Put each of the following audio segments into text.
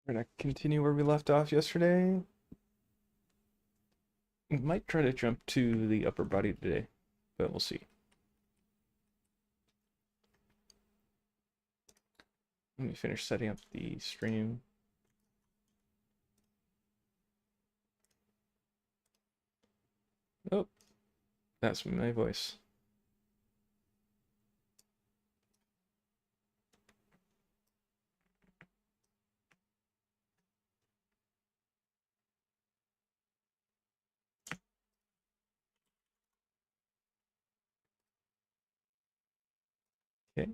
We're gonna continue where we left off yesterday. We might try to jump to the upper body today, but we'll see. Let me finish setting up the stream. Oh, that's my voice. Okay.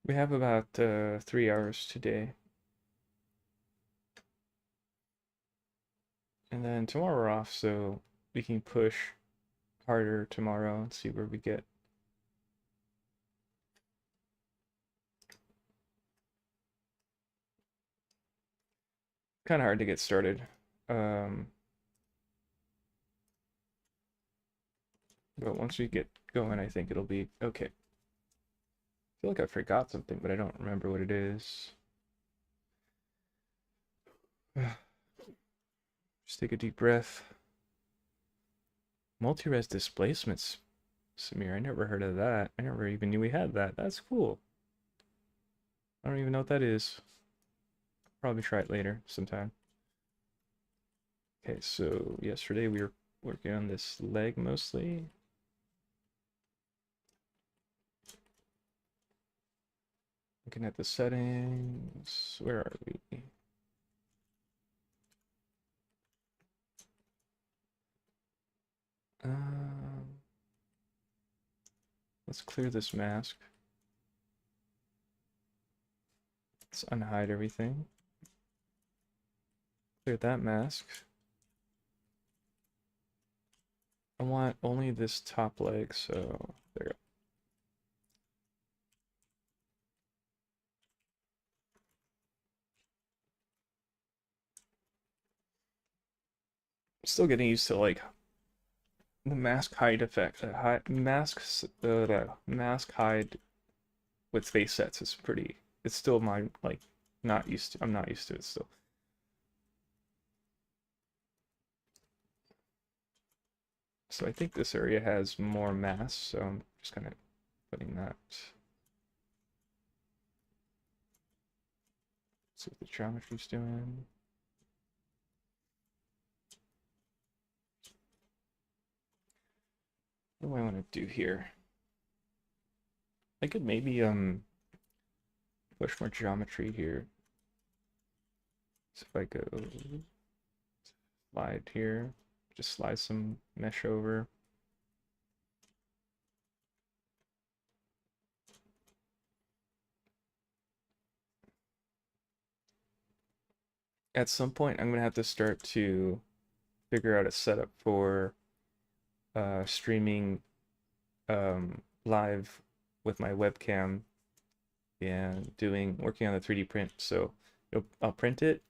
We have about 3 hours today. And then tomorrow we're off, so we can push harder tomorrow and see where we get. Kind of hard to get started. Um, but once we get going, I think it'll be okay. I feel like I forgot something, but I don't remember what it is. Just take a deep breath. Multi-res displacements. Samir, I never heard of that. I never even knew we had that. That's cool. I don't even know what that is. Probably try it later sometime. Okay, so yesterday we were working on this leg mostly. Looking at the settings. Where are we? Um, let's clear this mask. Let's unhide everything. Clear that mask. I want only this top leg, so there we go. Still getting used to like the mask hide effect. Mask hide with face sets is pretty. It's still my like not used to. I'm not used to it still. So I think this area has more mass, so I'm just kind of putting that. See what the geometry's doing. What do I want to do here? I could maybe push more geometry here. So if I go slide here, just slide some mesh over. At some point, I'm gonna have to start to figure out a setup for streaming live with my webcam and working on the 3D print. So I'll print it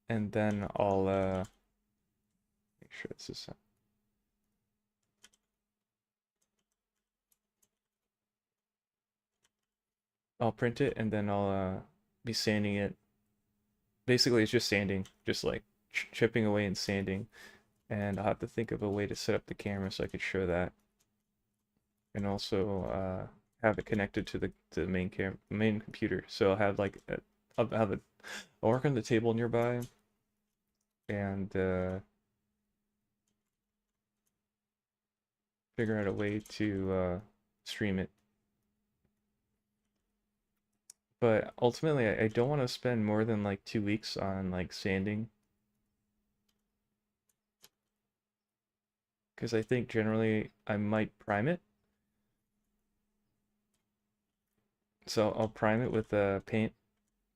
and then I'll make sure this is I'll print it and then I'll be sanding it. Basically, it's just sanding, just like chipping away and sanding. And I'll have to think of a way to set up the camera so I could show that, and also have it connected to the main computer. So I'll have like I'll work on the table nearby, and figure out a way to stream it. But ultimately, I don't want to spend more than like 2 weeks on like sanding, because I think generally I might prime it. So I'll prime it with paint,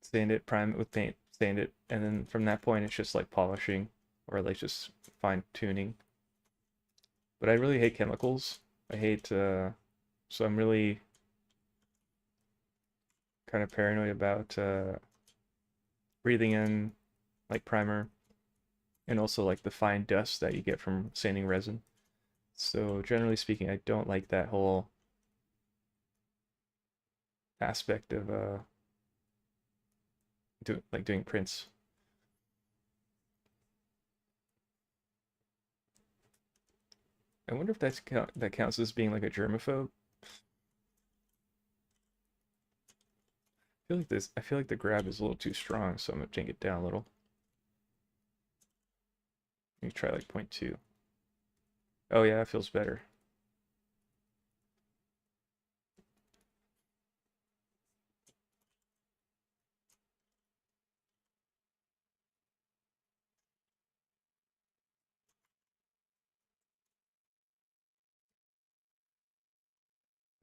sand it, prime it with paint, sand it, and then from that point it's just like polishing or like just fine tuning. But I really hate chemicals. I hate so I'm really kind of paranoid about breathing in like primer and also like the fine dust that you get from sanding resin. So generally speaking, I don't like that whole aspect of doing prints. I wonder if that counts as being like a germaphobe. I feel like the grab is a little too strong, so I'm gonna take it down a little. Let me try like 0.2. Oh yeah, that feels better.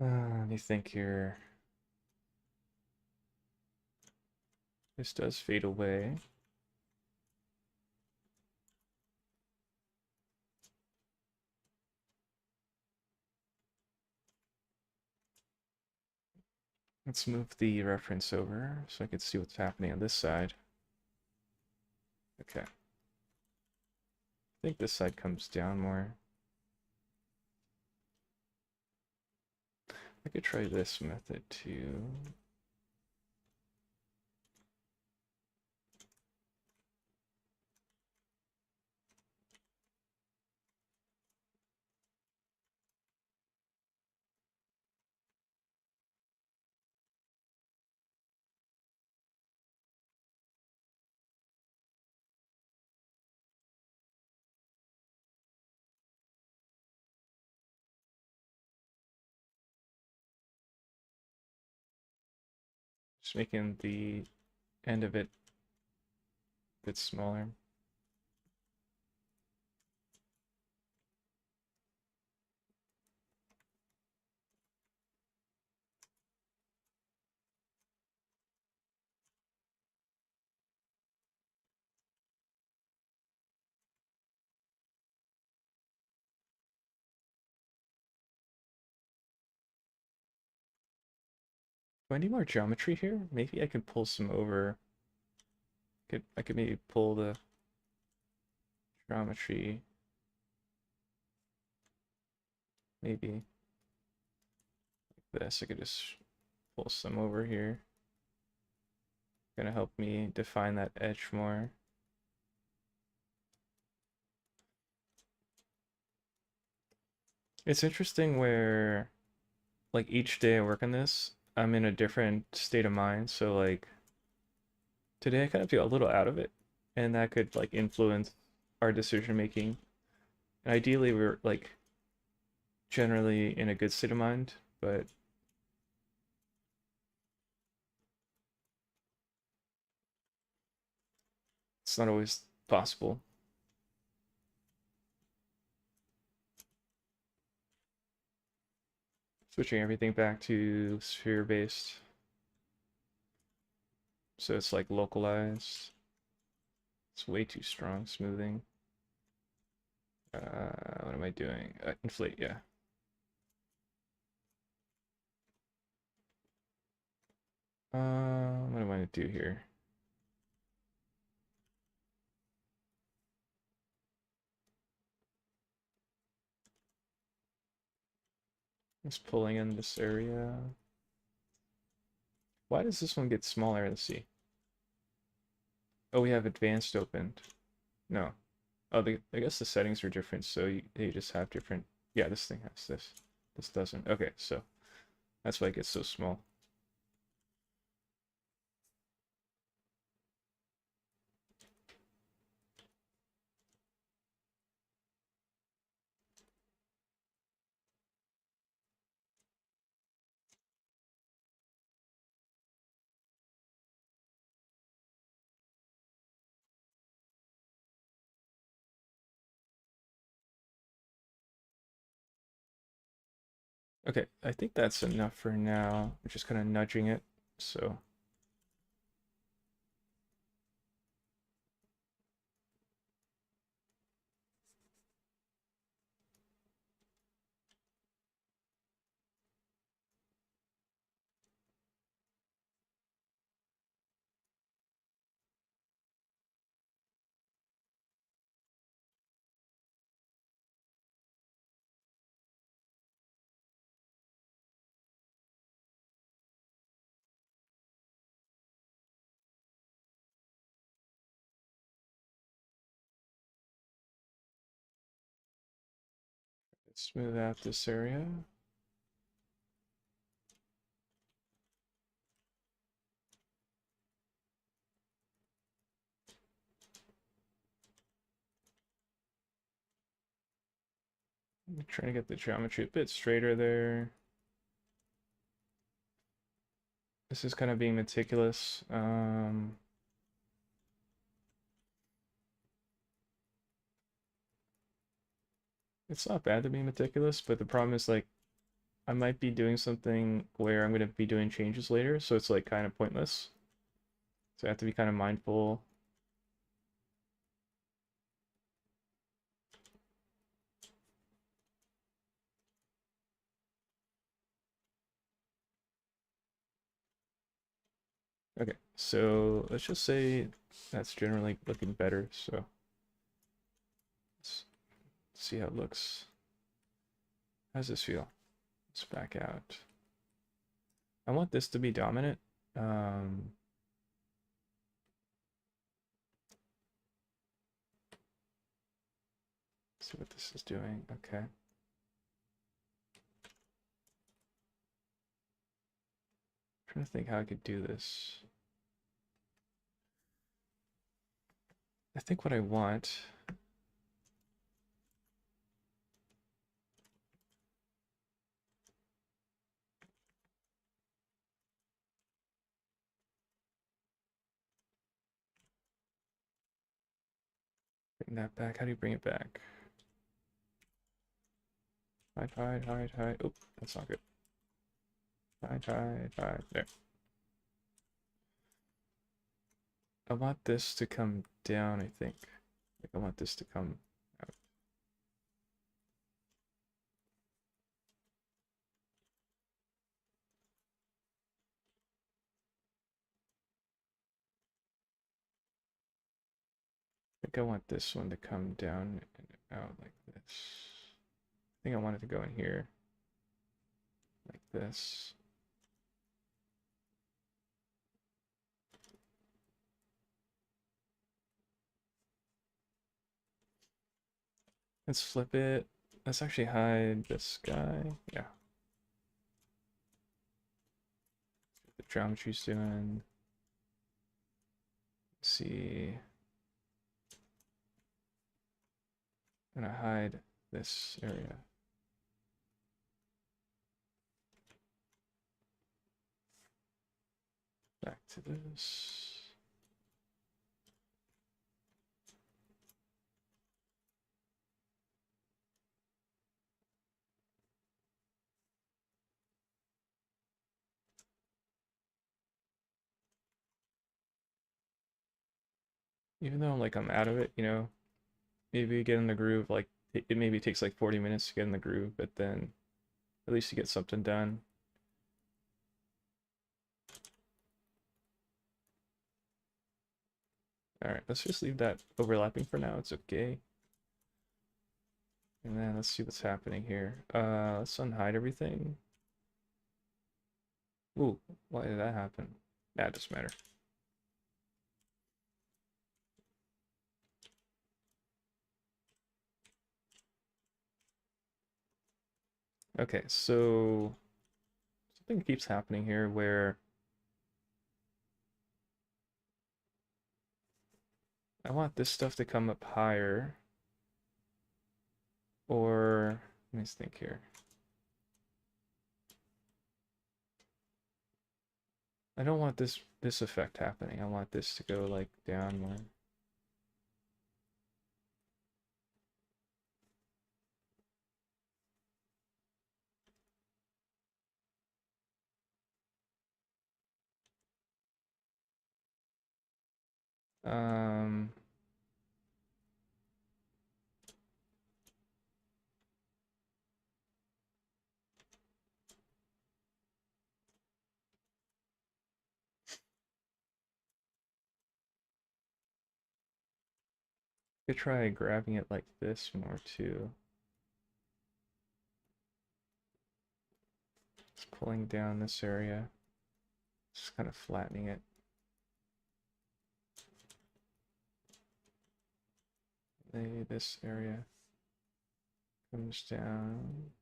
Let me think here. This does fade away. Let's move the reference over so I can see what's happening on this side. Okay. I think this side comes down more. I could try this method too. Just making the end of it a bit smaller. Do I need more geometry here? Maybe I can pull some over. I could maybe pull the geometry. Maybe like this. I could just pull some over here. Gonna help me define that edge more. It's interesting where like each day I work on this, I'm in a different state of mind. So like today I kind of feel a little out of it, and that could like influence our decision making. And ideally we're like generally in a good state of mind, but it's not always possible. Switching everything back to sphere based. So it's like localized. It's way too strong smoothing. What am I doing? Inflate, yeah. What am I gonna do here? Just pulling in this area. Why does this one get smaller? Let's see. Oh, we have advanced opened. No. Oh, I guess the settings are different, so they just have different. Yeah, this thing has this. This doesn't. Okay, so that's why it gets so small. Okay, I think that's enough for now. I'm just kind of nudging it, so. Smooth out this area. I'm trying to get the geometry a bit straighter there. This is kind of being meticulous. It's not bad to be meticulous, but the problem is like I might be doing something where I'm going to be doing changes later, so it's like kind of pointless. So I have to be kind of mindful. Okay, so let's just say that's generally looking better, so let's see how it looks. How does this feel? Let's back out. I want this to be dominant. Um, see what this is doing. Okay. Trying to think how I could do this. I think what I want. Bring that back. How do you bring it back? Hide, hide, hide, hide. Oh, that's not good. Hide, hide, hide. There. I want this to come down, I think. Like I want this to come out. I think I want this one to come down and out like this. I think I want it to go in here like this. Let's flip it. Let's actually hide this guy. Yeah. The geometry's doing. Let's see. I'm gonna hide this area. Back to this. Even though like I'm out of it, maybe get in the groove. Like it maybe takes like 40 minutes to get in the groove, but then at least you get something done. All right, let's just leave that overlapping for now. It's okay. And then let's see what's happening here. Let's unhide everything. Ooh, why did that happen? That doesn't matter. Okay, so something keeps happening here where I want this stuff to come up higher, or let me think here. I don't want this effect happening. I want this to go like down more. Um, could try grabbing it like this more too. Just pulling down this area, just kind of flattening it. Lay this area Comes down.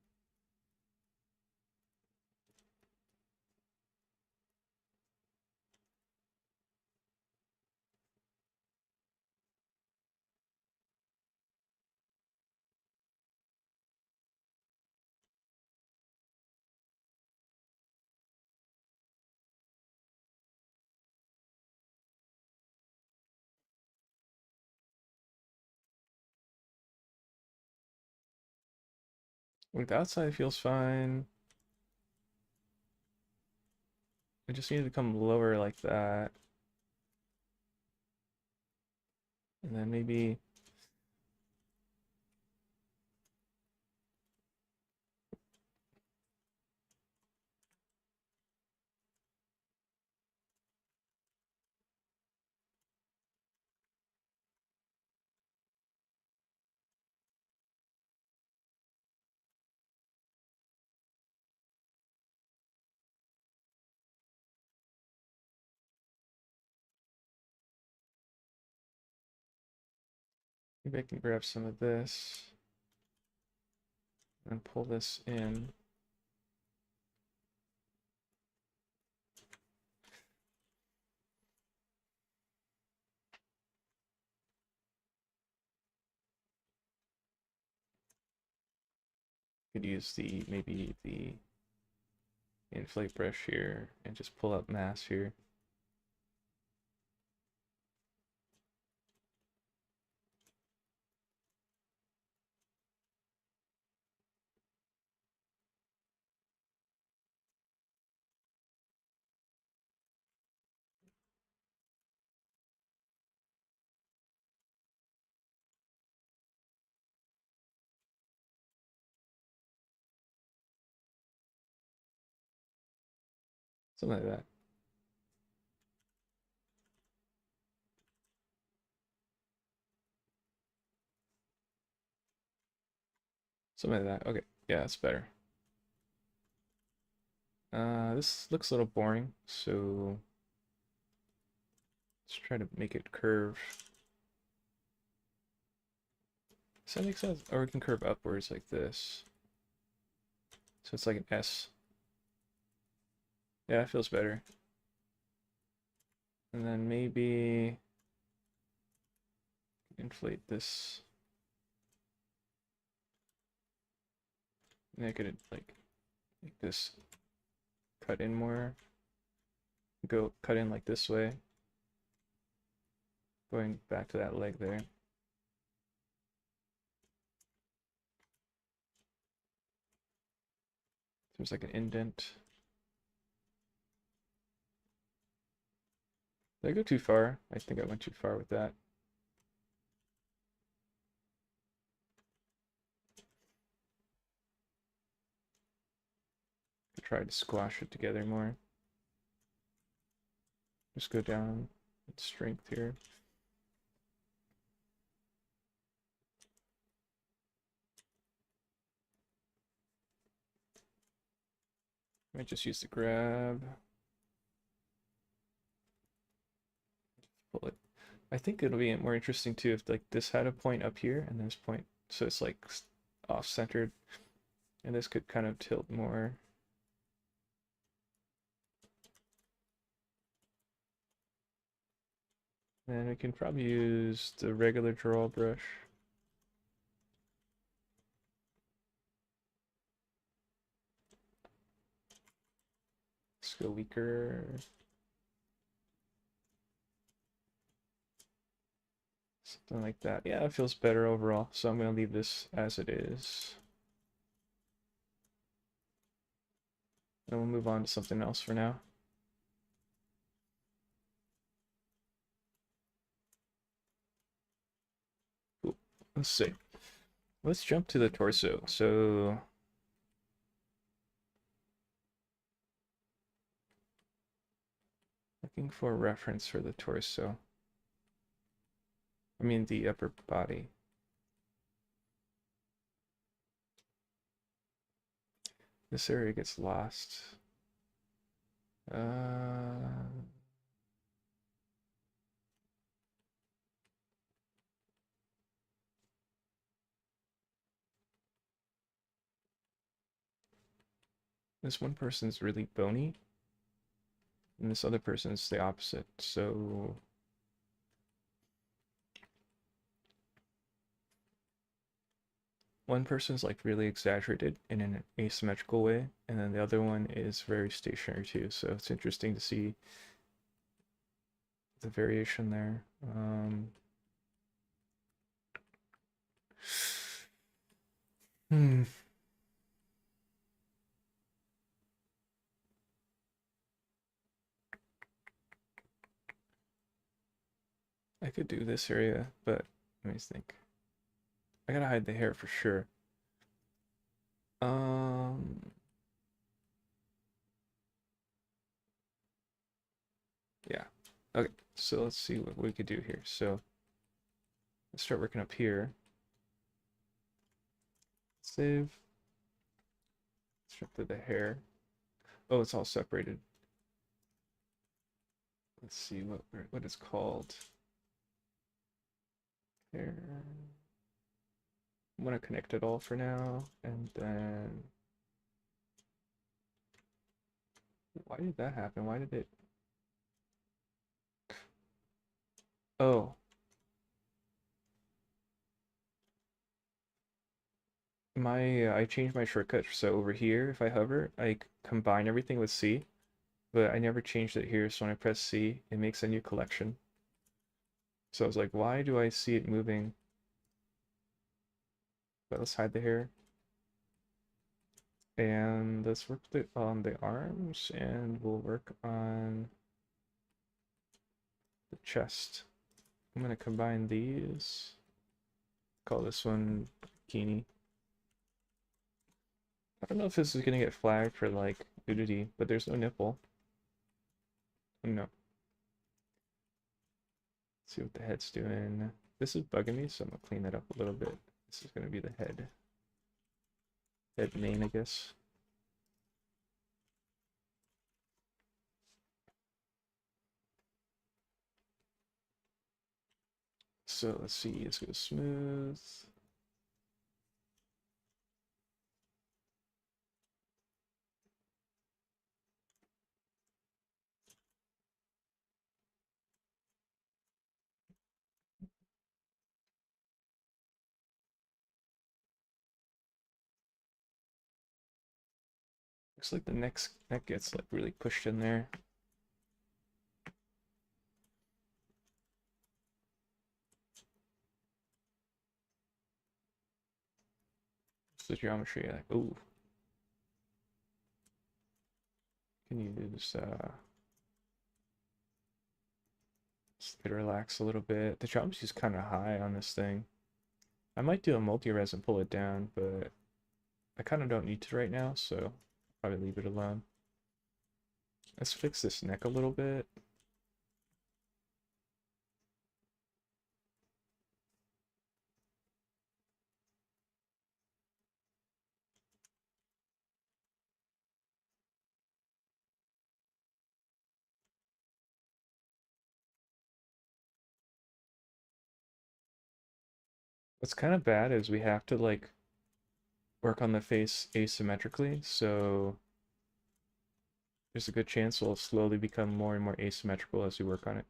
Like the outside feels fine. I just need to come lower like that. And then maybe I can grab some of this and pull this in. Could use the maybe the inflate brush here and just pull up mass here. Something like that. Something like that. Okay, yeah, that's better. This looks a little boring, so let's try to make it curve. Does that make sense? Or we can curve upwards like this. So it's like an S. Yeah, it feels better. And then maybe inflate this. Make it like make this cut in more. Go cut in like this way. Going back to that leg there. Seems like an indent. Did I go too far? I think I went too far with that. I tried to squash it together more. Just go down with strength here. Might just use the grab. Pull it. I think it'll be more interesting too if like this had a point up here and this point, so it's like off-centered, and this could kind of tilt more. And we can probably use the regular draw brush. Let's go weaker. Something like that. Yeah, it feels better overall. So I'm going to leave this as it is. And we'll move on to something else for now. Cool. Let's see. Let's jump to the torso. So looking for a reference for the torso. I mean the upper body. This area gets lost. This one person's really bony, and this other person's the opposite. So one person's like really exaggerated in an asymmetrical way, and then the other one is very stationary too. So it's interesting to see the variation there. Hmm. I could do this area, but let me think. I gotta hide the hair for sure. Um, yeah. Okay, so let's see what we could do here. So let's start working up here. Save. Strip through the hair. Oh, it's all separated. Let's see what it's called. Hair. I'm gonna connect it all for now, and then why did that happen? Why did it? Oh, I changed my shortcut. So over here, if I hover, I combine everything with C, but I never changed it here. So when I press C, it makes a new collection. So I was like, why do I see it moving? But let's hide the hair. And let's work on the arms, and we'll work on the chest. I'm gonna combine these. Call this one bikini. I don't know if this is gonna get flagged for like nudity, but there's no nipple. No. Let's see what the head's doing. This is bugging me, so I'm gonna clean that up a little bit. This is gonna be the head. Head main, I guess. So let's see, let's go smooth. Looks like the neck gets like really pushed in there. It's the geometry, like, ooh. Can you just relax a little bit? The geometry is kind of high on this thing. I might do a multi-res and pull it down, but I kind of don't need to right now, so I'll probably leave it alone. Let's fix this neck a little bit. What's kind of bad is we have to like work on the face asymmetrically, so there's a good chance it'll slowly become more and more asymmetrical as we work on it,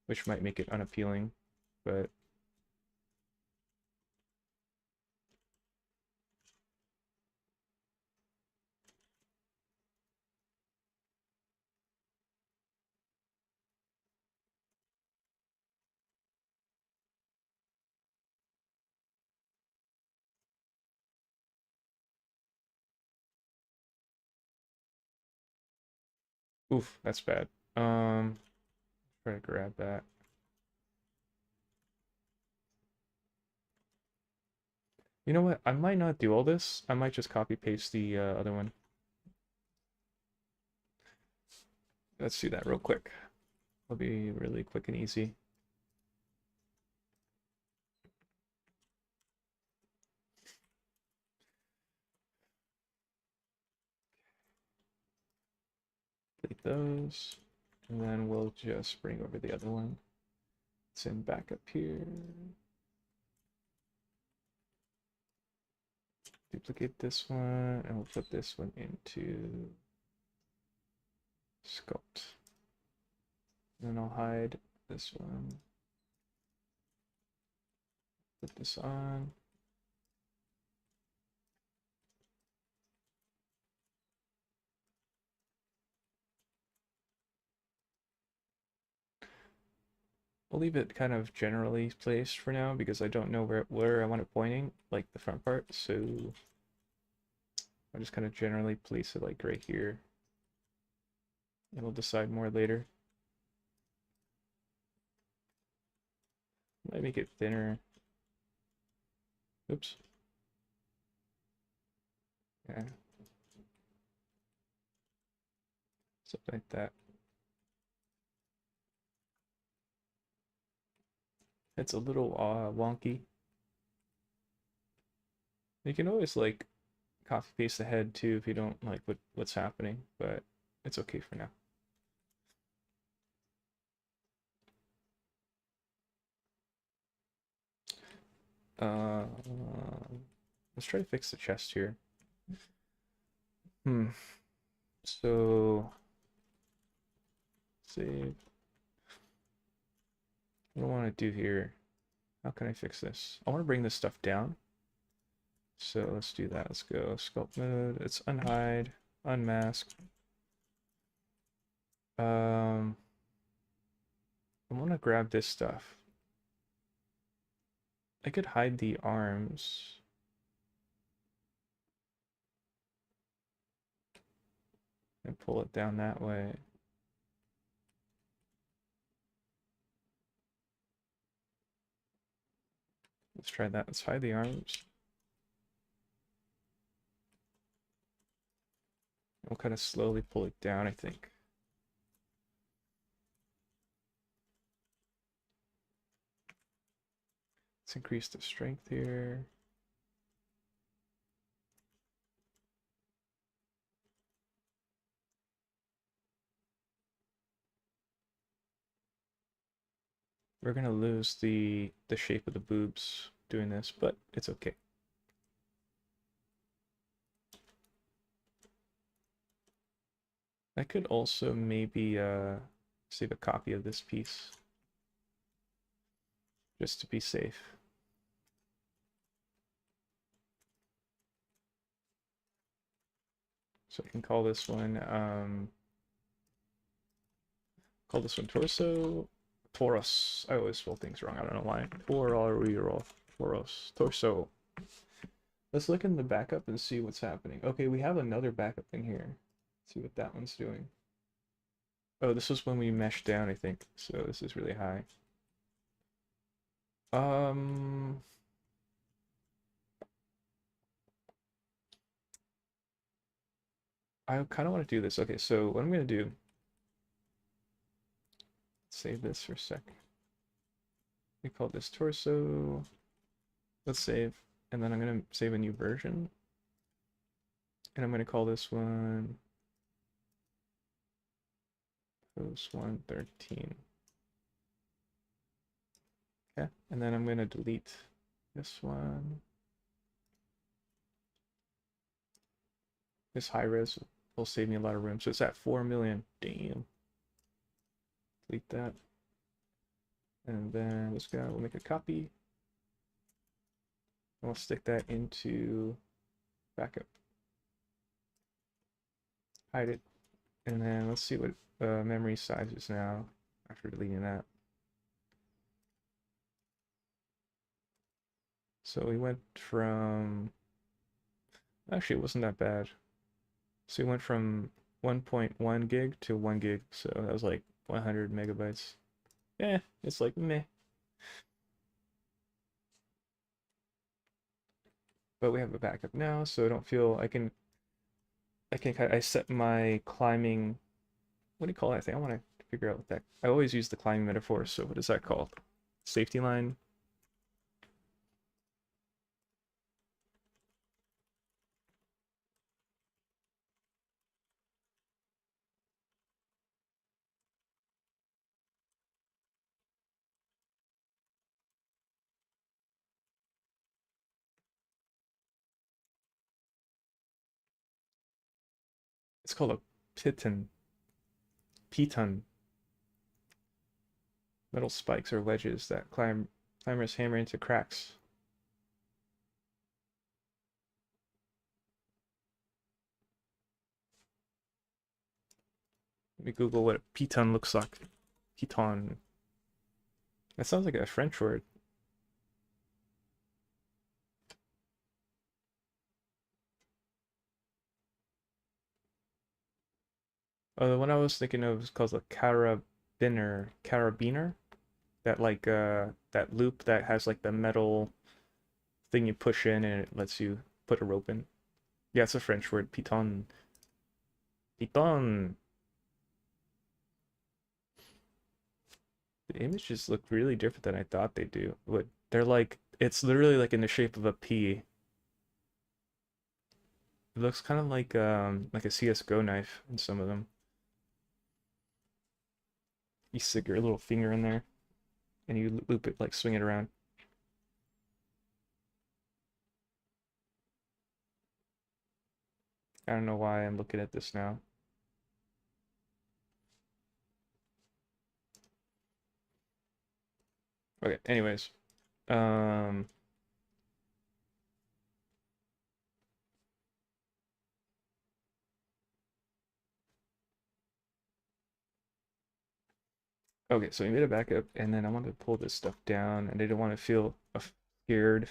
which might make it unappealing, but oof, that's bad. Try to grab that. You know what? I might not do all this. I might just copy paste the other one. Let's do that real quick. It'll be really quick and easy. Delete those, and then we'll just bring over the other one. It's in back up here. duplicate this one, and we'll put this one into sculpt. And then I'll hide this one. Put this on. We'll leave it kind of generally placed for now because I don't know where I want it pointing, like the front part. So I'll just kind of generally place it like right here. And we'll decide more later. Might make it thinner. Oops. Yeah. Something like that. It's a little wonky. You can always like copy paste the head too if you don't like what's happening, but it's okay for now. Uh, let's try to fix the chest here. So save. What do I want to do here? How can I fix this? I want to bring this stuff down. So let's do that. Let's go sculpt mode. It's unhide, unmask. I want to grab this stuff. I could hide the arms. And pull it down that way. Let's try that. Let's hide the arms. We'll kind of slowly pull it down, I think. Let's increase the strength here. We're gonna lose the shape of the boobs doing this, but it's okay. I could also maybe save a copy of this piece just to be safe. So I can call this one torso. Toros. I always spell things wrong. I don't know why. Toros. Torso. Let's look in the backup and see what's happening. Okay, we have another backup in here. Let's see what that one's doing. Oh, this was when we meshed down, I think. So this is really high. I kind of want to do this. Okay, so what I'm going to do, save this for a sec. We call this torso. Let's save. And then I'm going to save a new version. And I'm going to call this one post 113. Okay, and then I'm going to delete this one. This high res will save me a lot of room. So it's at 4 million. Damn. Delete that. And then this guy will make a copy. And we'll stick that into backup. Hide it. And then let's see what memory size is now after deleting that. So we went from, actually it wasn't that bad. So we went from 1.1 gig to 1 gig. So that was like 100 megabytes. Eh, it's like meh. But we have a backup now, so I don't feel I set my climbing, what do you call that thing? I want to figure out what that, I always use the climbing metaphor, so what is that called? Safety line? It's called a piton. Piton. Metal spikes or wedges that climbers hammer into cracks. Let me Google what a piton looks like. Piton. That sounds like a French word. Oh, the one I was thinking of is called a carabiner. Carabiner? That like that loop that has like the metal thing you push in and it lets you put a rope in. Yeah, it's a French word, piton. Piton. The images look really different than I thought they do. What they're like, it's literally like in the shape of a P. It looks kind of like a CS:GO knife in some of them. You stick your little finger in there and you loop it, like swing it around. I don't know why I'm looking at this now. Okay, anyways. Um okay, so we made a backup and then I wanted to pull this stuff down and I didn't want to feel scared,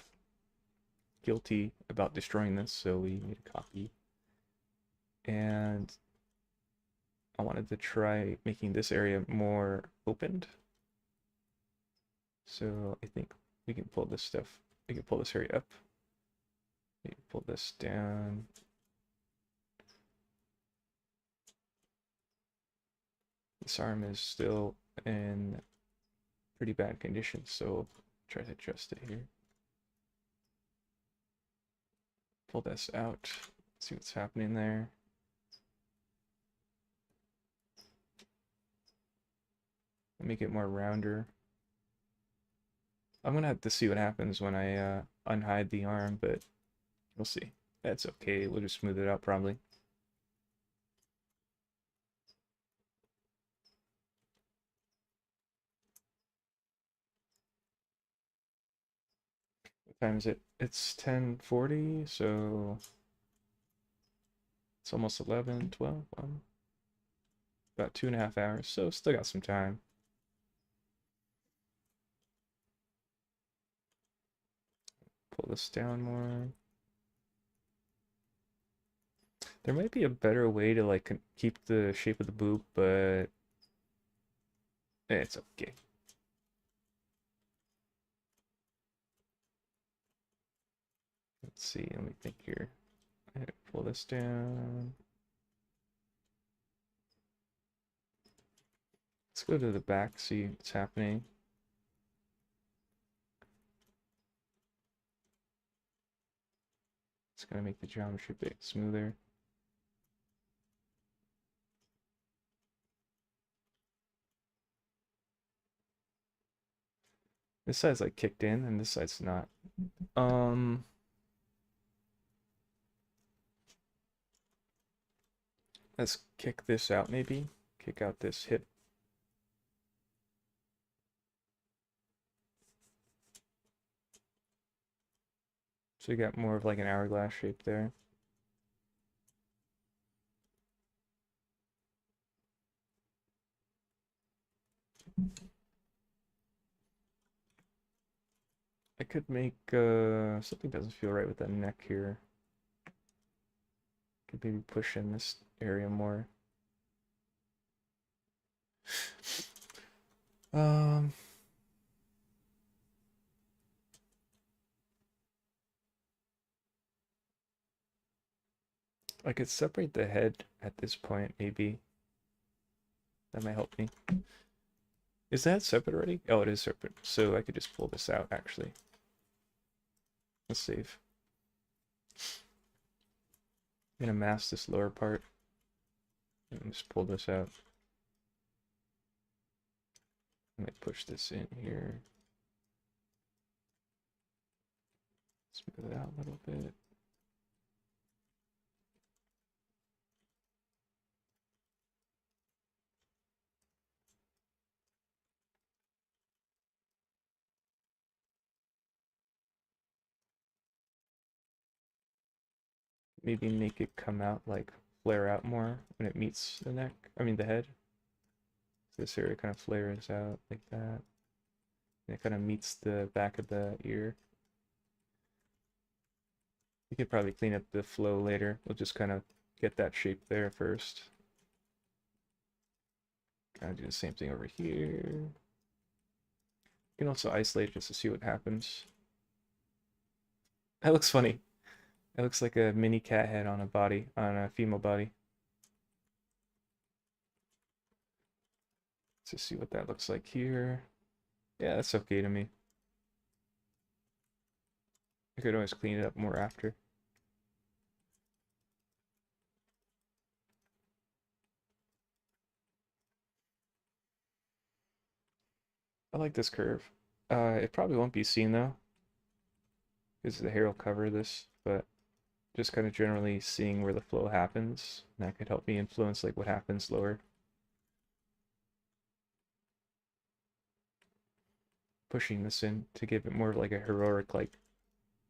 guilty about destroying this, so we made a copy. And I wanted to try making this area more opened. So I think we can pull this stuff, we can pull this area up. We can pull this down. This arm is still in pretty bad condition, so try to adjust it here. Pull this out, see what's happening there. Make it more rounder. I'm gonna have to see what happens when I unhide the arm, but we'll see. That's okay, we'll just smooth it out probably. What time is it? It's 10:40, so it's almost 11, 12, about 2.5 hours, so still got some time. Pull this down more. There might be a better way to like keep the shape of the boob, but it's okay. Let's see, let me think here. Pull this down. Let's go to the back, see what's happening. It's gonna make the geometry a bit smoother. This side's like kicked in and this side's not. Um, let's kick this out maybe. Kick out this hip. So you got more of like an hourglass shape there. I could make something doesn't feel right with that neck here. Could maybe push in this area more. Um, I could separate the head at this point, maybe. That might help me. Is that separate already? Oh, it is separate. So I could just pull this out, actually. Let's save. I'm gonna mask this lower part. And just pull this out. I might push this in here. Smooth it out a little bit. maybe make it come out, like flare out more when it meets the neck, I mean the head. So this area kind of flares out like that. And it kind of meets the back of the ear. You could probably clean up the flow later. We'll just kind of get that shape there first. Kind of do the same thing over here. You can also isolate just to see what happens. That looks funny. It looks like a mini cat head on a body, on a female body. Let's just see what that looks like here. Yeah, that's okay to me. I could always clean it up more after. I like this curve. It probably won't be seen though, because the hair will cover this, but just kind of generally seeing where the flow happens, and that could help me influence like what happens lower. Pushing this in to give it more of like a heroic, like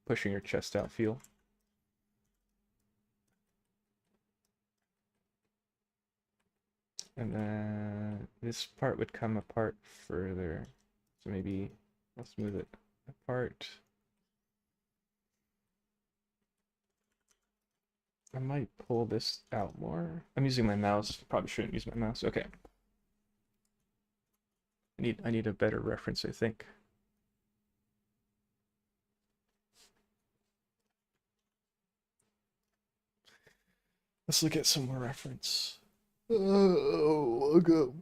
pushing your chest out feel. And then this part would come apart further. So maybe let's move it apart. I might pull this out more. I'm using my mouse. Probably shouldn't use my mouse. Okay. I need a better reference, I think. Let's look at some more reference. Oh, okay.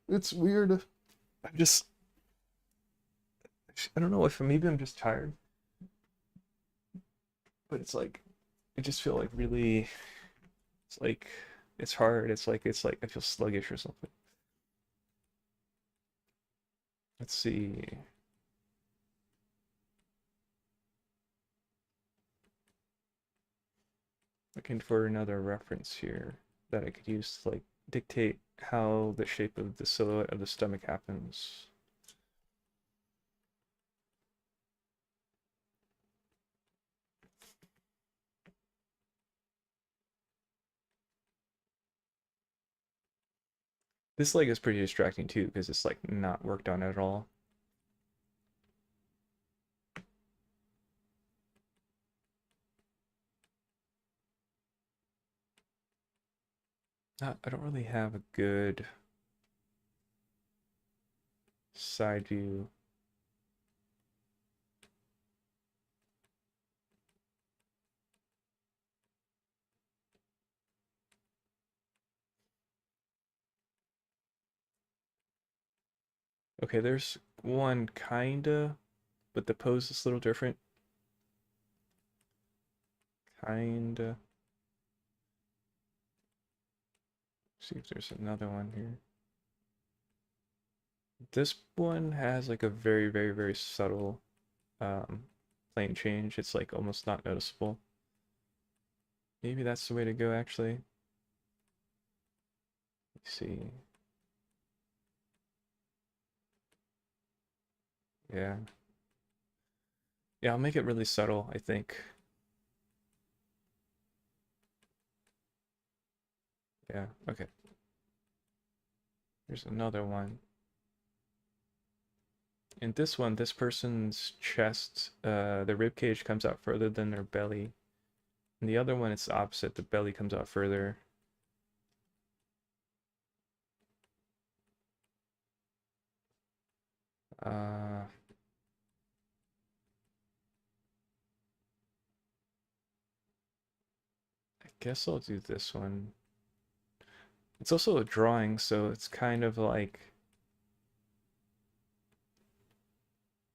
It's weird. I'm just, I don't know if maybe I'm just tired, but it's like, I just feel like really, it's like, it's hard. It's like I feel sluggish or something. Let's see. Looking for another reference here that I could use to like dictate how the shape of the silhouette of the stomach happens. This leg is pretty distracting too because it's like not worked on at all. I don't really have a good side view. Okay, there's one kinda, but the pose is a little different. Kinda. See if there's another one here. This one has like a very, very, very subtle plane change. It's like almost not noticeable. Maybe that's the way to go actually. Let's see. Yeah. Yeah, I'll make it really subtle, I think. Yeah, okay. There's another one. In this one, this person's chest, the rib cage comes out further than their belly. In the other one, it's the opposite. The belly comes out further. Uh, I guess I'll do this one. It's also a drawing, so it's kind of like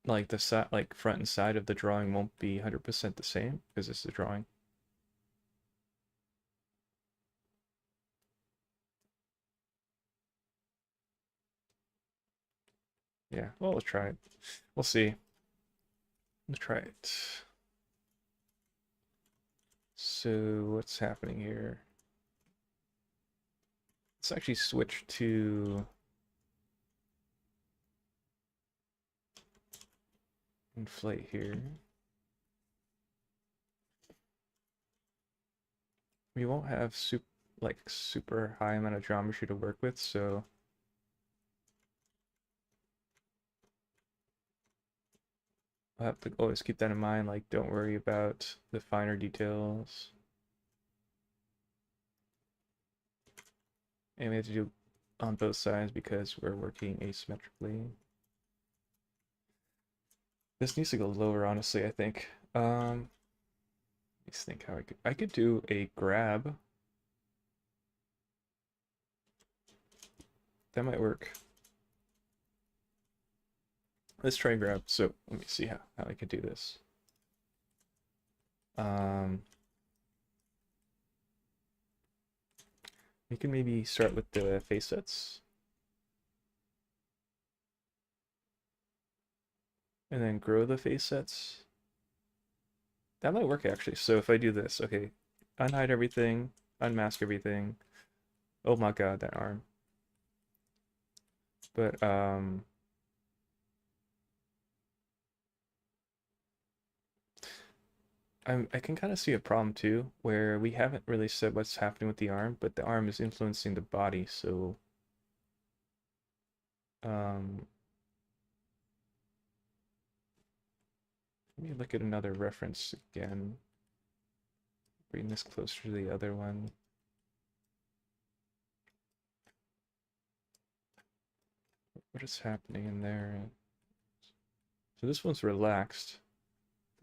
the side, like front and side of the drawing won't be 100% the same because it's a drawing. Yeah, well, we'll try it. We'll see. Let's try it. So what's happening here? Let's actually switch to inflate here. We won't have super high amount of geometry to work with, so I'll have to always keep that in mind. Like, don't worry about the finer details. And we have to do on both sides because we're working asymmetrically. This needs to go lower, honestly, I think. Let's think how I could do a grab. That might work. Let's try grab. So let me see how I could do this. We can maybe start with the face sets. And then grow the face sets. That might work actually. So if I do this, okay, unhide everything, unmask everything. Oh my god, that arm. But I can kind of see a problem too, where we haven't really said what's happening with the arm, but the arm is influencing the body, so um let me look at another reference again. Bring this closer to the other one. What is happening in there? So this one's relaxed.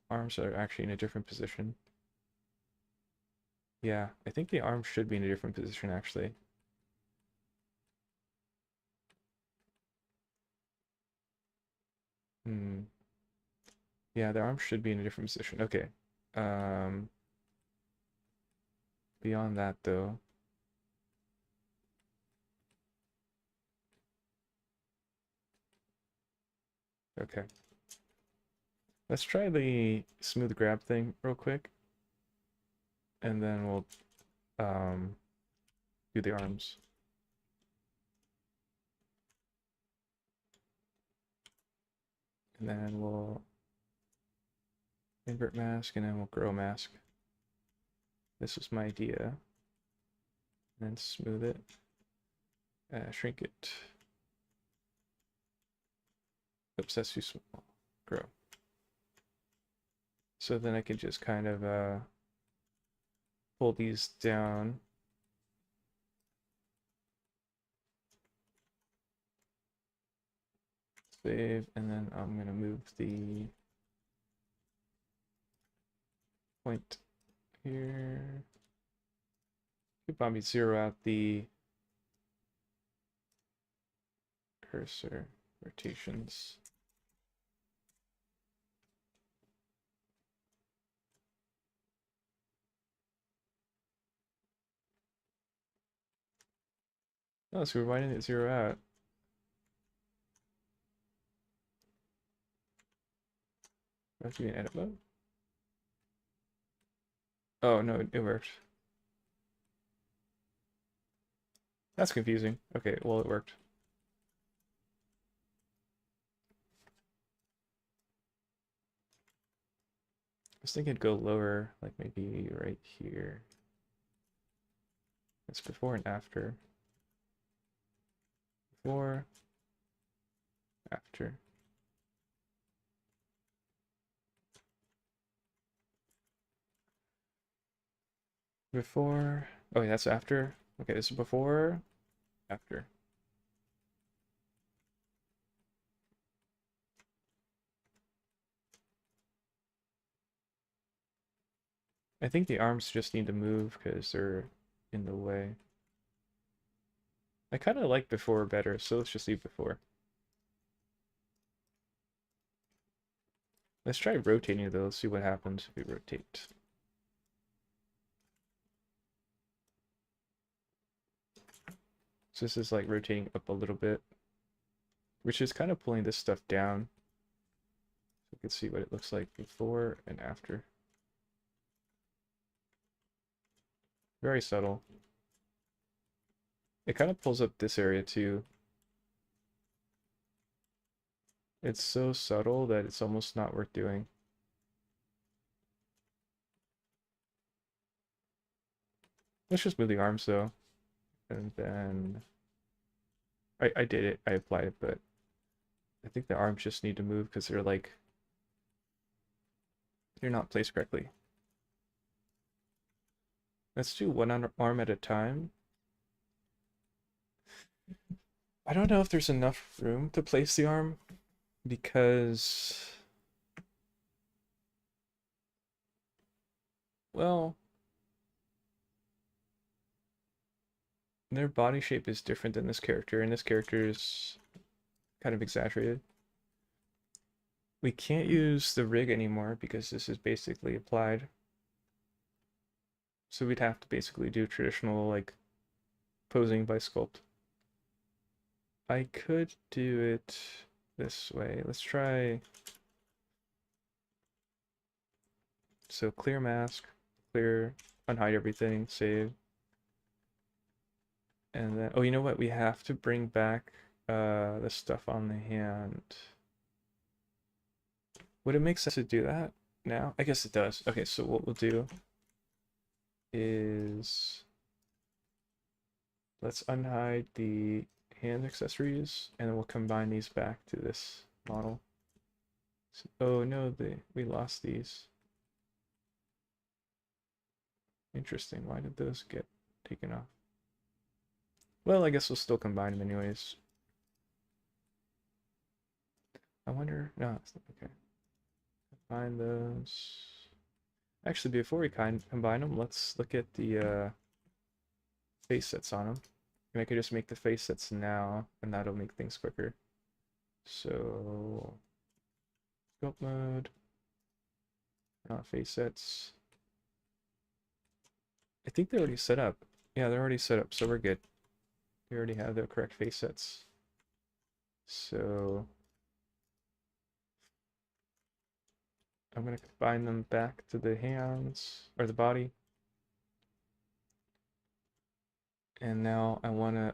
The arms are actually in a different position. Yeah, I think the arm should be in a different position actually. Yeah, the arm should be in a different position. Okay. Um, Beyond that though. Okay. Let's try the smooth grab thing real quick. And then we'll do the arms. And then we'll invert mask and then we'll grow mask. This was my idea. And then smooth it. Shrink it. Oops, that's too small. Grow. So then I can just kind of pull these down. Save, and then I'm gonna move the point here. Could probably zero out the cursor rotations. Oh, so why didn't it zero out? Do I have to be in edit mode? Oh, no, it worked. That's confusing. Okay, well, it worked. I was thinking it'd go lower, like maybe right here. It's before and after. Before, after. Before. Oh, yeah, that's after. Okay, this is before, after. I think the arms just need to move because they're in the way. I kind of like before better, so let's just leave before. Let's try rotating though, see what happens if we rotate. So this is like rotating up a little bit, which is kind of pulling this stuff down. So we can see what it looks like before and after. Very subtle. It kind of pulls up this area too. It's so subtle that it's almost not worth doing. Let's just move the arms though. And then I did it. I applied it, but I think the arms just need to move because they're like they're not placed correctly. Let's do one arm at a time. I don't know if there's enough room to place the arm because, well, their body shape is different than this character, and this character is kind of exaggerated. We can't use the rig anymore because this is basically applied. So we'd have to basically do traditional, like, posing by sculpt. I could do it this way. Let's try. So clear mask, clear, unhide everything, save. And then, oh, you know what? We have to bring back the stuff on the hand. Would it make sense to do that now? I guess it does. Okay, so what we'll do is let's unhide the hand accessories and then we'll combine these back to this model. So, oh no, we lost these. Interesting. Why did those get taken off? Well, I guess we'll still combine them anyways. I wonder. No, it's not okay. Combine those. Actually, before we combine them, let's look at the face sets on them. And I could just make the face sets now, and that'll make things quicker. So, sculpt mode, not face sets. I think they're already set up. Yeah, they're already set up, so we're good. We already have the correct face sets. So, I'm going to combine them back to the hands, or the body. And now I want to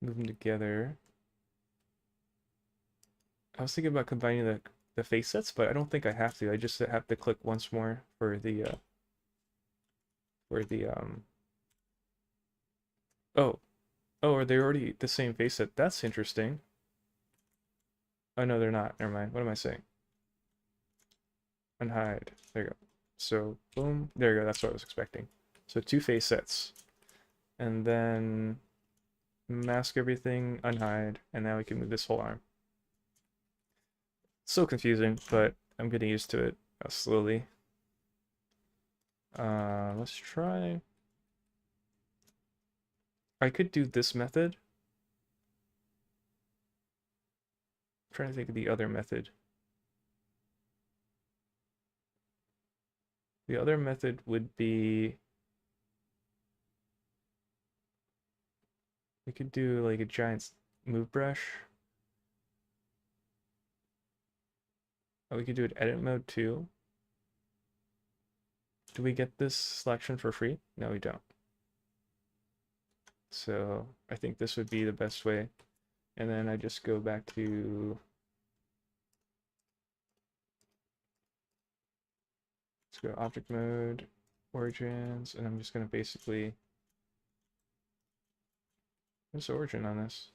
move them together. I was thinking about combining the face sets, but I don't think I have to. I just have to click once more for the oh, oh, are they already the same face set? That's interesting. Oh no, they're not. Never mind. What am I saying? Unhide. There you go. So boom, there you go. That's what I was expecting. So two face sets, and then mask everything, unhide, and now we can move this whole arm. So confusing, but I'm getting used to it slowly. Let's try. I could do this method. I'm trying to think of the other method. The other method would be we could do like a giant move brush. Oh, we could do it edit mode too. Do we get this selection for free? No, we don't. So I think this would be the best way. And then I just go back to let's go object mode, origins, and I'm just gonna basically what's the origin on this?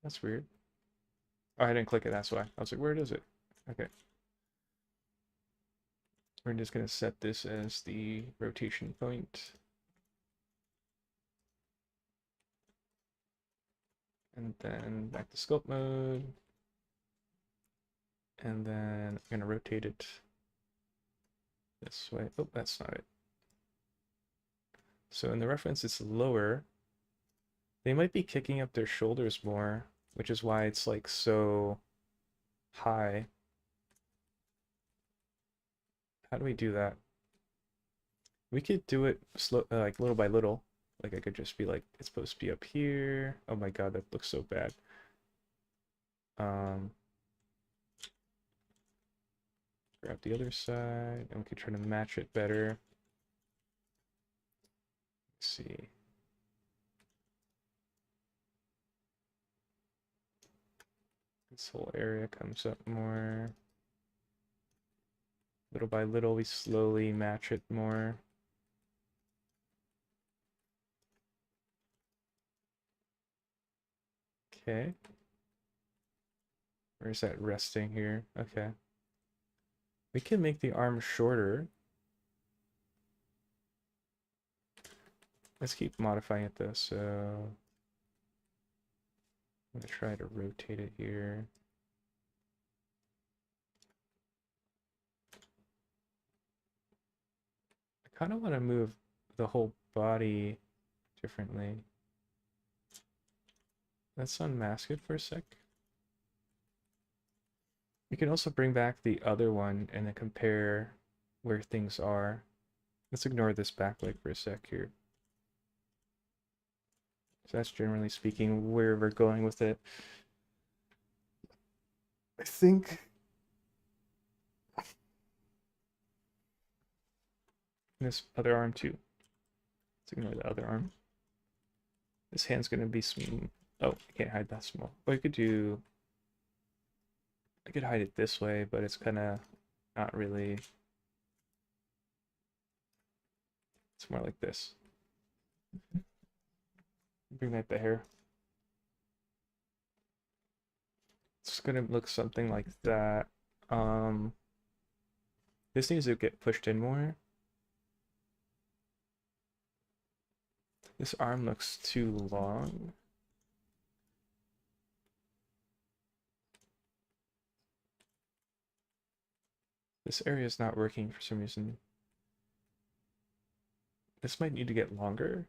That's weird. Oh, I didn't click it, that's why. I was like, where is it? Okay. We're just gonna set this as the rotation point. And then back to sculpt mode. And then I'm gonna rotate it this way. Oh, that's not it. So in the reference, it's lower. They might be kicking up their shoulders more, which is why it's like so high. How do we do that? We could do it slow, like little by little. Like I could just be like, it's supposed to be up here. Oh my God, that looks so bad. Um, grab the other side, and we could try to match it better. Let's see. This whole area comes up more. Little by little, we slowly match it more. Okay. Where's that resting here? Okay. We can make the arm shorter. Let's keep modifying it though. So I'm gonna try to rotate it here. I kind of want to move the whole body differently. Let's unmask it for a sec. You can also bring back the other one and then compare where things are. Let's ignore this back leg for a sec here. So that's generally speaking where we're going with it. I think this other arm too. Let's ignore the other arm. This hand's gonna be small. Oh, I can't hide that small. Well, I could hide it this way, but it's kind of not really. It's more like this. Bring back the hair. It's gonna look something like that. This needs to get pushed in more. This arm looks too long. This area is not working for some reason. This might need to get longer.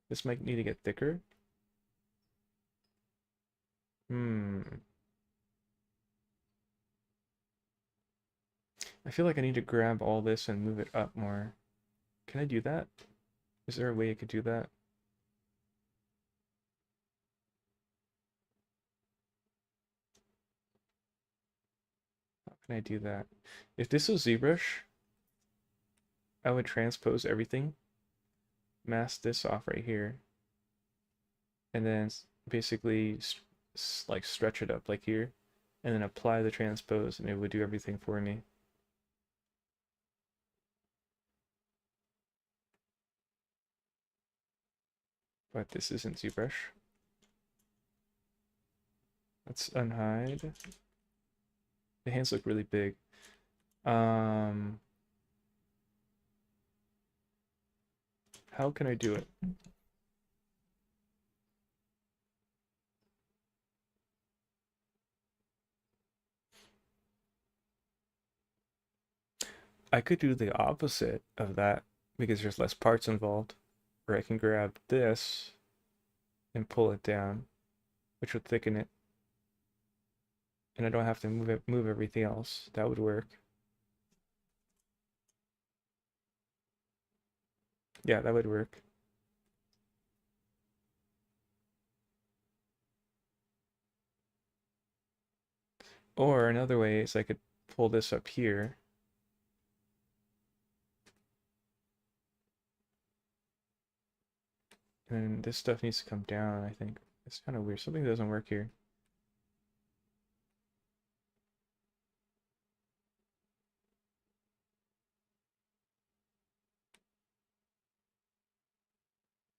This might need to get thicker. I feel like I need to grab all this and move it up more. Can I do that? Is there a way I could do that? How can I do that? If this was ZBrush, I would transpose everything, mask this off right here, and then basically like stretch it up like here, and then apply the transpose, and it would do everything for me. But this isn't ZBrush. Let's unhide. The hands look really big. How can I do it? I could do the opposite of that because there's less parts involved. Or I can grab this and pull it down, which would thicken it. And I don't have to move everything else. That would work. Yeah, that would work. Or another way is I could pull this up here. And this stuff needs to come down, I think. It's kind of weird. Something doesn't work here.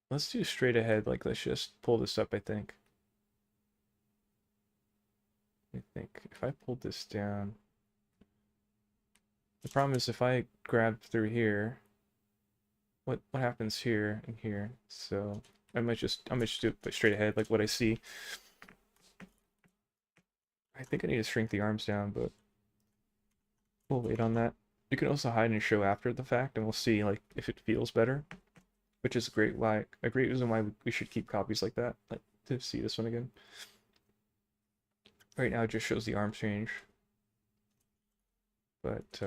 Let's do straight ahead. Like, let's just pull this up, I think. I think if I pulled this down, the problem is if I grab through here, what happens here and here? So I might just do it straight ahead, like what I see. I think I need to shrink the arms down, but we'll wait on that. You can also hide and show after the fact, and we'll see like if it feels better, which is a great reason why we should keep copies like that, like to see this one again. Right now it just shows the arm change, but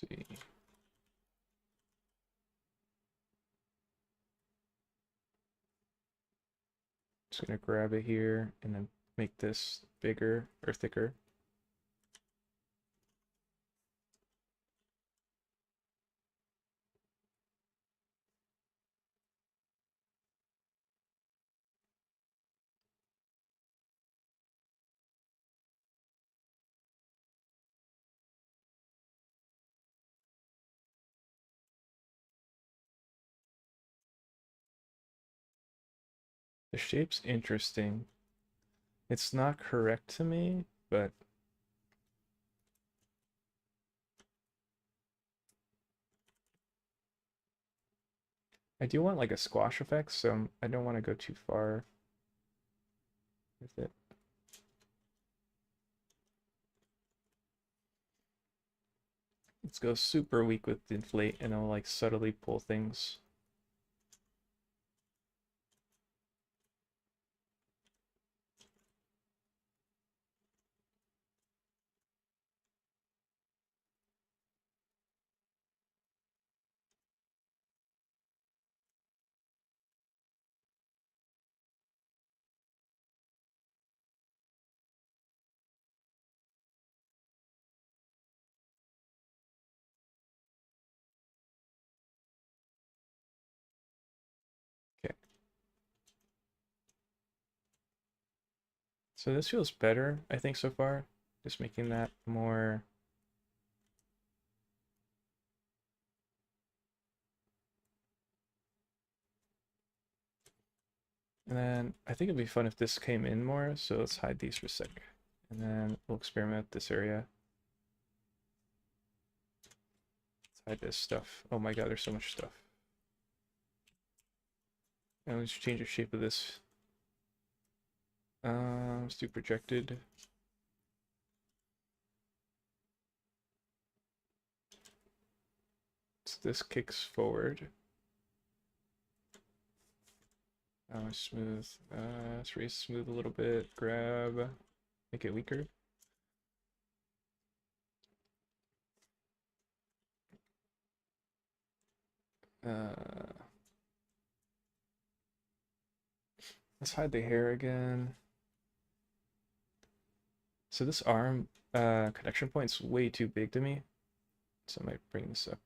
see. Just gonna grab it here and then make this bigger or thicker. The shape's interesting. It's not correct to me, but I do want like a squash effect, so I don't want to go too far with it. Let's go super weak with inflate and I'll like subtly pull things. Okay. So this feels better, I think, so far. Just making that more. And then I think it'd be fun if this came in more, so let's hide these for a sec. And then we'll experiment with this area. Let's hide this stuff. Oh my god, there's so much stuff. And let's change the shape of this. Let's do projected. So this kicks forward. Smooth. Let's raise smooth a little bit. Grab. Make it weaker. Let's hide the hair again. So this arm connection point's way too big to me. So I might bring this up.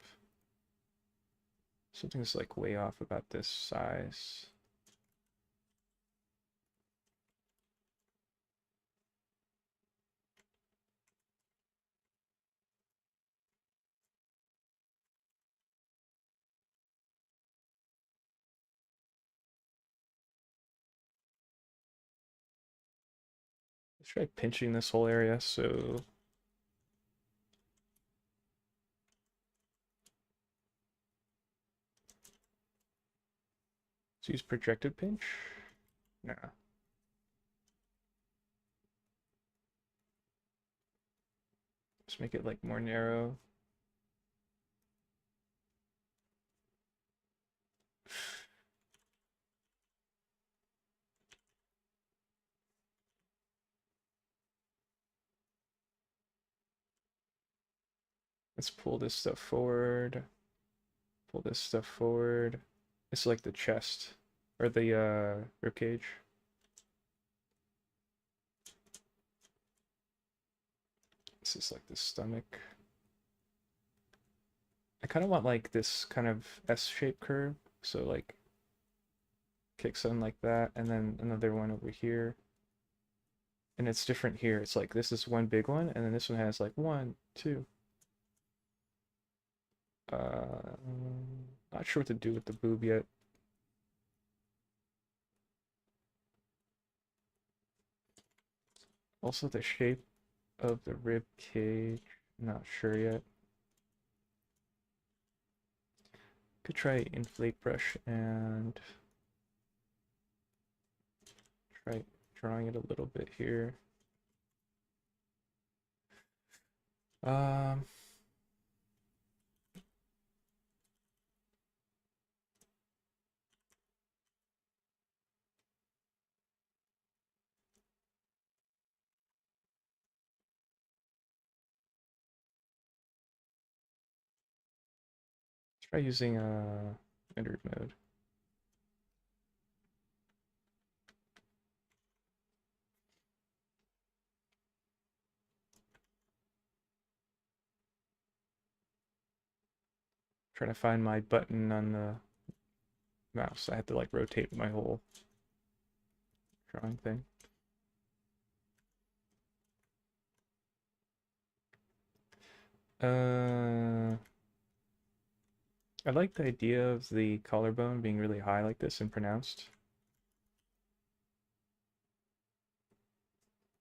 Something's like way off about this size. Let's try pinching this whole area so let's use projected pinch. Nah. Just make it like more narrow. Let's pull this stuff forward. Pull this stuff forward. It's like the chest or the rib cage. This is like the stomach. I kind of want like this kind of S-shaped curve. So like kicks in like that, and then another one over here. And it's different here. It's like this is one big one, and then this one has like one, two. Not sure what to do with the boob yet. Also the shape of the rib cage, not sure yet. Could try inflate brush and try drawing it a little bit here. Um, Try using rendered mode. Trying to find my button on the mouse. I had to like rotate my whole drawing thing. I like the idea of the collarbone being really high like this and pronounced.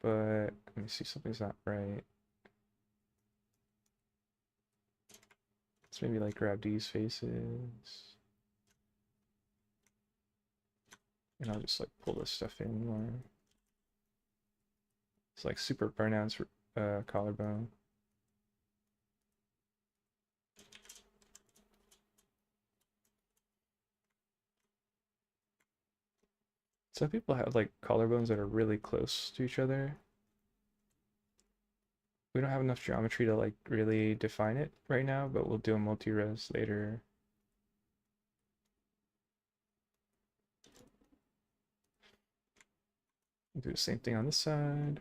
But let me see, something's not right. Let's maybe like grab these faces. And I'll just like pull this stuff in more. It's like super pronounced collarbone. Some people have like collarbones that are really close to each other. We don't have enough geometry to like really define it right now, but we'll do a multi-res later. We'll do the same thing on this side.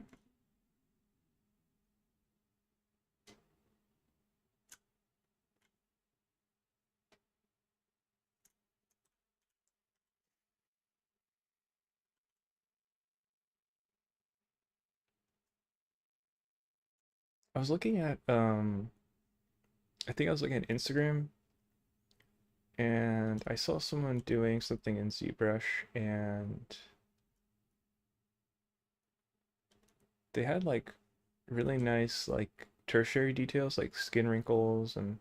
I was looking at I think I was looking at Instagram and I saw someone doing something in ZBrush and they had like really nice like tertiary details like skin wrinkles and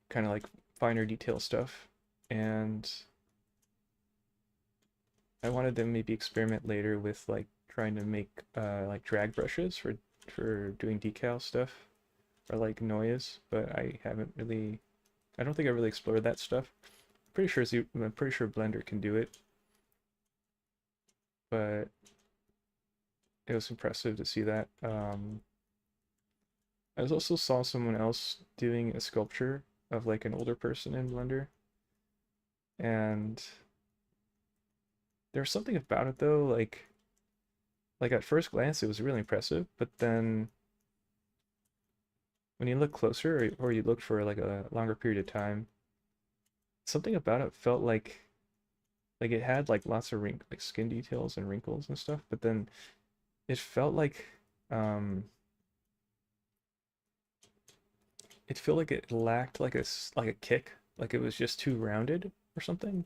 kind of like finer detail stuff. And I wanted to maybe experiment later with like trying to make like drag brushes for doing decal stuff or like noise, but I don't think I really explored that stuff. I'm pretty sure Blender can do it, but it was impressive to see that. I also saw someone else doing a sculpture of like an older person in Blender, and there's something about it though, like at first glance it was really impressive, but then when you look closer or you look for like a longer period of time, something about it felt like it had like lots of like skin details and wrinkles and stuff, but then it felt um like it lacked like like a kick, like it was just too rounded or something.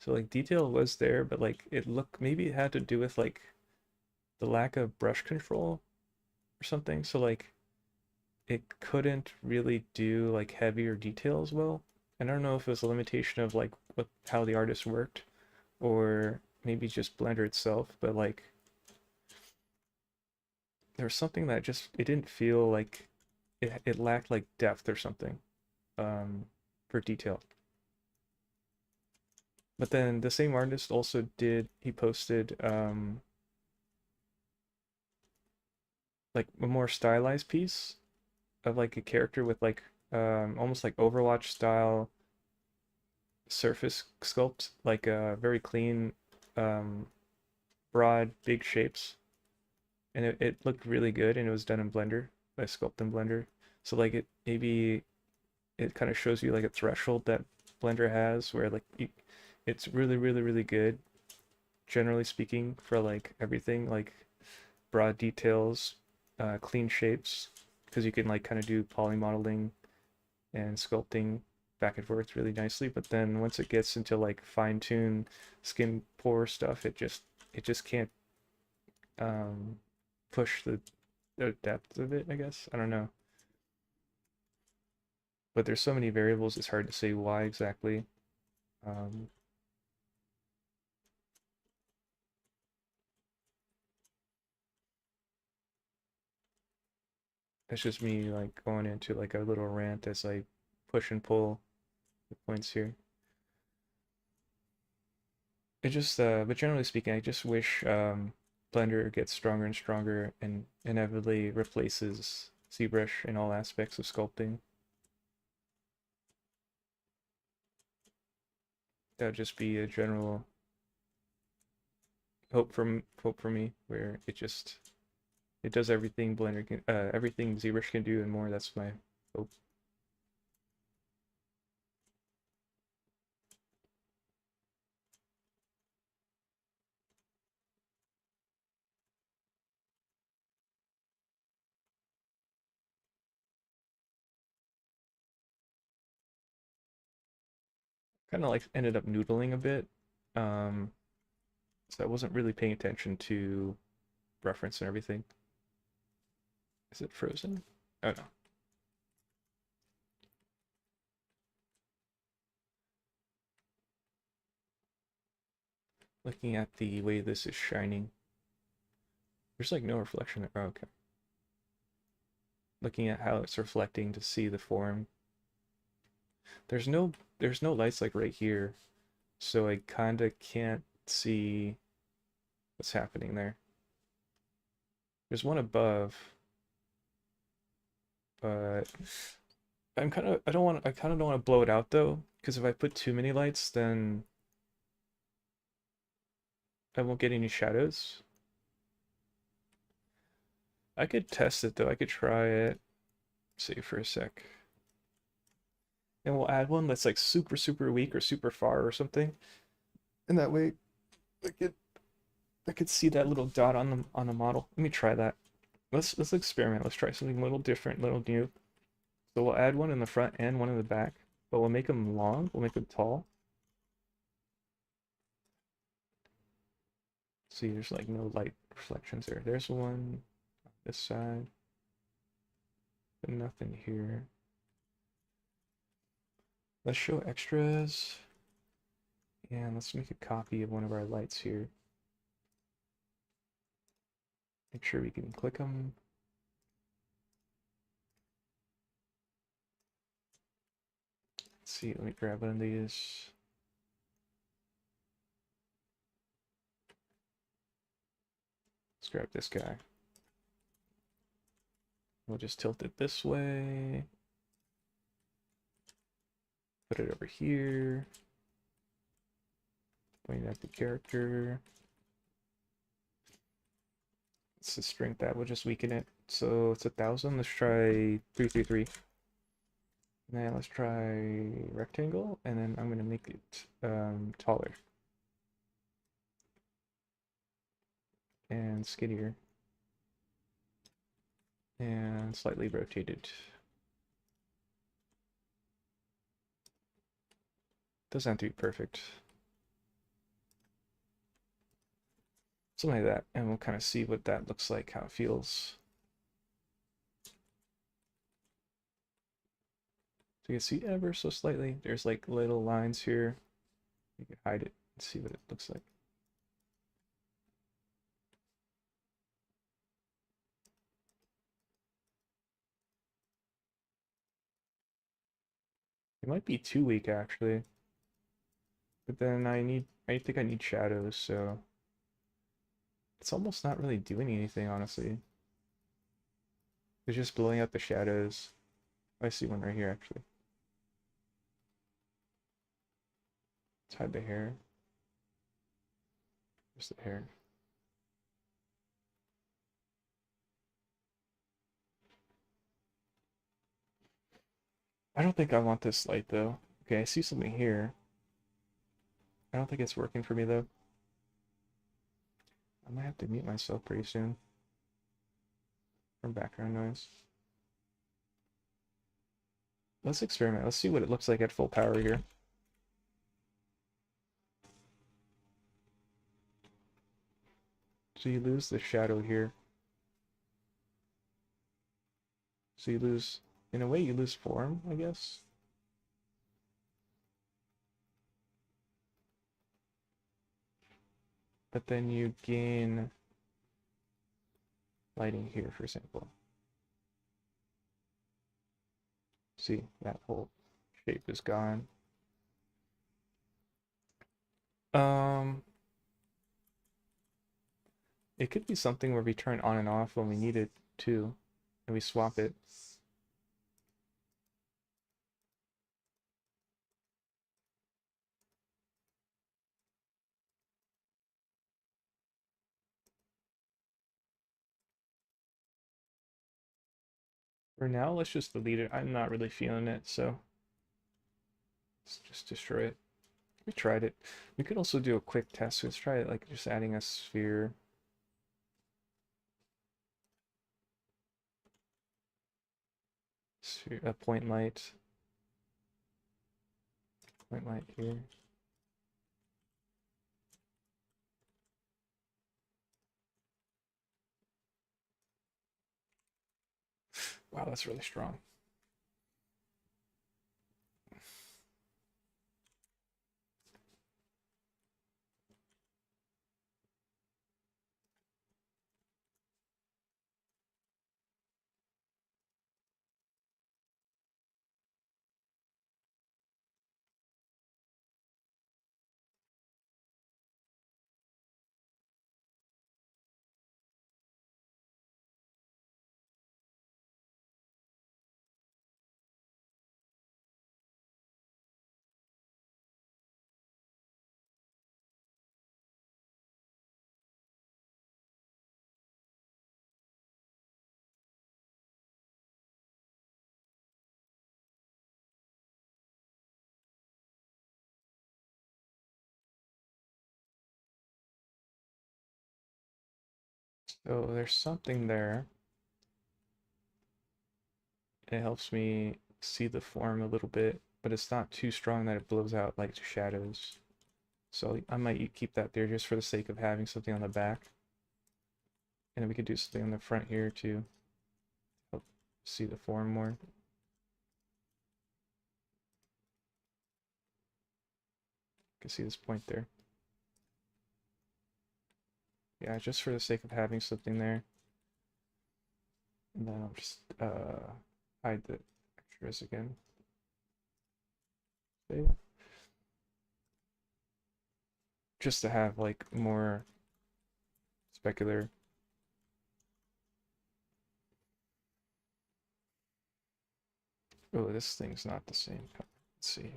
So like detail was there, but like it looked, maybe it had to do with like the lack of brush control or something. So like it couldn't really do like heavier details well. And I don't know if it was a limitation of like what how the artist worked or maybe just Blender itself, but like there was something that just it didn't feel like it lacked like depth or something for detail. But then the same artist also he posted like a more stylized piece of like a character with like almost like Overwatch style surface sculpt, like very clean, um, broad, big shapes, and it looked really good, and it was done in Blender, by sculpt in Blender. So like it maybe it kind of shows you like a threshold that Blender has, where like it's really good, generally speaking, for like everything, like broad details, clean shapes, because you can like kind of do poly modeling and sculpting back and forth really nicely. But then once it gets into like fine tune skin pore stuff, it just can't um, push the depth of it, I guess. I don't know. But there's so many variables, it's hard to say why exactly. Um, that's just me like going into like a little rant as I push and pull the points here. It just, but generally speaking, I just wish Blender gets stronger and stronger and inevitably replaces ZBrush in all aspects of sculpting. That would just be a general hope for me, where it does everything Blender can, everything ZBrush can do and more. That's my hope. Kind of like ended up noodling a bit, um, so I wasn't really paying attention to reference and everything. Is it frozen? Oh no. Looking at the way this is shining, there's like no reflection there. Oh, okay. Looking at how it's reflecting to see the form. There's no lights like right here, so I kinda can't see what's happening there. There's one above, but I kinda don't want to blow it out though, because if I put too many lights, then I won't get any shadows. I could test it though. I could try it. See for a sec. And we'll add one that's like super weak or super far or something. And that way I could see that little dot on the model. Let me try that. Let's experiment. Let's try something a little different, little new. So we'll add one in the front and one in the back, but we'll make them long. We'll make them tall. See, there's like no light reflections there. There's one on this side, but nothing here. Let's show extras, and let's make a copy of one of our lights here. Make sure we can click them. Let's see, let me grab one of these. Let's grab this guy. We'll just tilt it this way. Put it over here. Point at the character. It's the strength that will just weaken it. So it's 1,000. Let's try 333. Now let's try rectangle, and then I'm gonna make it taller and skinnier and slightly rotated. Doesn't have to be perfect. Something like that, and we'll kind of see what that looks like, how it feels. So you can see ever so slightly, there's like little lines here. You can hide it and see what it looks like. It might be too weak actually, but then I think I need shadows, so it's almost not really doing anything, honestly. It's just blowing out the shadows. I see one right here, actually. Let's hide the hair. Where's the hair? I don't think I want this light, though. Okay, I see something here. I don't think it's working for me, though. I might have to mute myself pretty soon from background noise. Let's experiment. Let's see what it looks like at full power here. So you lose the shadow here. So you lose, in a way, you lose form, I guess. But then you gain lighting here, for example. See, that whole shape is gone. Um, it could be something where we turn on and off when we need it too. and we swap it. For now, let's just delete it. I'm not really feeling it, so let's just destroy it. We tried it. We could also do a quick test. Let's try it, like just adding a sphere. Sphere, a point light. Point light here. Wow, that's really strong. So there's something there. It helps me see the form a little bit, but it's not too strong that it blows out like shadows. So I might keep that there just for the sake of having something on the back. And then we could do something on the front here to help see the form more. You can see this point there. Yeah, just for the sake of having something there. And then I'll just hide the extras again. Okay. Just to have like more specular. Oh, this thing's not the same color. Let's see.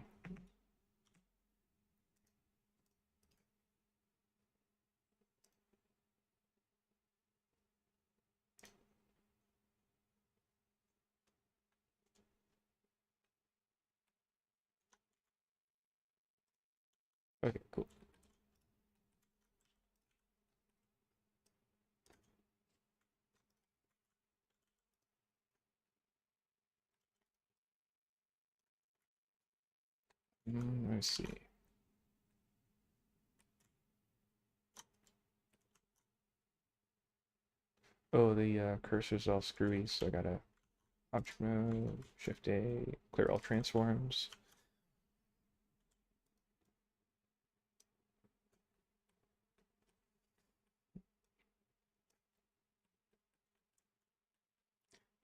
Okay, cool. Let me see. Oh, the cursor's all screwy, so I gotta object mode, shift A, clear all transforms.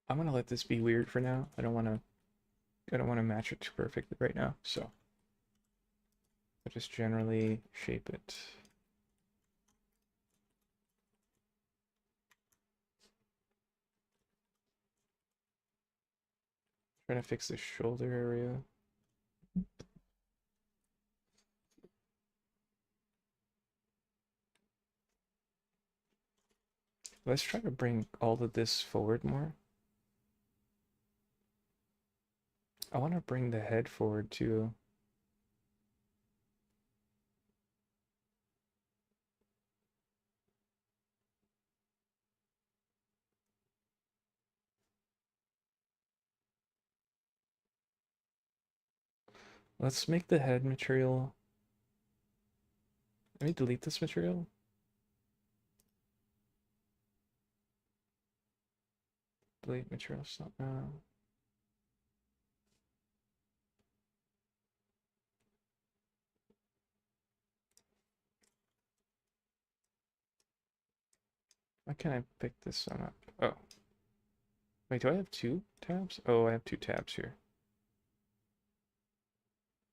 I'm gonna let this be weird for now. I don't wanna match it too perfectly right now, so I just generally shape it. Trying to fix the shoulder area. Let's try to bring all of this forward more. I want to bring the head forward too. Let's make the head material. Let me delete this material. Delete material stop now. Why can't I pick this one up? Oh. Wait, do I have two tabs? Oh, I have two tabs here.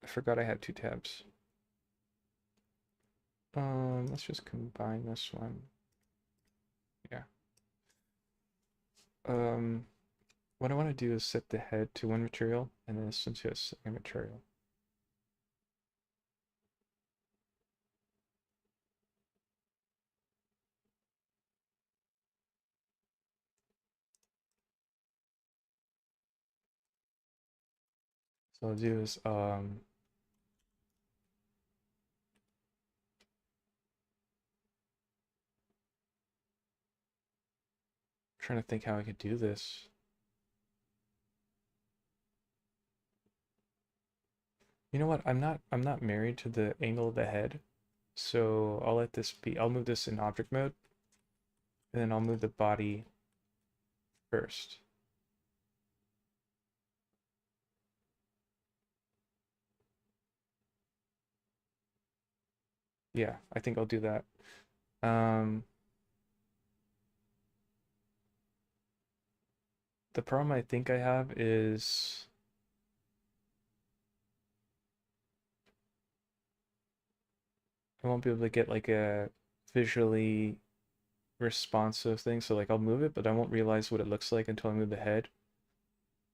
I forgot I had two tabs. Let's just combine this one. Yeah. what I want to do is set the head to one material and then this into a second material. So I'll do is trying to think how I could do this. You know what? I'm not married to the angle of the head. So I'll let this be. I'll move this in object mode and then I'll move the body first. Yeah, I think I'll do that. Um, the problem I think I have is I won't be able to get like a visually responsive thing. So like I'll move it, but I won't realize what it looks like until I move the head.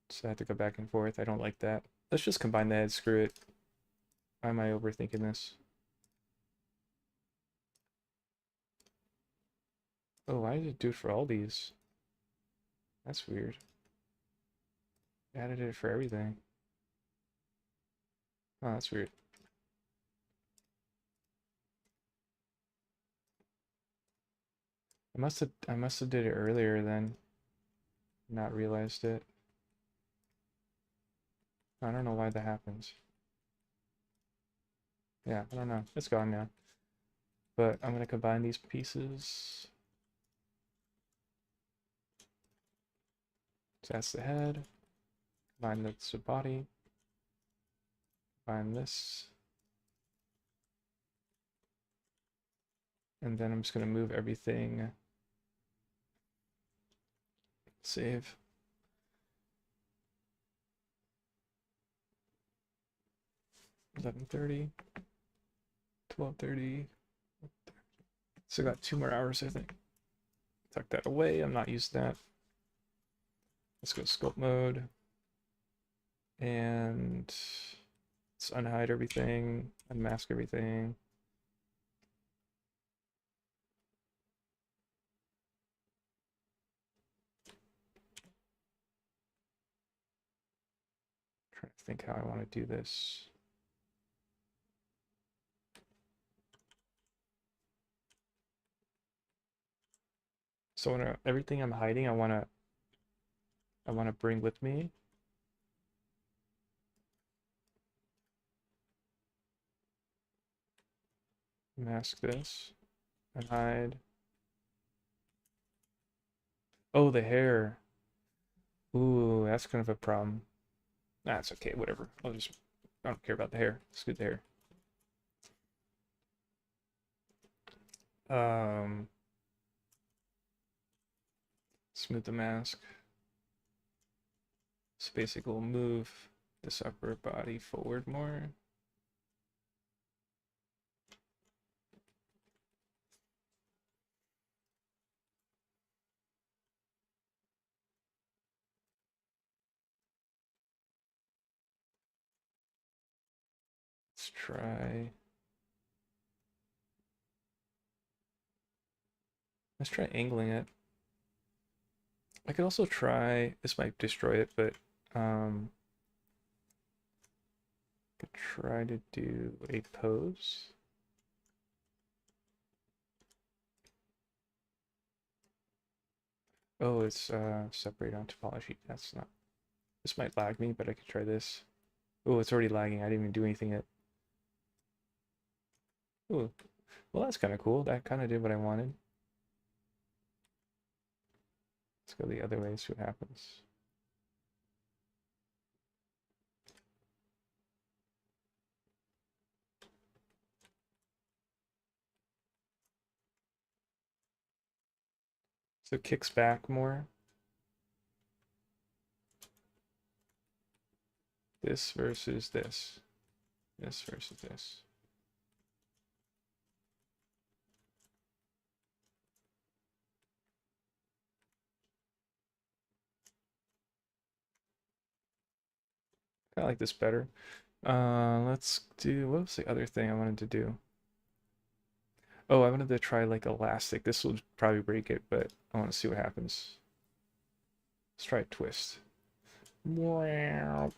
So I have to go back and forth. I don't like that. Let's just combine the head. Screw it. Why am I overthinking this? Oh, why did it do it for all these? That's weird. Added it for everything. Oh, that's weird. I must have did it earlier then, not realized it. I don't know why that happens. Yeah, I don't know. It's gone now. But I'm gonna combine these pieces. So that's the head. Combine that's the body. Combine this. And then I'm just gonna move everything. Save. $11:30. 12:30. So I got 2 more hours, I think. Tuck that away. I'm not using that. Let's go sculpt mode. And let's unhide everything, unmask everything. Trying to think how I want to do this. So everything I'm hiding, I want to bring with me. Mask this and hide. Oh, the hair. Ooh, that's kind of a problem. That's okay, whatever. I don't care about the hair. Scoot the hair. Um, Smooth the mask. So basically we'll move this upper body forward more. Let's try angling it. I could also try, this might destroy it, but could try to do a pose. Oh, it's separate on topology. That's not, this might lag me, but I could try this. Oh, it's already lagging. I didn't even do anything yet. Oh, well, that's kind of cool. That kind of did what I wanted. Let's go the other way, see what happens. So it kicks back more. This versus this. This versus this. I like this better. Let's do, what was the other thing I wanted to do? Oh, I wanted to try like elastic. This will probably break it, but I want to see what happens. Let's try twist. Wow.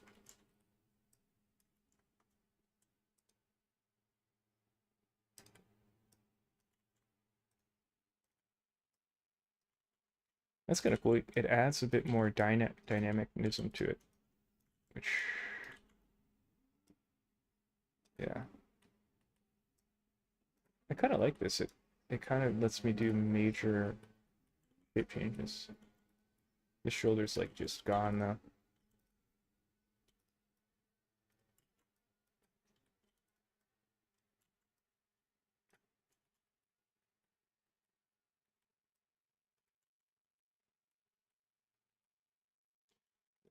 That's kind of cool. It adds a bit more dynamism to it, which, yeah. I kind of like this. It kind of lets me do major shape changes. The shoulder's like just gone now.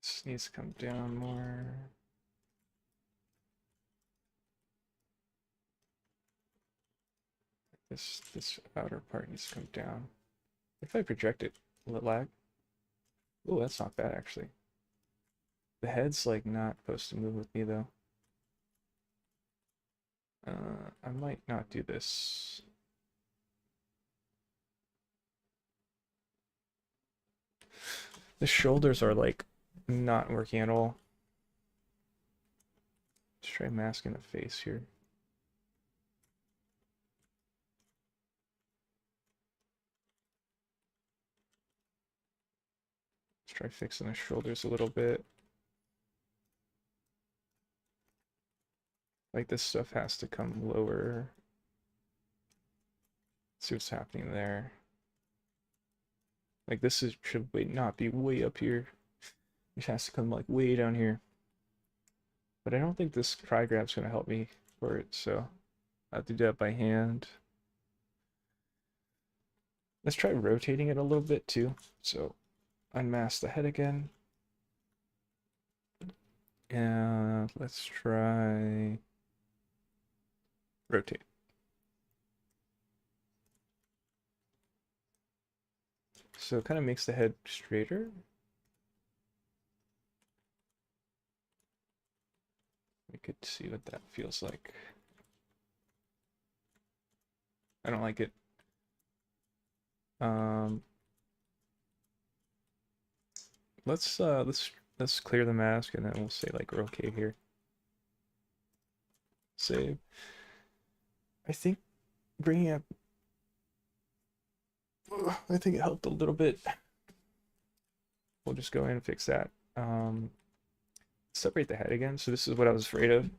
This needs to come down more. This outer part needs to come down. If I project it, will it lag? Oh, that's not bad actually. The head's like not supposed to move with me though. I might not do this. The shoulders are like not working at all. Let's try masking the face here. Let's try fixing the shoulders a little bit. Like this stuff has to come lower. See what's happening there. Like this should not be way up here. It has to come like way down here. But I don't think this try grab's gonna help me for it, so I have to do that by hand. Let's try rotating it a little bit too. So unmask the head again. And let's try rotate. So it kind of makes the head straighter. We could see what that feels like. I don't like it. Let's clear the mask and then we'll say like we're okay here. Save. I think bringing up. I think it helped a little bit. We'll just go in and fix that. Separate the head again. So this is what I was afraid of.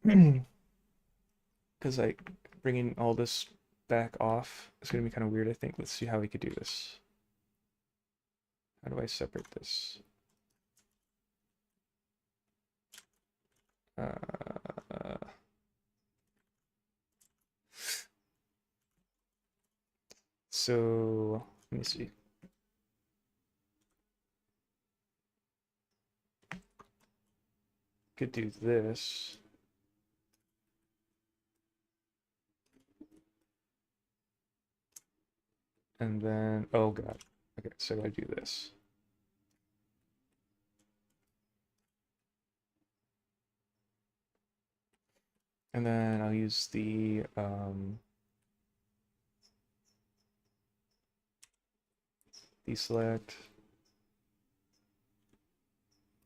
Because like bringing all this back off is going to be kind of weird, I think. Let's see how we could do this. How do I separate this? So let me see. Could do this. And then, oh god. Okay, so I do this. And then I'll use the deselect,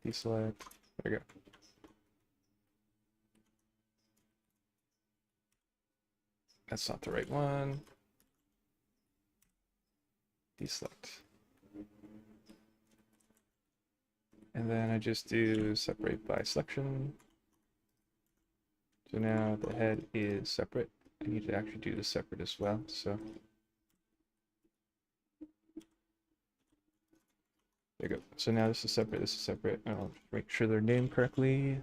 deselect, there we go. That's not the right one. Deselect. And then I just do separate by selection. So now the head is separate. I need to actually do the separate as well, so. There you go. So now this is separate, this is separate. I'll make sure they're named correctly.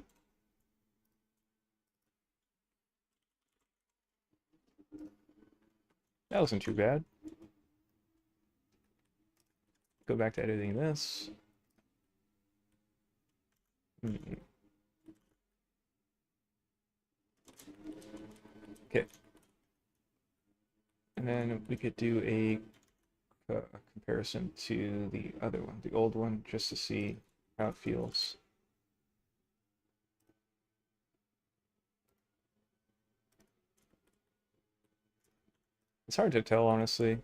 That wasn't too bad. Go back to editing this. Okay. And then we could do a comparison to the other one, the old one, just to see how it feels. It's hard to tell, honestly.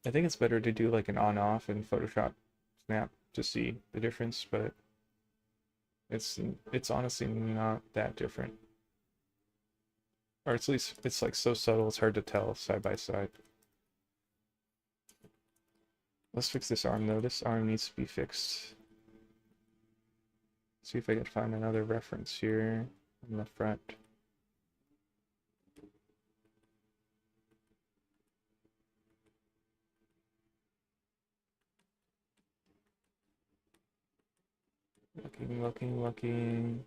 I think it's better to do like an on-off in Photoshop Snap to see the difference, but it's honestly not that different. Or at least it's like so subtle it's hard to tell side by side. Let's fix this arm though. This arm needs to be fixed. See if I can find another reference here on the front. Looking.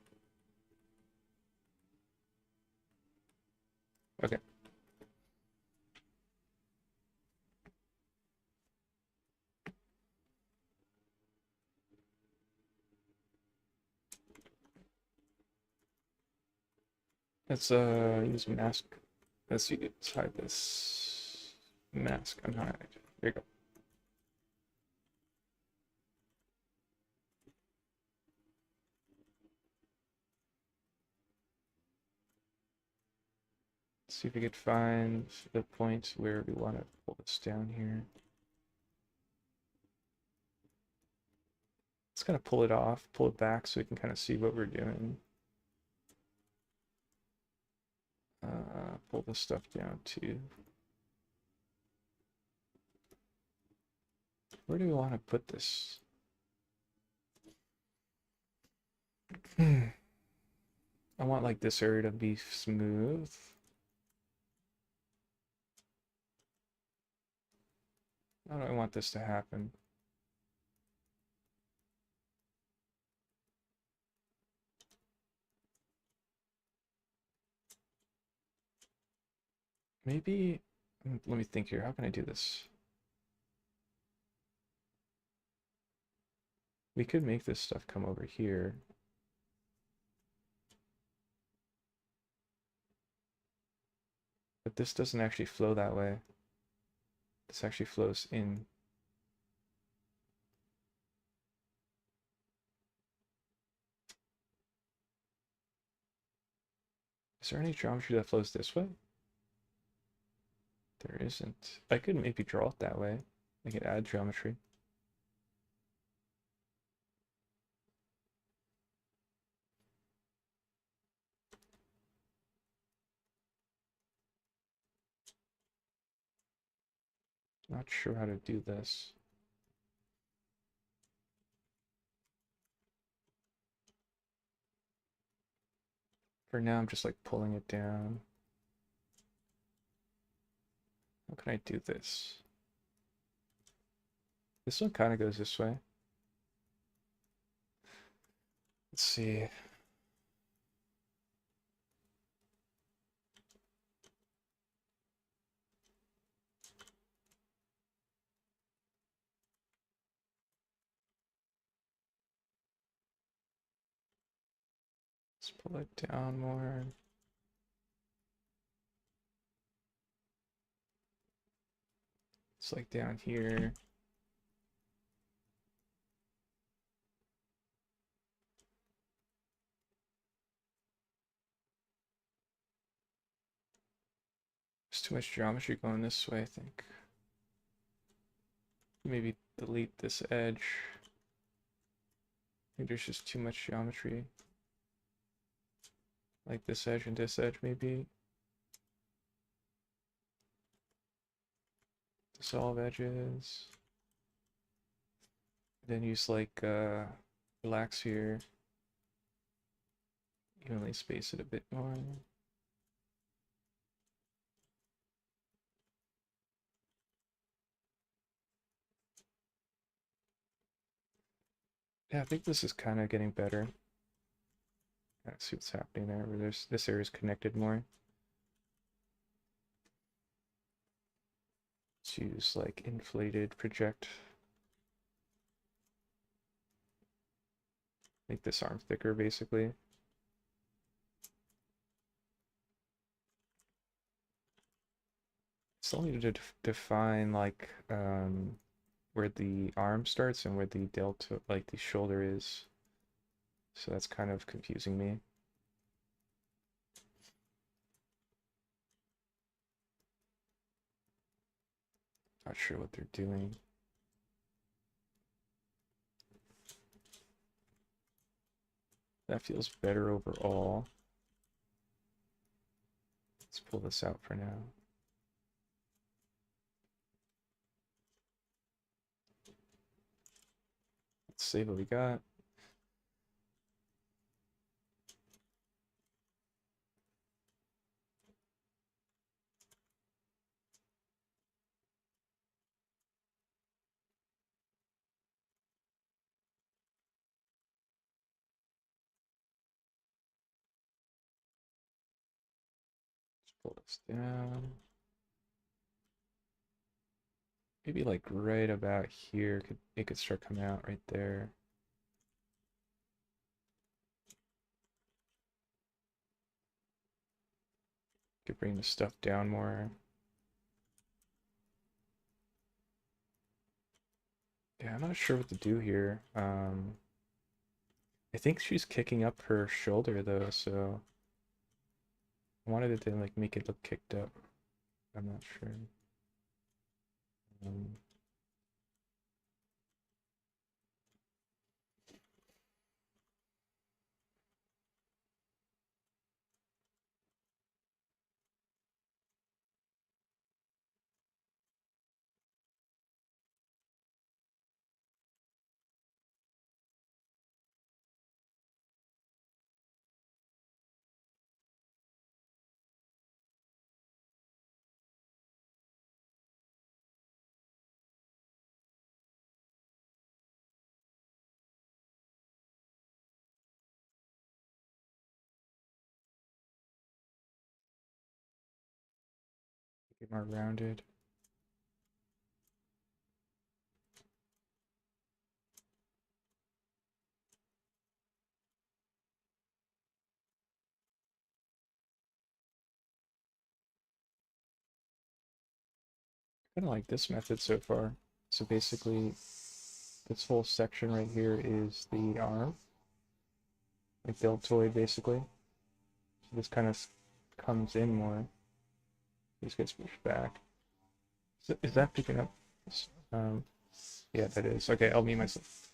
Okay. Let's use mask. Let's see, let's hide this mask. Unhide. There you go. Let's see if we could find the point where we want to pull this down here. Let's kind of pull it off, pull it back so we can kind of see what we're doing. Pull this stuff down too. Where do we want to put this? I want like this area to be smooth. How do I want this to happen? Maybe, let me think here. How can I do this? We could make this stuff come over here. But this doesn't actually flow that way. This actually flows in. Is there any geometry that flows this way? There isn't. I could maybe draw it that way. I could add geometry. Not sure how to do this. For now, I'm just like pulling it down. How can I do this? This one kind of goes this way. Let's see. Let's pull it down more. It's like down here. There's too much geometry going this way, I think. Maybe delete this edge. I think there's just too much geometry. Like this edge and this edge, maybe. Dissolve edges. Then use like relax here. Evenly space it a bit more. Yeah, I think this is kind of getting better. Let's see what's happening there. Where there's this area is connected more. Let's use like inflated project. Make this arm thicker, basically. Still need to define like where the arm starts and where the delta, like the shoulder is. So that's kind of confusing me. Not sure what they're doing. That feels better overall. Let's pull this out for now. Let's save what we got. Pull this down. Maybe like right about here, it could start coming out right there. Could bring the stuff down more. Yeah, I'm not sure what to do here. I think she's kicking up her shoulder though, so I wanted it to like make it look kicked up. I'm not sure. Um, Get more rounded. Kind of like this method so far. So basically, this whole section right here is the arm, like deltoid basically. So this kind of comes in more. This gets pushed back. Is that picking up? Um, yeah, that is. Okay, I'll mute myself.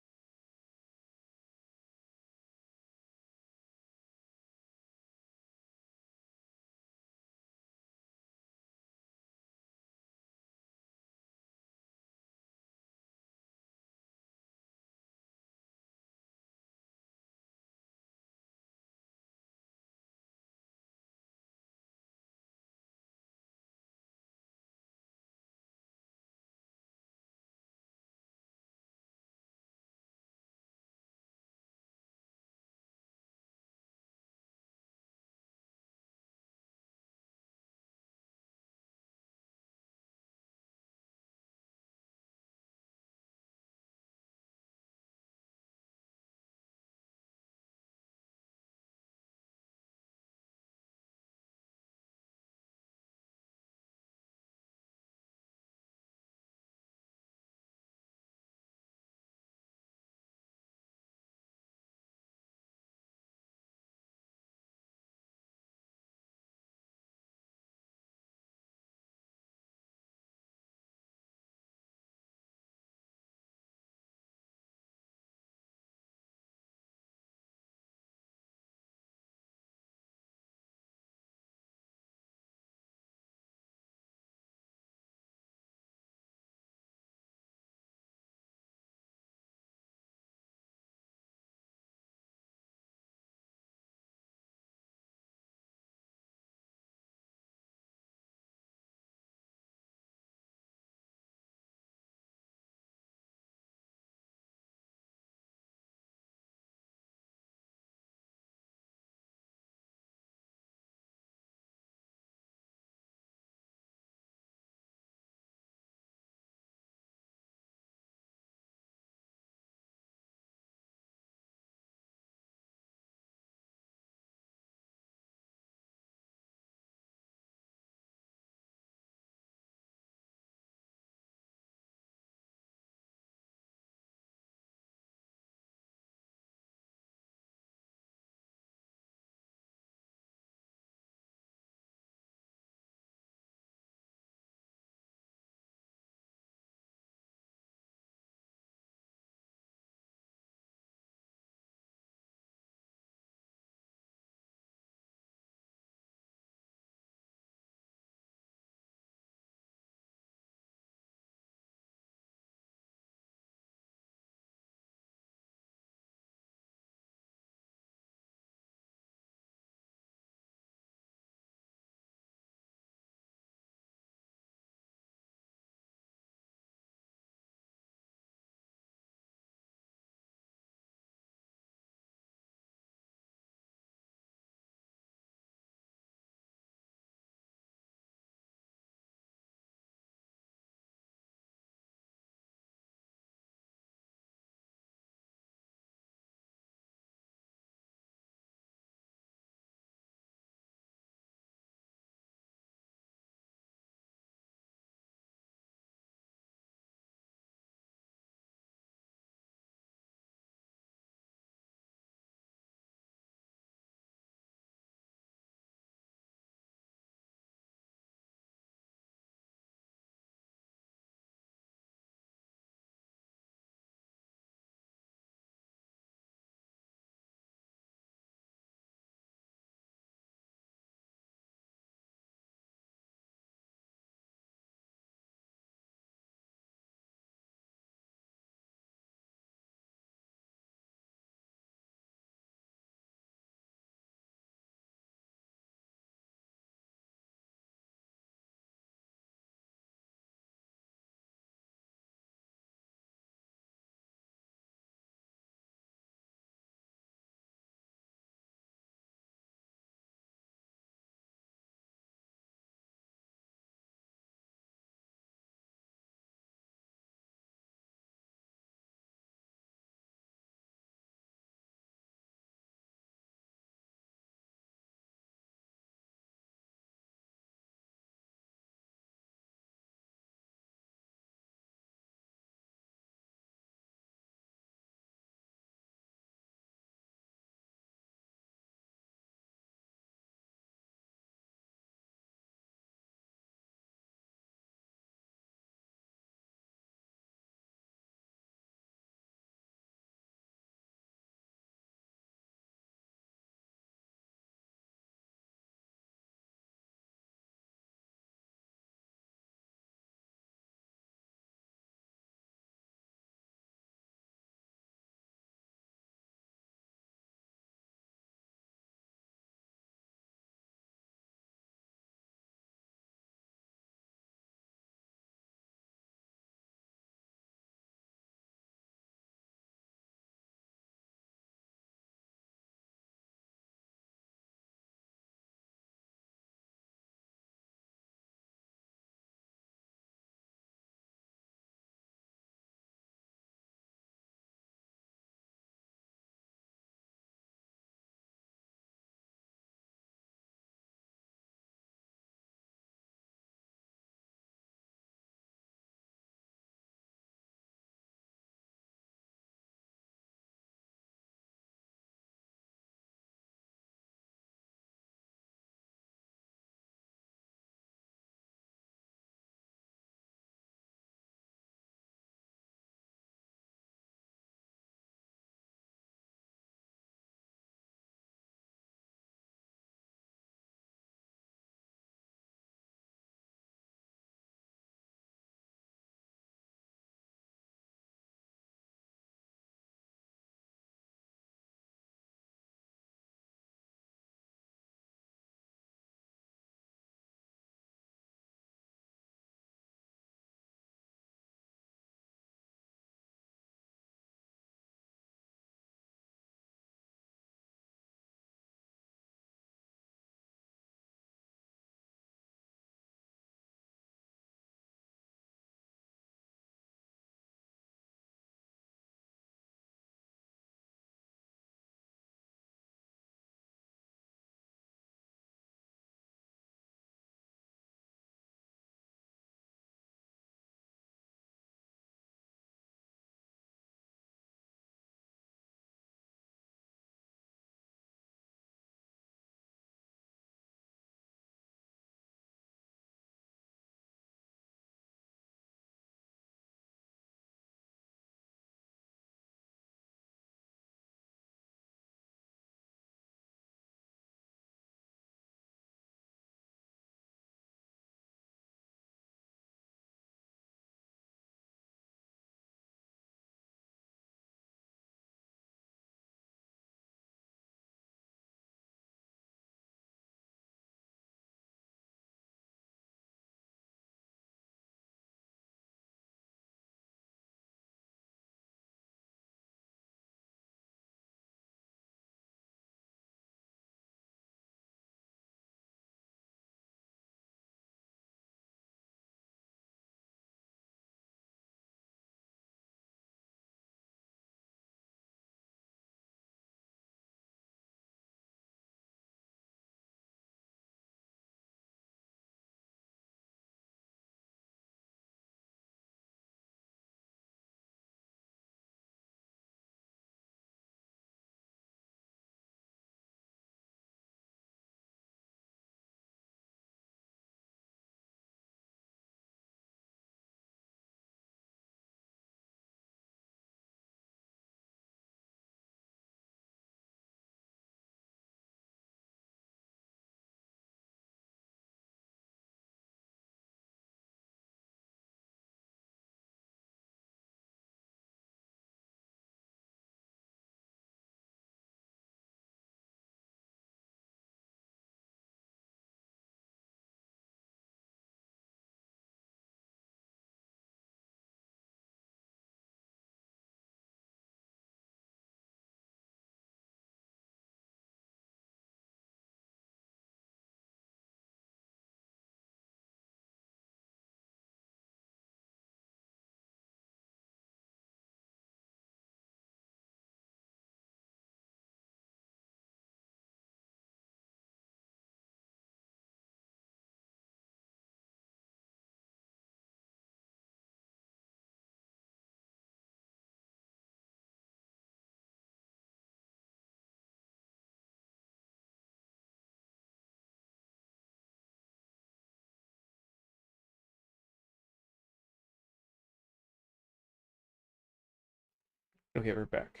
Okay, we're back.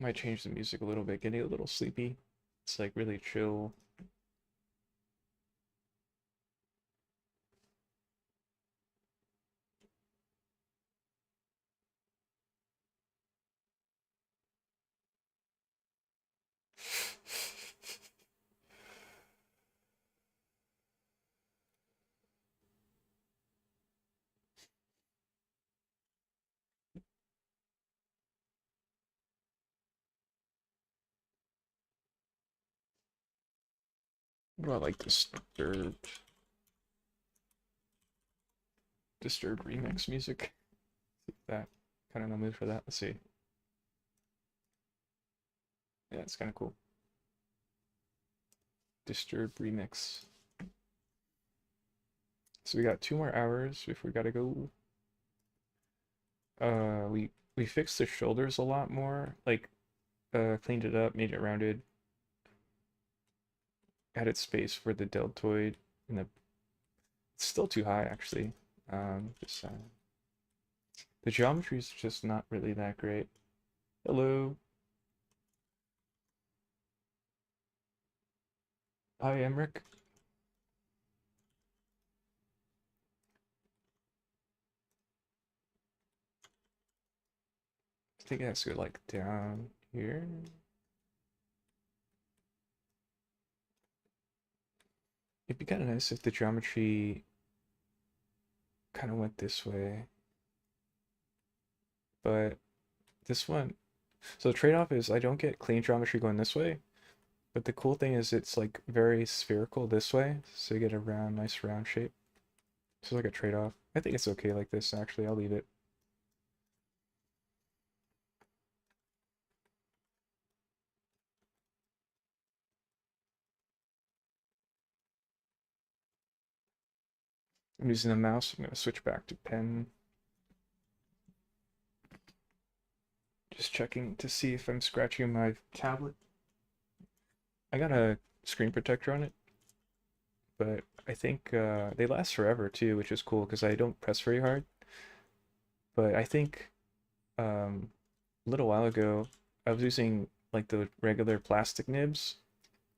Might change the music a little bit, getting a little sleepy. It's like really chill. What do I like? Disturbed remix music. That kind of in the mood for that. Let's see. Yeah, it's kind of cool. Disturbed remix. So we got 2 more hours before we gotta go. We fixed the shoulders a lot more. Like, cleaned it up, made it rounded, added space for the deltoid, and it's still too high actually. Just the geometry is just not really that great. Hello. Hi, Emric. I think it has to go like down here. It'd be kind of nice if the geometry kind of went this way. But this one, so the trade-off is I don't get clean geometry going this way, but the cool thing is it's like very spherical this way, so you get a round, nice round shape. So it's like a trade-off. I think it's okay like this, actually. I'll leave it. I'm using the mouse. I'm going to switch back to pen. Just checking to see if I'm scratching my tablet. I got a screen protector on it, but I think they last forever too, which is cool because I don't press very hard. But I think a little while ago I was using like the regular plastic nibs,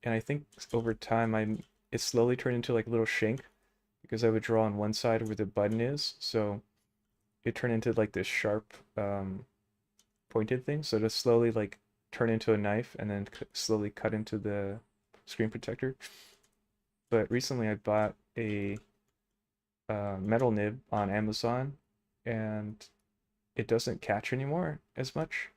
and I think over time it slowly turned into like a little shank because I would draw on one side where the button is, so it turned into like this sharp pointed thing. So to slowly like turn into a knife and then slowly cut into the screen protector. But recently I bought a metal nib on Amazon, and it doesn't catch anymore as much.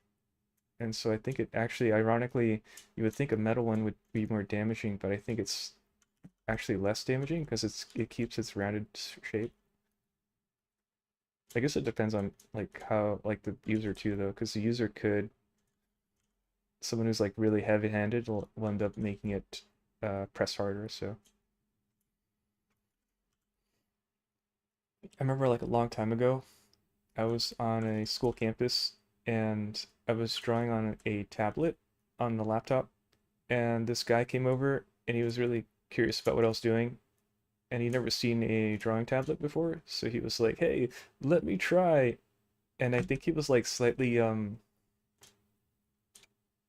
And so I think it actually, ironically, you would think a metal one would be more damaging, but I think it's actually less damaging because it keeps its rounded shape. I guess it depends on like how like the user too though, because the user could, someone who's like really heavy-handed will end up making it press harder. So I remember like a long time ago, I was on a school campus and I was drawing on a tablet on the laptop, and this guy came over and he was really curious about what I was doing, and he'd never seen a drawing tablet before, so he was like, "Hey, let me try." And I think he was like slightly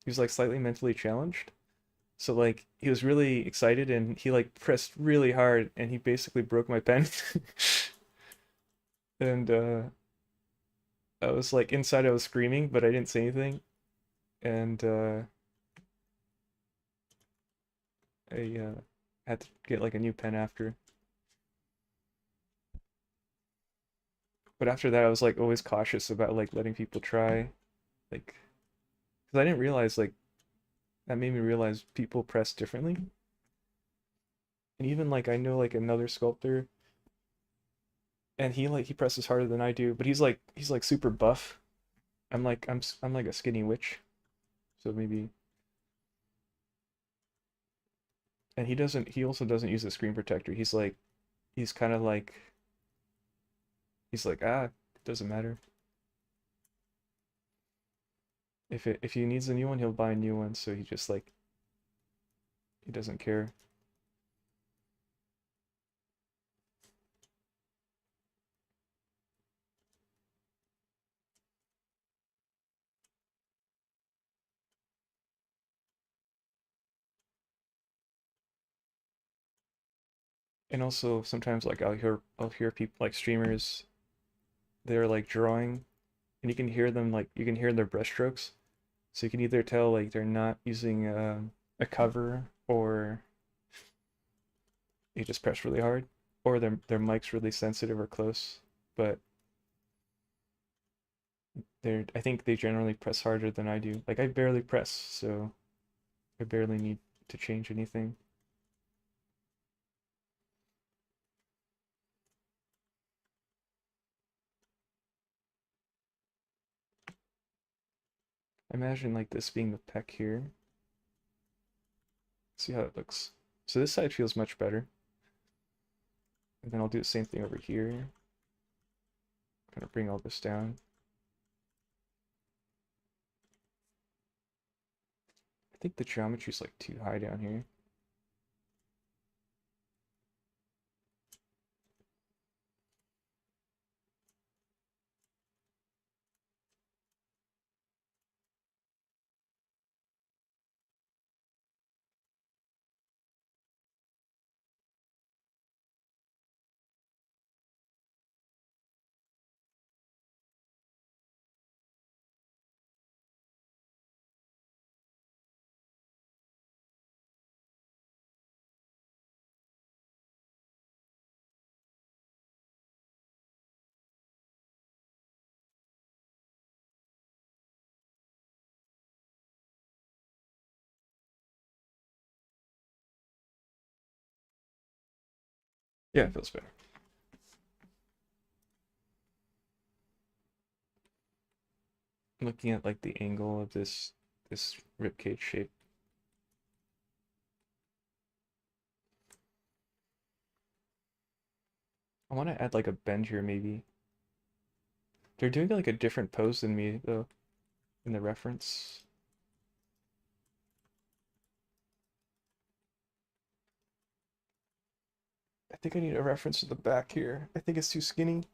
mentally challenged. So like he was really excited and he like pressed really hard and he basically broke my pen. And I was like inside I was screaming, but I didn't say anything. And I had to get like a new pen after. But after that I was like always cautious about like letting people try, like, because I didn't realize like that made me realize people press differently. And even like I know like another sculptor, and he presses harder than I do, but he's like super buff. I'm like a skinny witch, so maybe. And he also doesn't use a screen protector. He's kind of like he's like, it doesn't matter. If he needs a new one, he'll buy a new one. So he just like he doesn't care. And also sometimes like I'll hear people like streamers, they're like drawing and you can hear them, like you can hear their brushstrokes. So you can either tell like they're not using a cover, or they just press really hard, or their mic's really sensitive or close. But I think they generally press harder than I do. Like I barely press, so I barely need to change anything. Imagine like this being the peck here. See how it looks. So this side feels much better. And then I'll do the same thing over here. Kind of bring all this down. I think the geometry's like too high down here. Yeah, it feels better. Looking at like the angle of this ribcage shape. I want to add like a bend here maybe. They're doing like a different pose than me though in the reference. I think I need a reference to the back here. I think it's too skinny.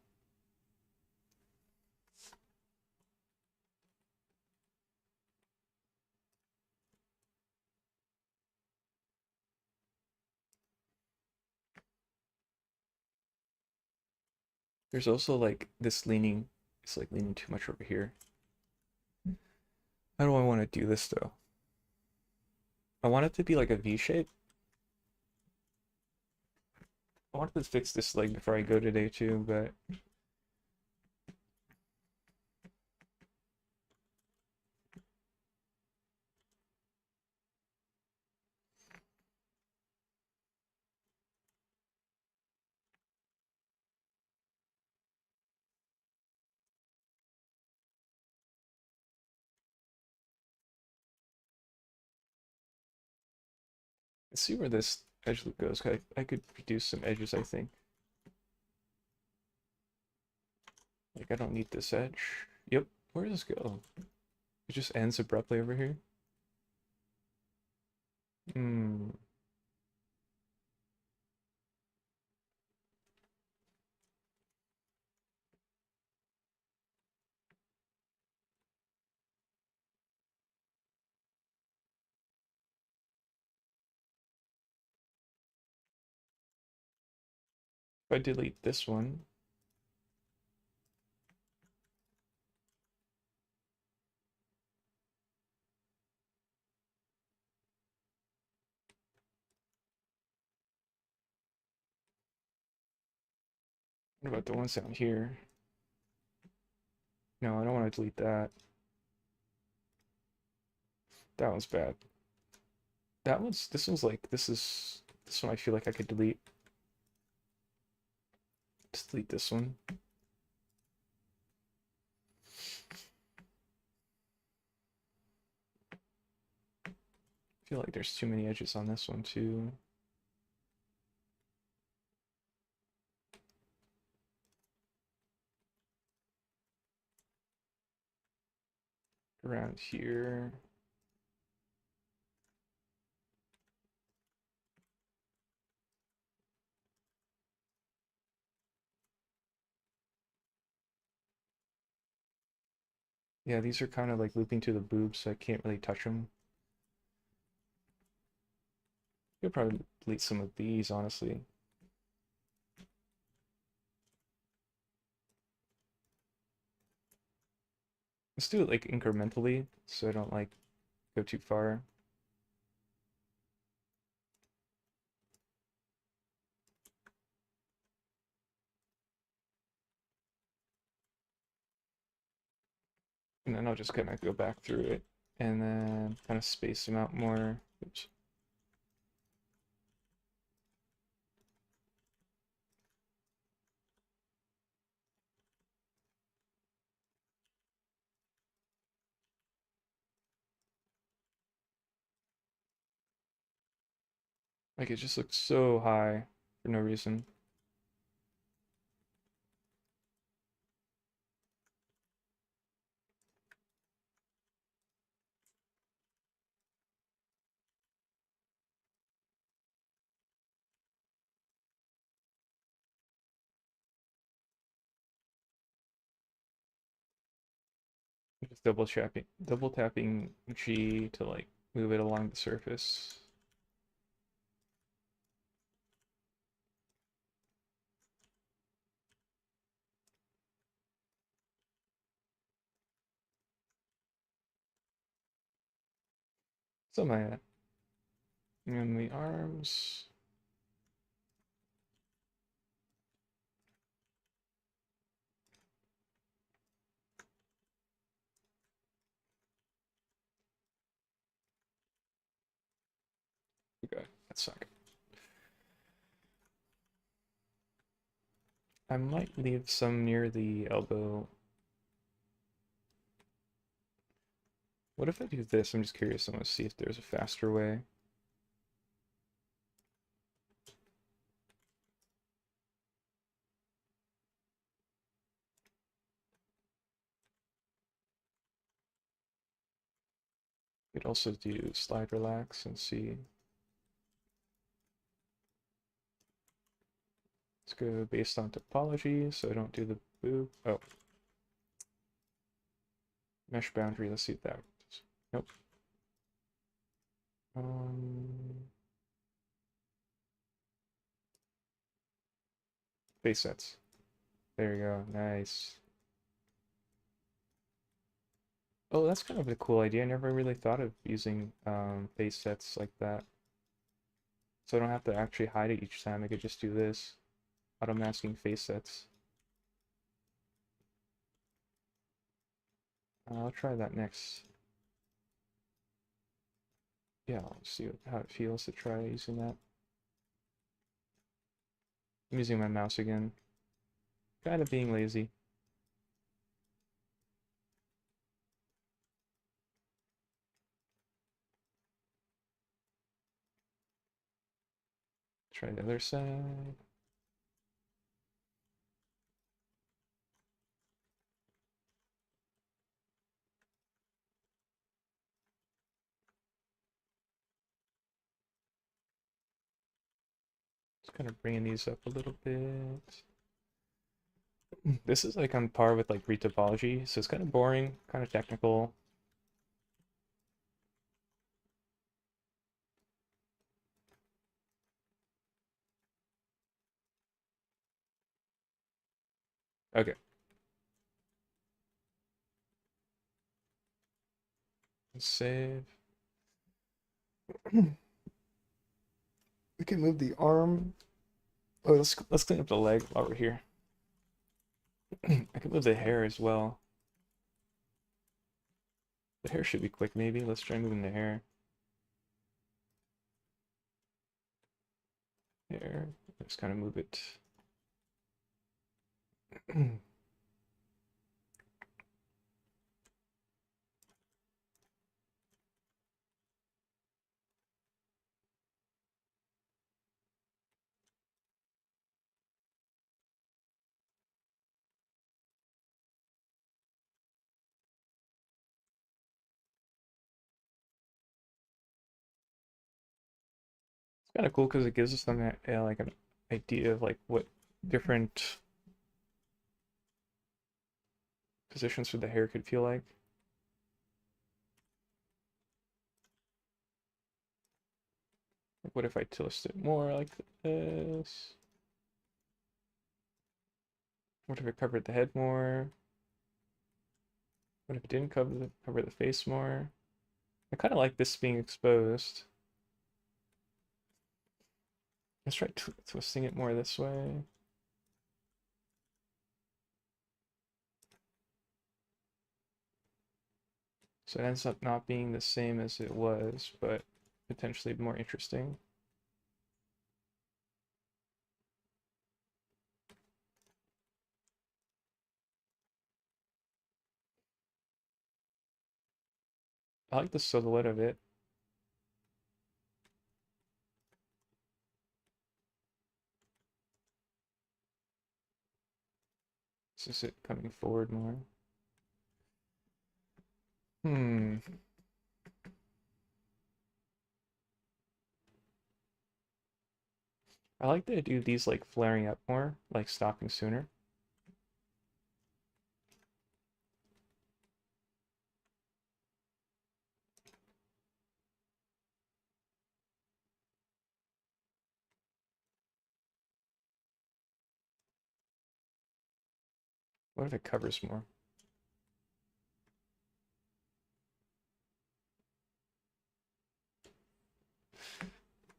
There's also like this leaning, it's like leaning too much over here. How do I want to do this though? I want it to be like a V shape. I wanted to fix this leg before I go today too, but let's see where this edge loop goes. I could reduce some edges, I think. Like I don't need this edge. Yep, where does this go? It just ends abruptly over here. Hmm. If I delete this one, what about the ones down here? No, I don't want to delete that. That one's bad. This one's like, this one I feel like I could delete. Just delete this one. I feel like there's too many edges on this one too. Around here. Yeah, these are kind of like looping to the boobs, so I can't really touch them. Could probably delete some of these, honestly. Let's do it like incrementally so I don't like go too far. And then I'll just kind of go back through it and then kind of space them out more. Oops. Like it just looks so high for no reason. Just double tapping G to like move it along the surface. So my and the arms. Okay, that's not good. I might leave some near the elbow. What if I do this? I'm just curious. I want to see if there's a faster way. You could also do slide relax and see. Let's go based on topology, so I don't do the boob. Oh, mesh boundary. Let's see if that works. Nope. Face sets. There you go. Nice. Oh, that's kind of a cool idea. I never really thought of using face sets like that. So I don't have to actually hide it each time. I could just do this. Auto masking face sets. I'll try that next. Yeah, I'll see how it feels to try using that. I'm using my mouse again. Kind of being lazy. Try the other side. Just kind of bringing these up a little bit. This is like on par with like retopology, so it's kind of boring, kind of technical. Okay. Let's save. We can move the arm. Oh, let's clean up the leg while we're here. I can move the hair as well. The hair should be quick, maybe. Let's try moving the hair. Hair. Just kind of move it. It's kind of cool because it gives us some like an idea of like what different positions for the hair could feel like. Like what if I twist it more like this? What if I covered the head more? But if it didn't cover the face more, I kind of like this being exposed. Let's try twisting it more this way. So it ends up not being the same as it was, but potentially more interesting. I like the silhouette of it. It's just it coming forward more. Hmm. I like that I do these like flaring up more, like stopping sooner. What if it covers more?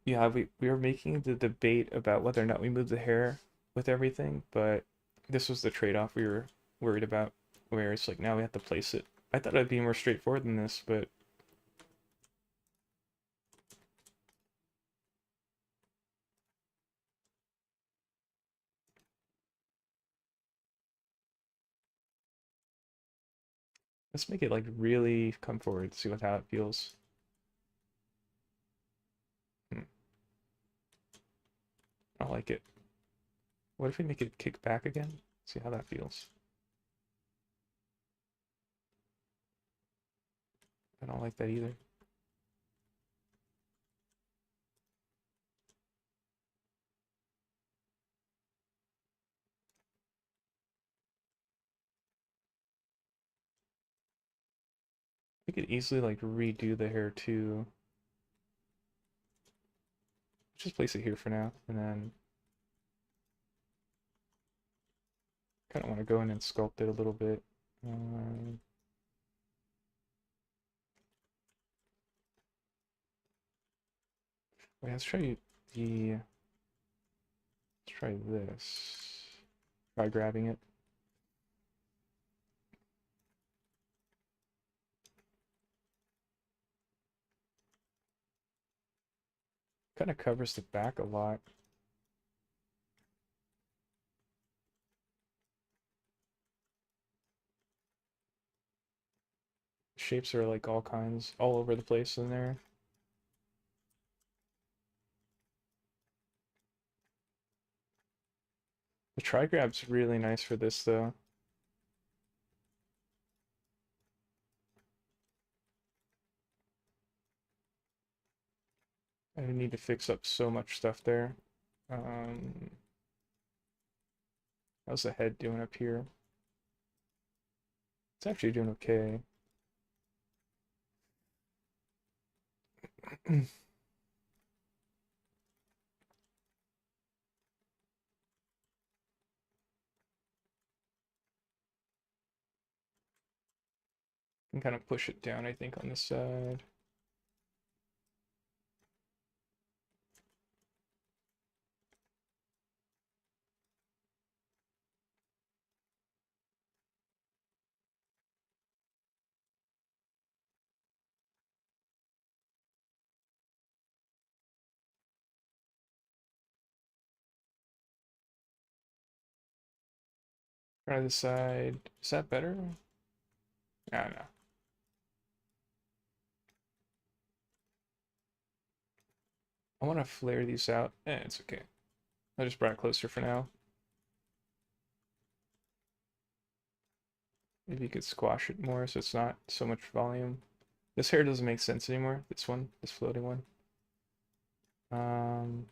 Yeah, we were making the debate about whether or not we move the hair with everything, but this was the trade-off we were worried about, where it's like now we have to place it. I thought it'd be more straightforward than this, but let's make it like really come forward, see how it feels. Hmm, I like it. What if we make it kick back again? See how that feels. I don't like that either. We could easily like redo the hair too. Just place it here for now, and then kind of want to go in and sculpt it a little bit. Um, Wait, let's try this. Try grabbing it. Kind of covers the back a lot. Shapes are like all kinds, all over the place in there. The tri-grab's really nice for this though. I need to fix up so much stuff there. Um, how's the head doing up here? It's actually doing okay. Can kind of push it down, I think, on this side. Try this side. Is that better? No, no. I want to flare these out. It's okay. I just brought it closer for now. Maybe you could squash it more so it's not so much volume. This hair doesn't make sense anymore. This one, this floating one. Um,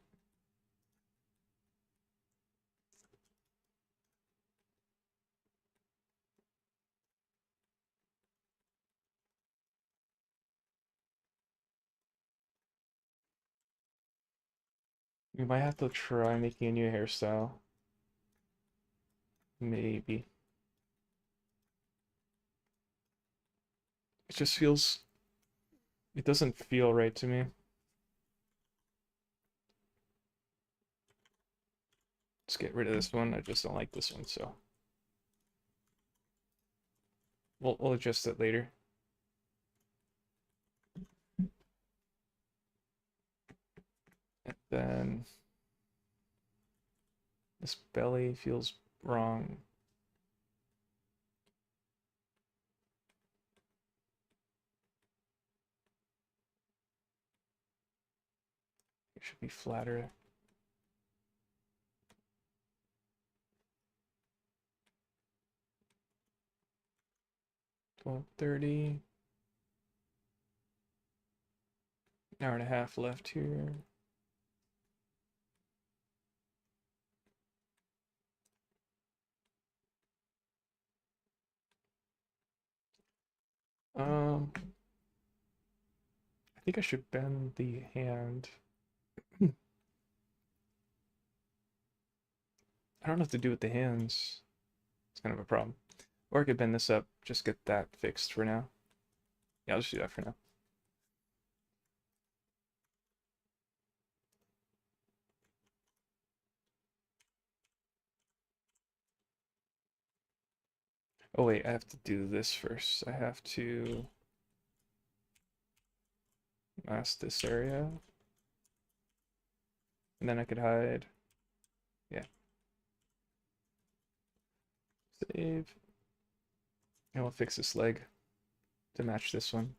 we might have to try making a new hairstyle. Maybe. It just feels, it doesn't feel right to me. Let's get rid of this one. I just don't like this one, so we'll adjust it later. And then this belly feels wrong. It should be flatter. 12:30. Hour and a half left here. I think I should bend the hand. I don't know what to do with the hands. It's kind of a problem. Or I could bend this up, just get that fixed for now. Yeah, I'll just do that for now. Oh wait, I have to do this first. I have to mask this area. And then I could hide. Yeah. Save. And we'll fix this leg to match this one.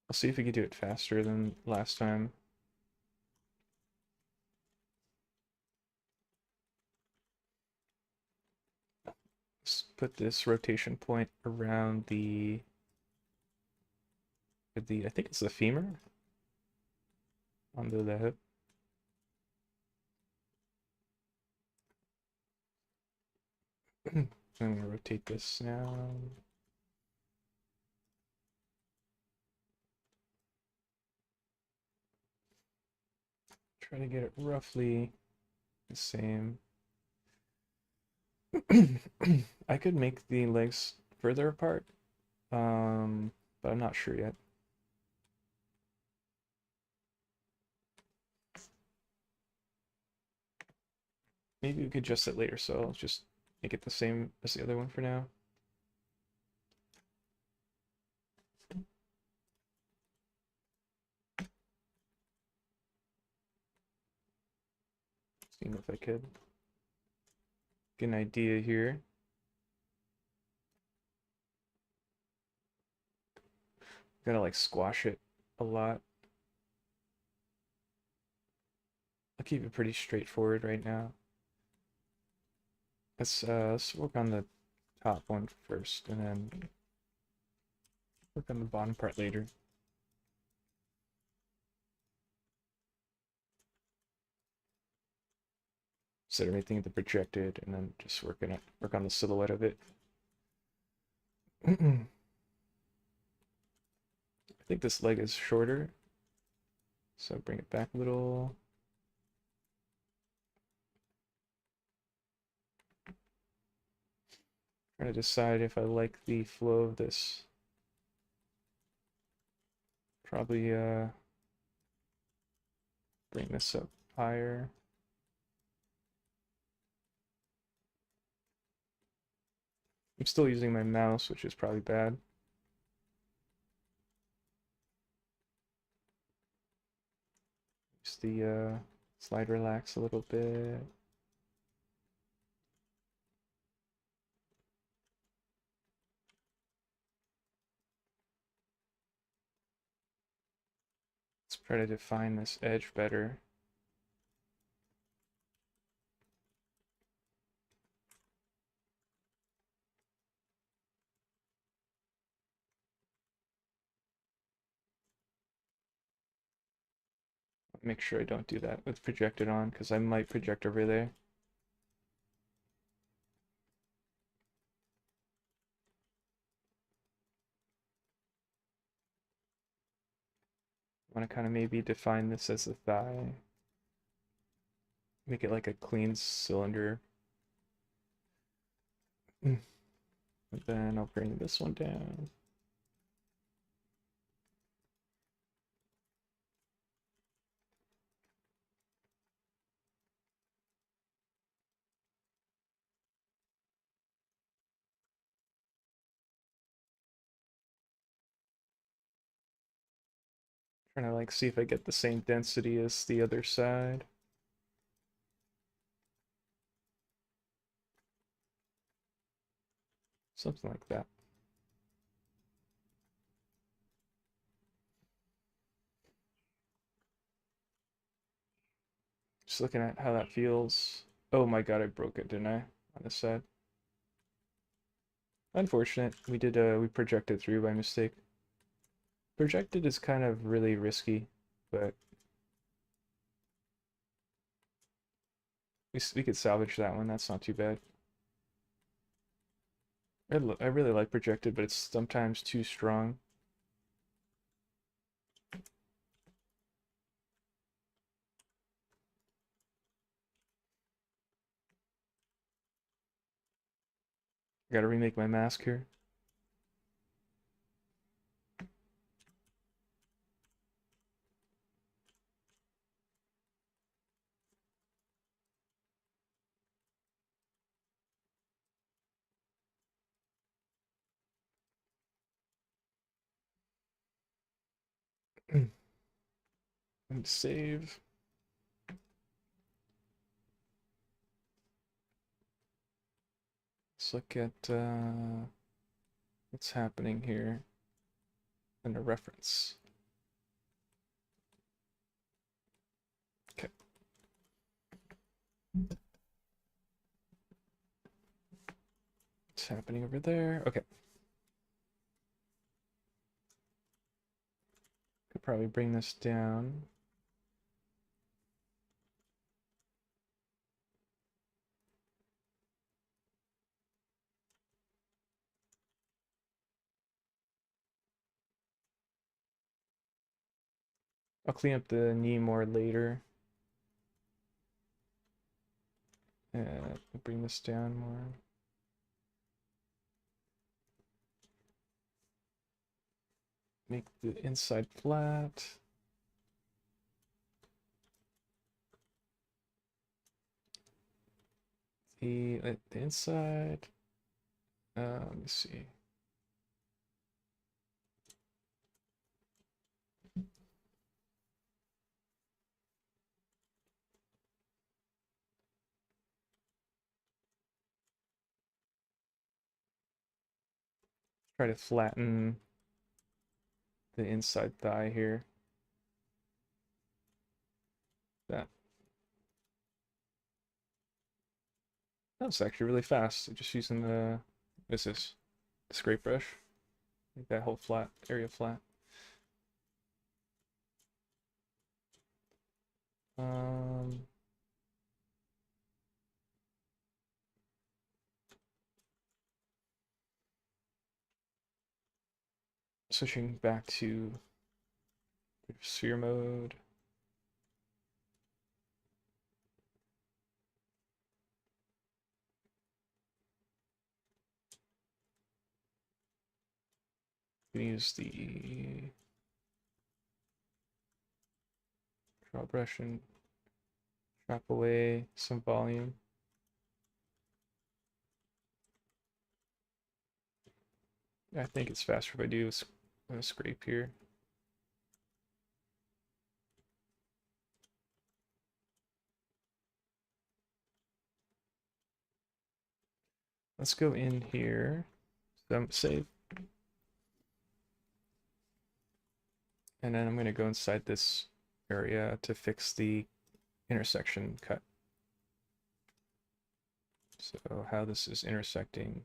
I'll see if we can do it faster than last time. Let's put this rotation point around the I think it's the femur under the hip. I'm gonna rotate this now. Try to get it roughly the same. I could make the legs further apart, but I'm not sure yet. Maybe we could adjust it later, so I'll just make it the same as the other one for now. Seeing if I could get an idea here. Gotta like squash it a lot. I'll keep it pretty straightforward right now. Let's work on the top one first, and then work on the bottom part later. Set everything at the projected, and then just work on the silhouette of it. I think this leg is shorter, so bring it back a little. Trying to decide if I like the flow of this. Probably bring this up higher. I'm still using my mouse, which is probably bad. Just the slide relax a little bit. Let's try to define this edge better. Make sure I don't do that with projected on, because I might project over there. I want to kind of maybe define this as a thigh. Make it like a clean cylinder. And then I'll bring this one down. Trying to like see if I get the same density as the other side. Something like that. Just looking at how that feels. Oh my god, I broke it, didn't I? On this side. Unfortunate. We projected through by mistake. Projected is kind of really risky, but we could salvage that one. That's not too bad. I really like projected, but it's sometimes too strong. I gotta remake my mask here. And save. Let's look at what's happening here in a reference. Okay. What's happening over there? Okay. Could probably bring this down. I'll clean up the knee more later. And bring this down more. Make the inside flat. The inside. Let me see. Try to flatten the inside thigh here. That was actually really fast. Just using the scrape brush. Make that whole flat area flat. Um, Switching back to sphere mode. Use the draw brush and chop away some volume. I think it's faster if I do a scrape here. Let's go in here. Save. And then I'm going to go inside this area to fix the intersection cut. So how this is intersecting.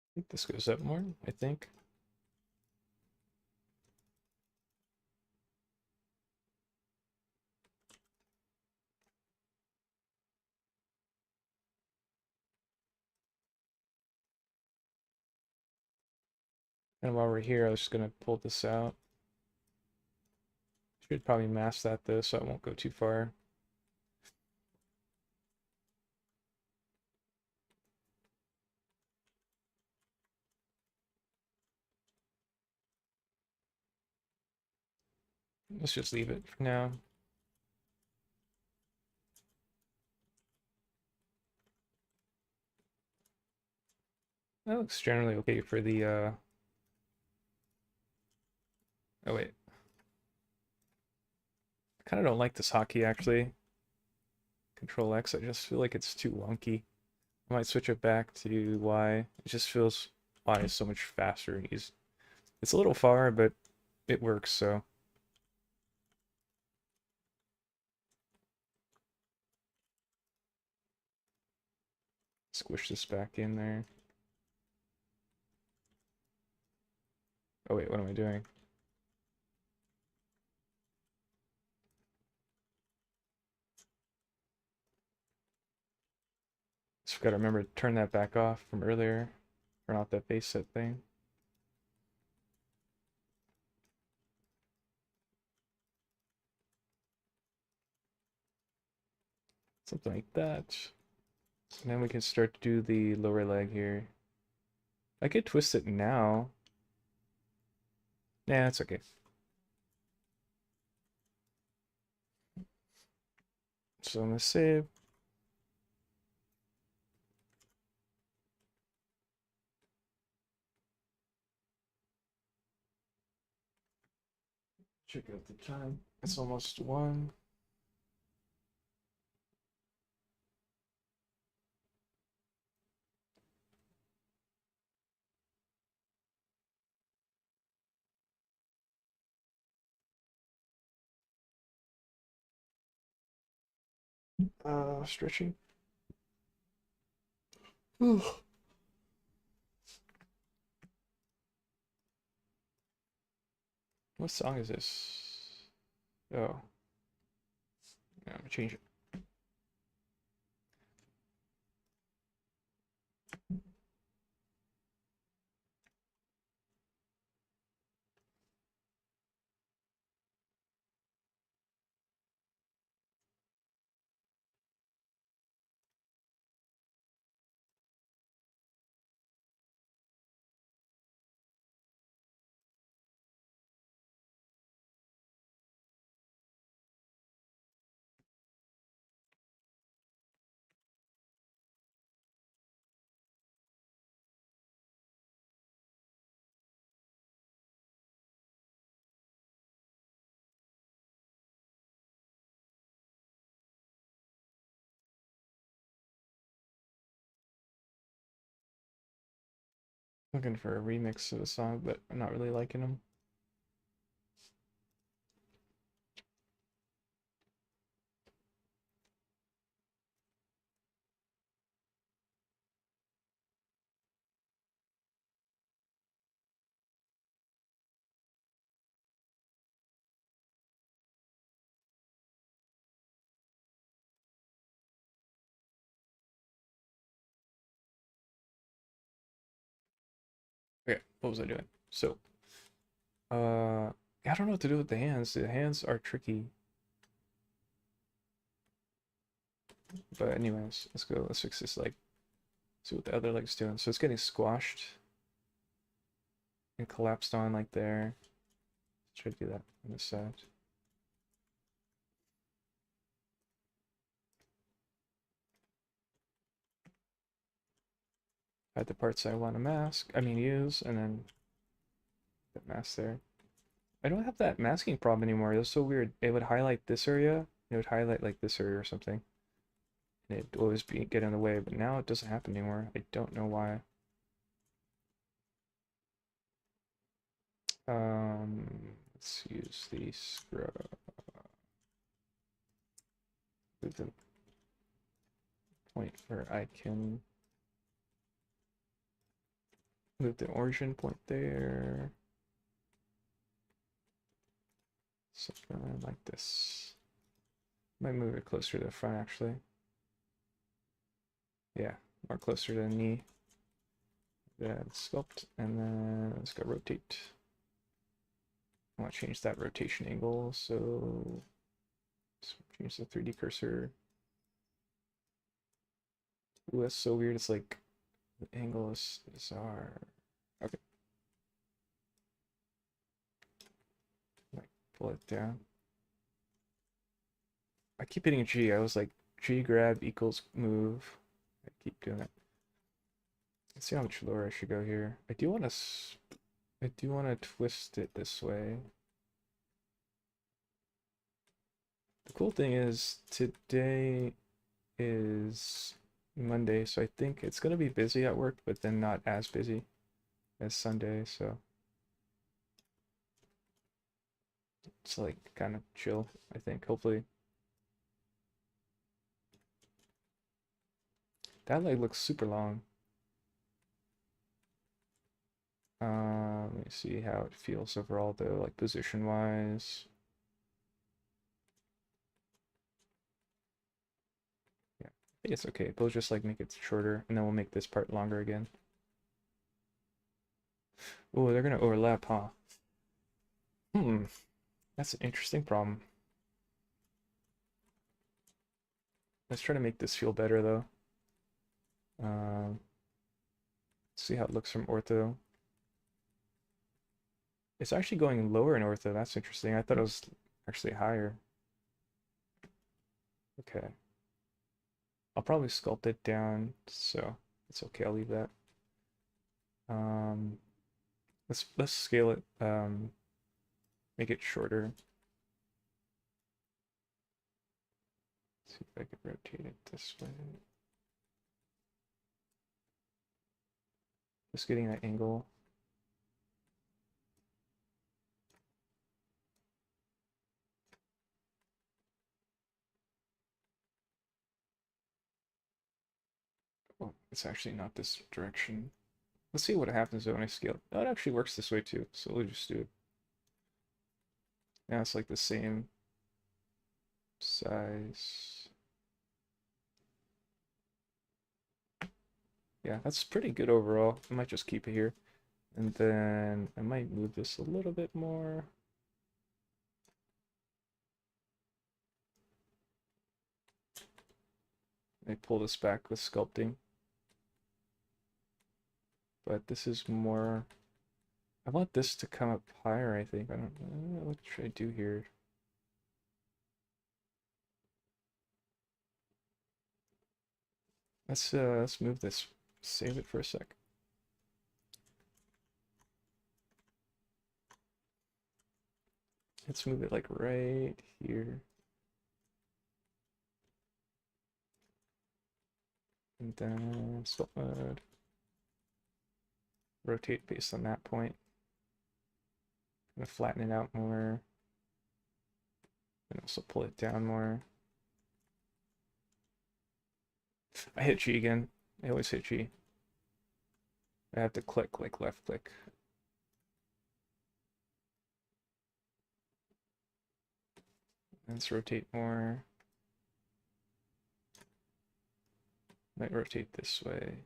I think this goes up more, I think. And while we're here, I was just gonna pull this out. Should probably mask that though, so I won't go too far. Let's just leave it for now. That looks generally okay for the oh wait. I kind of don't like this hotkey actually. Control X, I just feel like it's too wonky. I might switch it back to Y. It just feels Y is so much faster and easy. It's a little far, but it works, so. Squish this back in there. Oh wait, what am I doing? Just gotta remember to turn that back off from earlier. Turn off that base set thing. Something like that. And then we can start to do the lower leg here. I could twist it now. Nah, it's okay. So I'm gonna save. Check out the time. It's almost 1. Stretching. What song is this? Oh, yeah, I'm gonna change it. Looking for a remix of the song, but I'm not really liking them. Okay, what was I doing? So, I don't know what to do with the hands. The hands are tricky. But anyways, let's go. Let's fix this leg. See what the other leg's doing. So it's getting squashed and collapsed on like there. Let's try to do that on this side. Add the parts I want to mask. I mean use, and then that mask there. I don't have that masking problem anymore. It was so weird. It would highlight this area. It would highlight like this area or something. And it'd always get in the way, but now it doesn't happen anymore. I don't know why. Let's use the scrub. With the point where I can move the origin point there. Something like this. Might move it closer to the front actually. Yeah, more closer to the knee. Then sculpt, and then let's go rotate. I want to change that rotation angle, so let's change the 3D cursor. Ooh, that's so weird. It's like the angle is our okay. Like pull it down. I keep hitting G. I was like G grab equals move. I keep doing it. Let's see how much lower I should go here. I do want to twist it this way. The cool thing is today is Monday, so I think it's gonna be busy at work, but then not as busy as Sunday, so it's like kind of chill, I think, hopefully. That leg looks super long. Let me see how it feels overall though, like position wise. Yeah, I think it's okay. We'll just like make it shorter and then we'll make this part longer again. Oh, they're gonna overlap, huh? That's an interesting problem. Let's try to make this feel better though. Um, see how it looks from ortho. It's actually going lower in ortho. That's interesting. I thought it was actually higher. Okay. I'll probably sculpt it down, so it's okay. I'll leave that. Um, let's scale it. Make it shorter. See if I can rotate it this way. Just getting that angle. Oh, it's actually not this direction. Let's see what happens when I scale. Oh, it actually works this way too, so we'll just do it. Now it's like the same size. Yeah, that's pretty good overall. I might just keep it here. And then I might move this a little bit more. I pull this back with sculpting. But this is more, I want this to come up higher, I think. I don't know, what should I do here? Let's move this, save it for a sec. Let's move it like right here. And then sculpt mode. Rotate based on that point. I'm gonna flatten it out more. And also pull it down more. I hit G again. I always hit G. I have to click, like left click. Let's rotate more. Might rotate this way.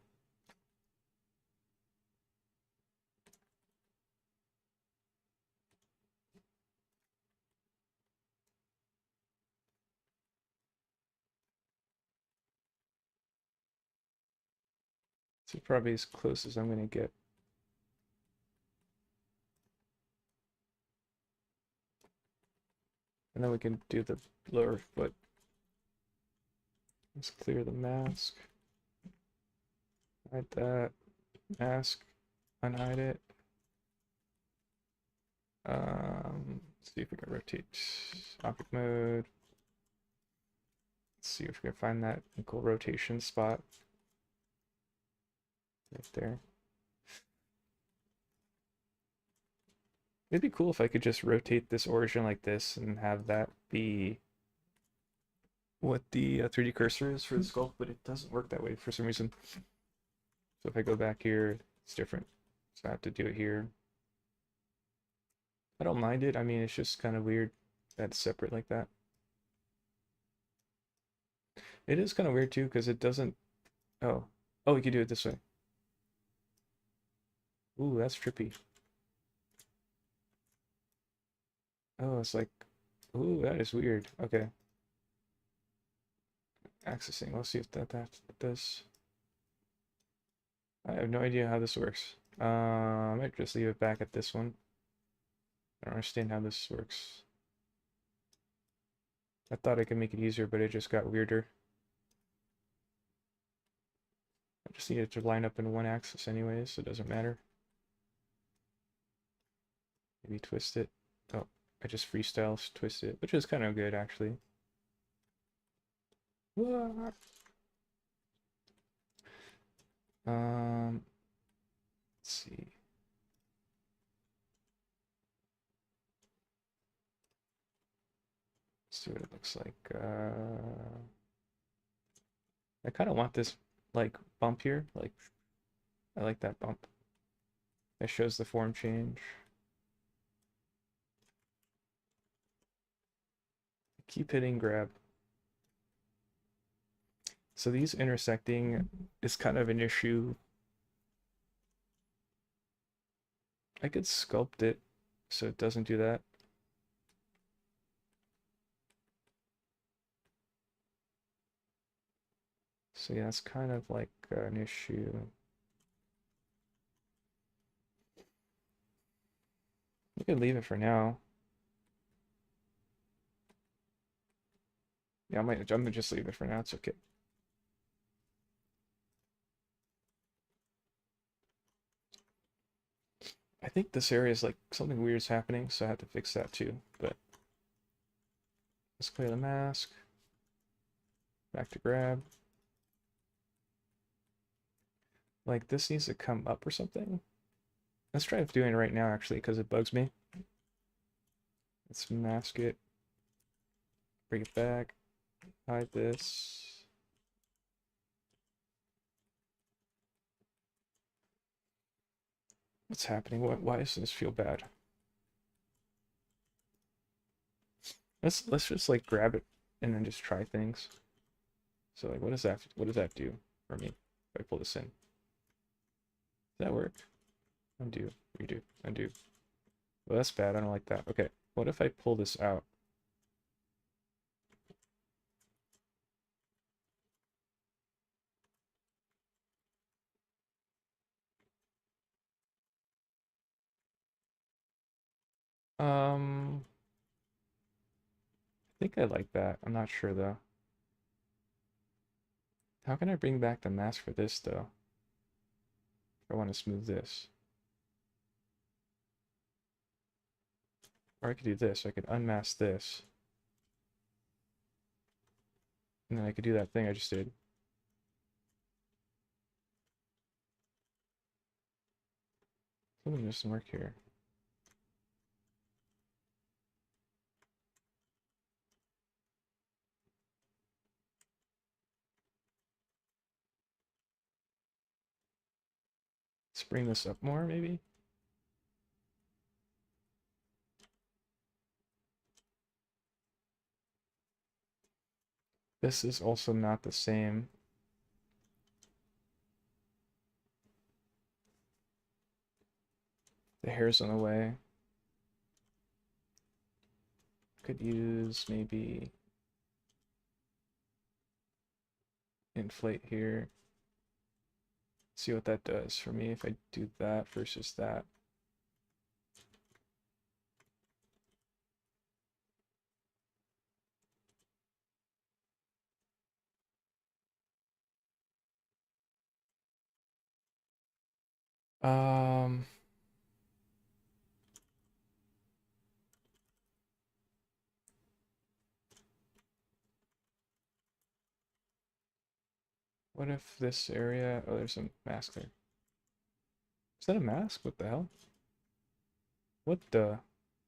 This is probably as close as I'm gonna get. And then we can do the lower foot. Let's clear the mask. Hide that. Mask. Unhide it. Let's see if we can rotate object mode. Let's see if we can find that equal rotation spot. Right there. It'd be cool if I could just rotate this origin like this and have that be what the 3D cursor is for the sculpt, but it doesn't work that way for some reason. So if I go back here, it's different. So I have to do it here. I don't mind it. I mean, it's just kind of weird that it's separate like that. It is kind of weird too, because it doesn't. Oh, we could do it this way. Ooh, that's trippy. Oh, it's like, ooh, that is weird. Okay, accessing. Let's see if that does. I have no idea how this works. I might just leave it back at this one. I don't understand how this works. I thought I could make it easier, but it just got weirder. I just needed to line up in one axis anyways, so it doesn't matter. Maybe twist it. Oh, I just freestyle twist it, which is kind of good actually. What? Let's see. Let's see what it looks like. I kind of want this like bump here. Like I like that bump. That shows the form change. Keep hitting grab. So these intersecting is kind of an issue. I could sculpt it so it doesn't do that. So yeah, it's kind of like an issue. You could leave it for now. Yeah, I'm gonna just leave it for now. It's okay. I think this area is like something weird's happening, so I have to fix that too. But let's clear the mask. Back to grab. Like this needs to come up or something. Let's try doing it right now actually, because it bugs me. Let's mask it. Bring it back. Hide this. What's happening? Why does this feel bad? Let's just like grab it and then just try things. So like what does that do for me if I pull this in? Does that work? Undo, redo, undo. Well, that's bad. I don't like that. Okay, what if I pull this out? I think I like that. I'm not sure though. How can I bring back the mask for this though? If I want to smooth this. Or I could do this. I could unmask this. And then I could do that thing I just did. Something doesn't work here. Let's bring this up more, maybe? This is also not the same. The hair's on the way. Could use maybe inflate here. See what that does for me if I do that versus that. Um, what if this area, oh, there's a mask there. Is that a mask? What the hell? What the?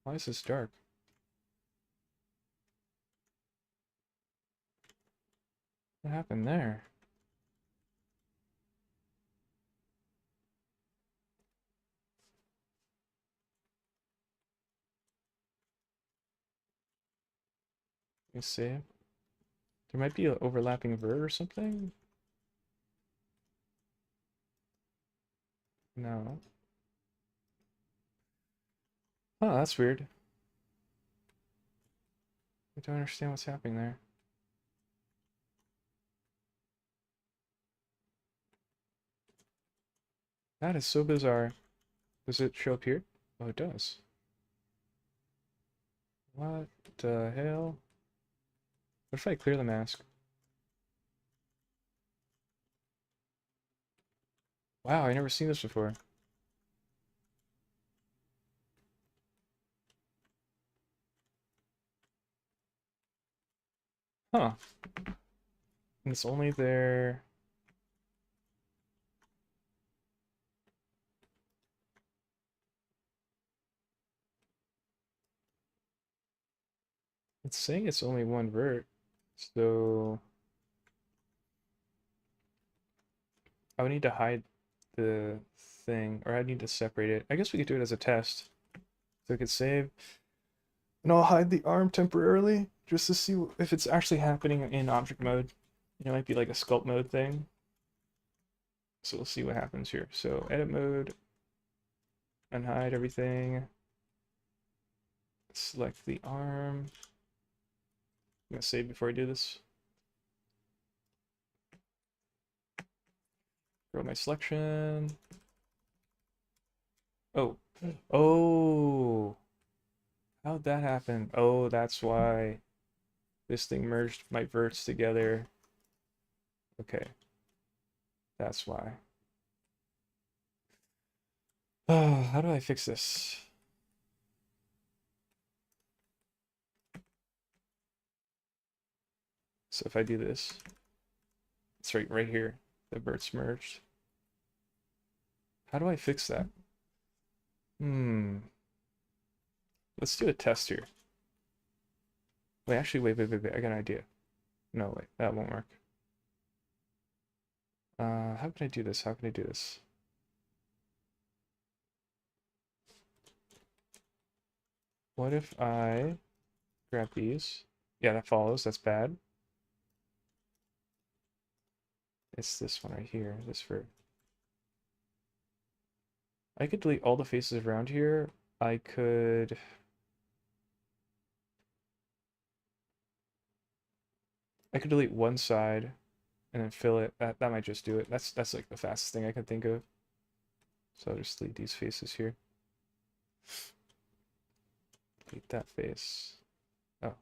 Why is this dark? What happened there? Let me see. There might be an overlapping vert or something? No. Oh, that's weird. I don't understand what's happening there. That is so bizarre. Does it show up here? Oh, it does. What the hell? What if I clear the mask? Wow, I never seen this before. Huh. And it's only there. It's saying it's only one vert. So I would need to hide the thing, or I need to separate it. I guess we could do it as a test. So we could save, and I'll hide the arm temporarily just to see if it's actually happening in object mode. It might be like a sculpt mode thing. So we'll see what happens here. So edit mode, unhide everything, select the arm. I'm gonna save before I do this. Grow my selection. Oh, oh, how'd that happen? Oh, that's why this thing merged my verts together. Okay, that's why. Oh, how do I fix this? So if I do this, it's right here. The verts merged. How do I fix that? Let's do a test here. Wait, actually, wait. I got an idea. No, wait, that won't work. How can I do this? How can I do this? What if I grab these? Yeah, that follows. That's bad. It's this one right here. This for. I could delete all the faces around here. I could. I could delete one side and then fill it. That might just do it. That's like the fastest thing I can think of. So I'll just delete these faces here. Delete that face. Oh.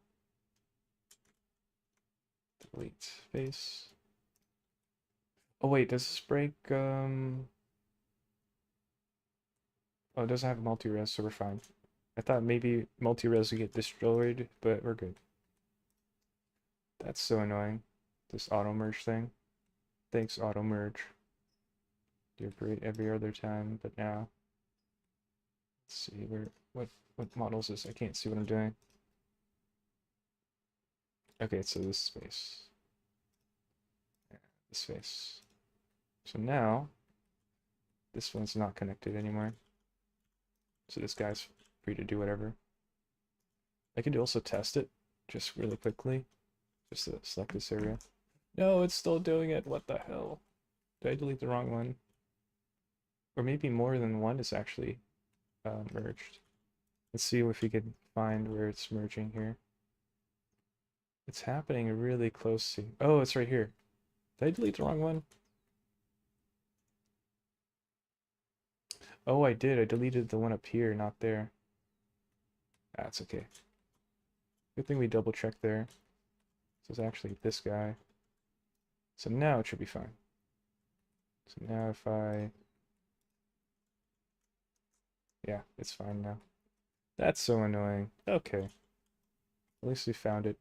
Delete face. Oh wait, does this break oh, it doesn't have multi-res, so we're fine. I thought maybe multi-res would get destroyed, but we're good. That's so annoying. This auto merge thing. Thanks, auto merge. You're great every other time, but now. Let's see what model is this? I can't see what I'm doing. Okay, so this space. This space. So now this one's not connected anymore. So this guy's free to do whatever. I can also test it just really quickly. Just to select this area. No, it's still doing it. What the hell? Did I delete the wrong one? Or maybe more than one is actually merged. Let's see if we can find where it's merging here. It's happening really close to... Oh, it's right here. Did I delete the wrong one? Oh, I did. I deleted the one up here, not there. That's okay. Good thing we double checked there. This is actually this guy. So now it should be fine. So now if I... Yeah, it's fine now. That's so annoying. Okay. At least we found it.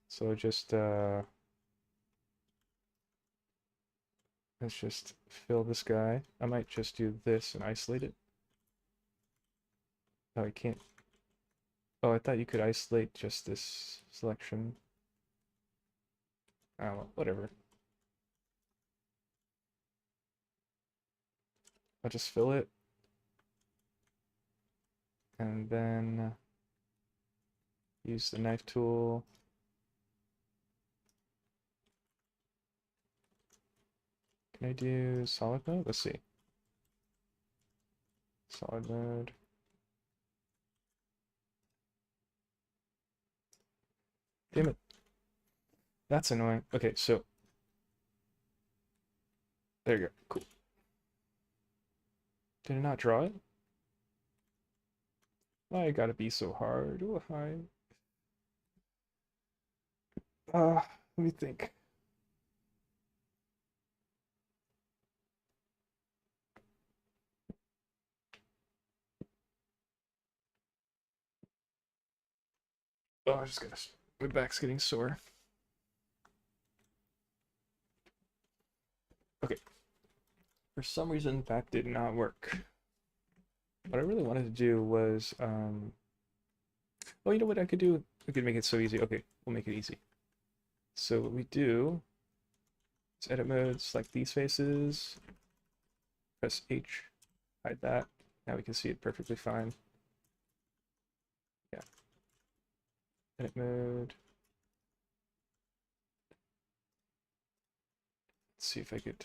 So just, let's just fill this guy. I might just do this and isolate it. Oh, I can't. Oh, I thought you could isolate just this selection. Oh, well, whatever. I'll just fill it. And then use the knife tool. Can I do solid mode? Let's see. Solid mode. Damn it. That's annoying. Okay, so there you go. Cool. Did it not draw it? Why gotta be so hard? Oh, hi. Let me think. Oh, I just gotta. My back's getting sore. Okay. For some reason, that did not work. What I really wanted to do was, oh, you know what I could do? We could make it so easy. Okay, we'll make it easy. So what we do is edit mode, select these faces, press H, hide that. Now we can see it perfectly fine. Yeah. Edit mode. Let's see if I could.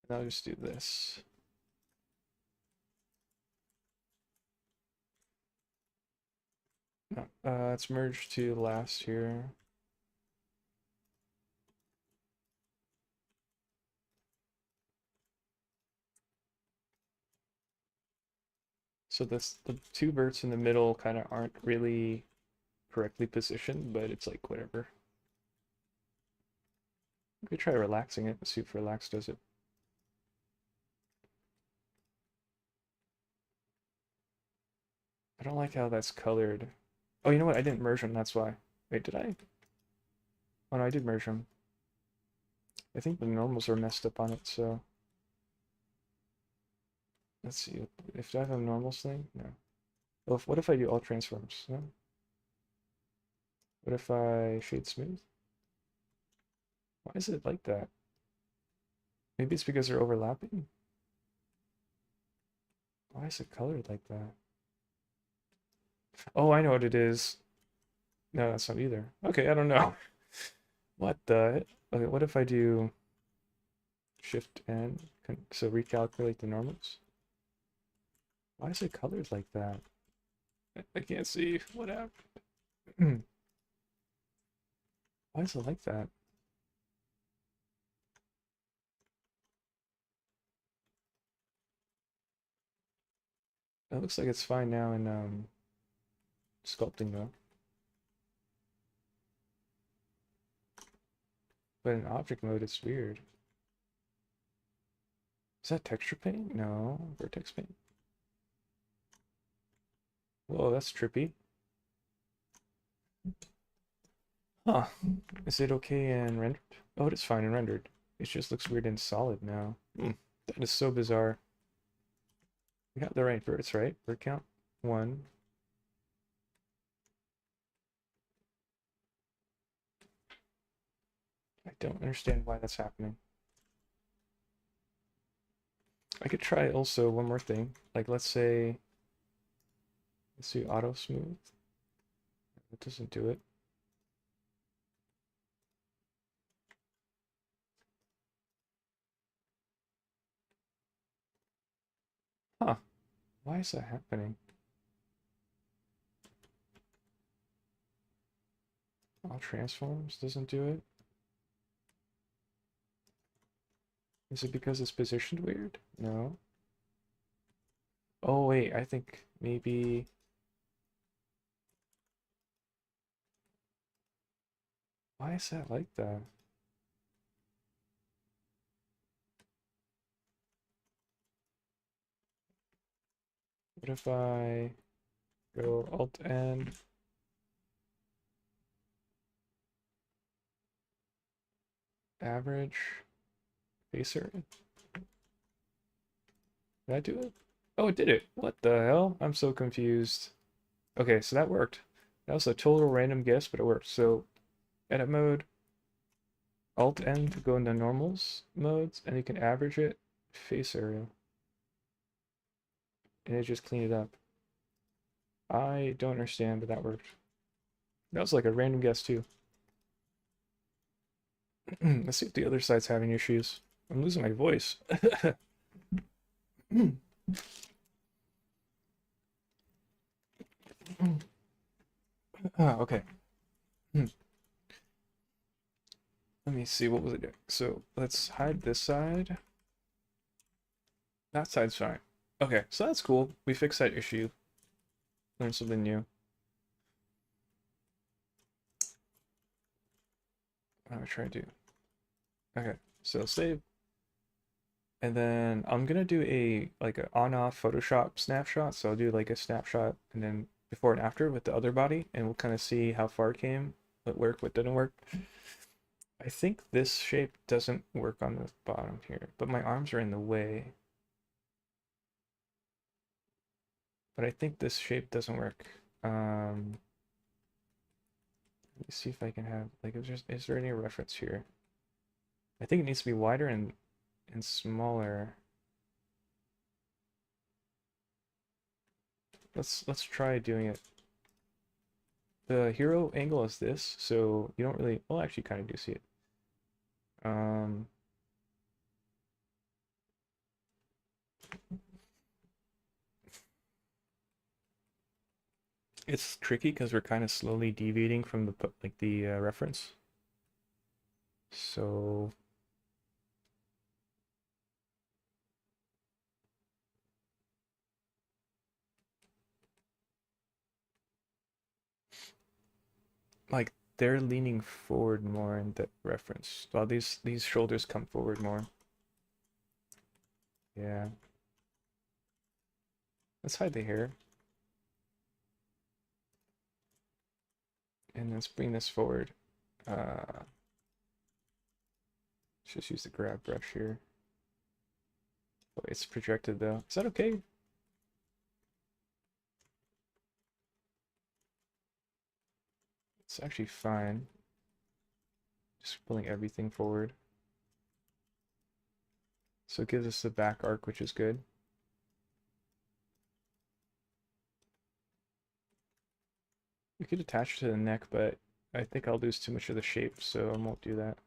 And I'll just do this. No, let's merge to last here. So the two verts in the middle kind of aren't really correctly positioned, but it's like whatever. We could try relaxing it and see if relax does it. I don't like how that's colored. Oh, you know what? I didn't merge them, that's why. Wait, did I? Oh no, I did merge them. I think the normals are messed up on it, so. Let's see. If I have a normals thing? No. Well, what if I do all transforms? No? What if I shade smooth? Why is it like that? Maybe it's because they're overlapping? Why is it colored like that? Oh, I know what it is. No, that's not either. Okay, I don't know. What the? Okay, what if I do Shift N? So recalculate the normals? Why is it colored like that? I can't see. What happened? Why is it like that? It looks like it's fine now in sculpting though. But in object mode, it's weird. Is that texture paint? No, vertex paint. Whoa, that's trippy. Huh. Is it okay in rendered? Oh, it is fine in rendered. It just looks weird in solid now. That is so bizarre. We got the right verts, right? Vert count 1. I don't understand why that's happening. I could try also one more thing. Like let's say, let's do auto smooth. It doesn't do it. Huh. Why is that happening? All transforms doesn't do it. Is it because it's positioned weird? No. Oh wait, I think maybe. Why is that like that? What if I go Alt N? Average facer? Did I do it? Oh, it did it. What the hell? I'm so confused. Okay, so that worked. That was a total random guess, but it worked. So edit mode, Alt N to go into normals modes, and you can average it face area. And it just cleaned it up. I don't understand, but that worked. That was like a random guess too. Let's see if the other side's having issues. I'm losing my voice. Oh, okay. Let me see, what was it doing? So let's hide this side. That side's fine. Okay, so that's cool. We fixed that issue. Learned something new. I'm gonna try to do. Okay, so save. And then I'm gonna do a like a on-off Photoshop snapshot. So I'll do like a snapshot and then before and after with the other body, and we'll kind of see how far it came, what worked, what didn't work. I think this shape doesn't work on the bottom here, but my arms are in the way. But I think this shape doesn't work. Let me see if I can have like is there any reference here? I think it needs to be wider and smaller. Let's try doing it. The hero angle is this, so you don't really, well, actually kind of do see it. Um, it's tricky because we're kind of slowly deviating from the reference. So like they're leaning forward more in the reference. While these shoulders come forward more. Yeah. Let's hide the hair. And let's bring this forward. Let's just use the grab brush here. Oh, it's projected though. Is that okay? It's actually fine. Just pulling everything forward. So it gives us the back arc, which is good. We could attach to the neck, but I think I'll lose too much of the shape, so I won't do that.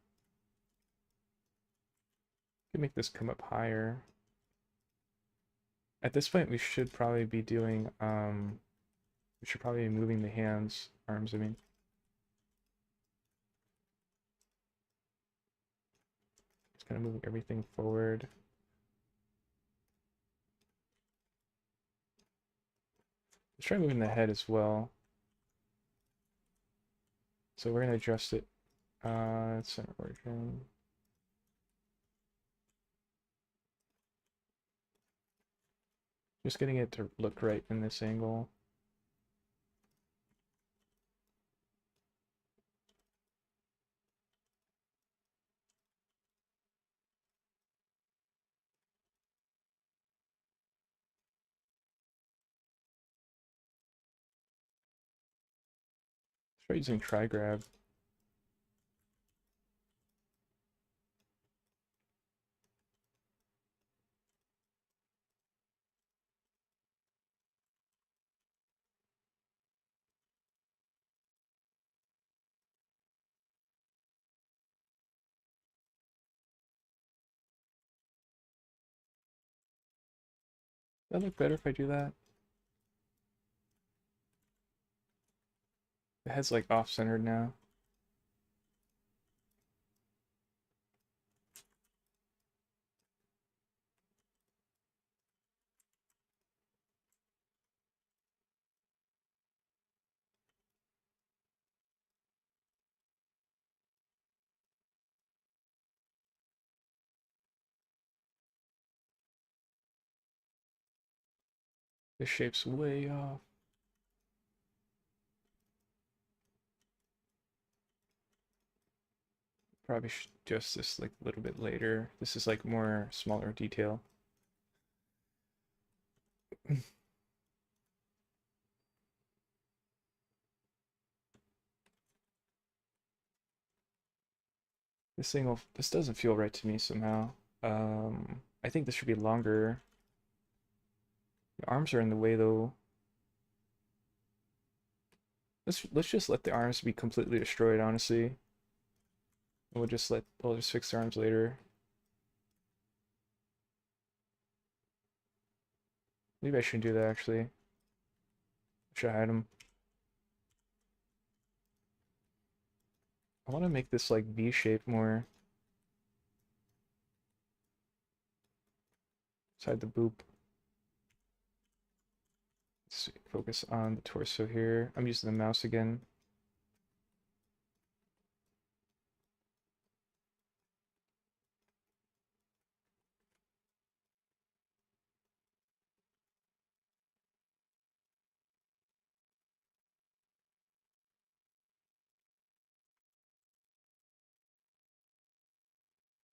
Could make this come up higher. At this point, we should probably be doing, we should probably be moving the hands, arms, I mean. Just kind of moving everything forward. Let's try moving the head as well. So we're gonna adjust it. Center origin. Just getting it to look right in this angle. Let's try using tri-grab. Does that look better if I do that? The head's like off-centered now. The shape's way off. Probably should adjust this like a little bit later. This is like more smaller detail. This doesn't feel right to me somehow. I think this should be longer. The arms are in the way though. Let's just let the arms be completely destroyed, honestly. We'll just fix the arms later. Maybe I shouldn't do that actually. I should hide them. I want to make this like V shape more. Inside the boop. Let's focus on the torso here. I'm using the mouse again.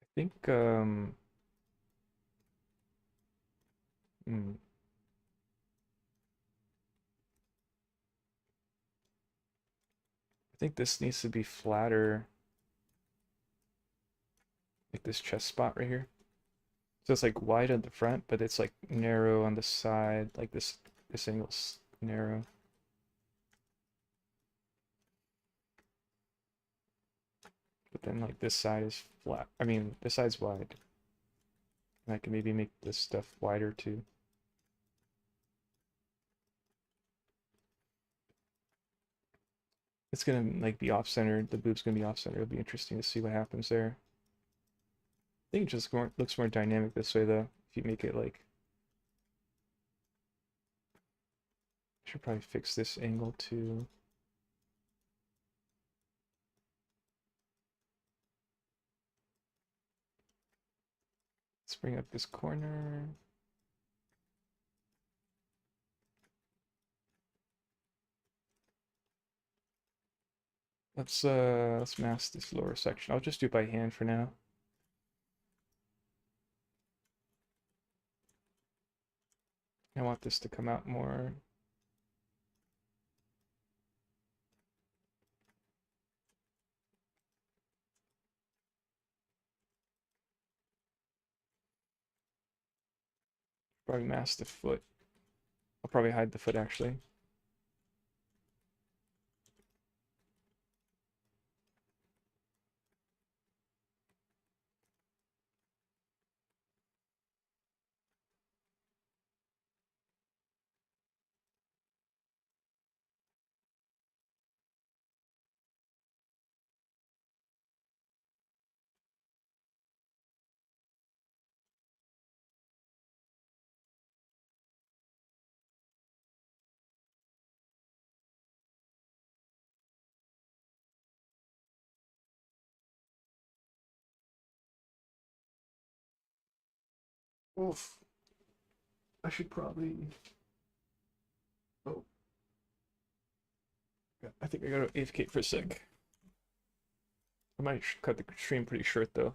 I think hmm, I think this needs to be flatter, like this chest spot right here. So it's like wide at the front, but it's like narrow on the side, like this angle's narrow. But then like this side is flat. I mean, this side's wide. And I can maybe make this stuff wider too. It's gonna like be off-centered. The boob's gonna be off-centered. It'll be interesting to see what happens there. I think it just looks more dynamic this way though. If you make it like, should probably fix this angle too. Let's bring up this corner. Let's mask this lower section. I'll just do it by hand for now. I want this to come out more. Probably mask the foot. I'll probably hide the foot actually. Oof. I should probably. Oh, I think I gotta AFK for a sec. I might cut the stream pretty short though.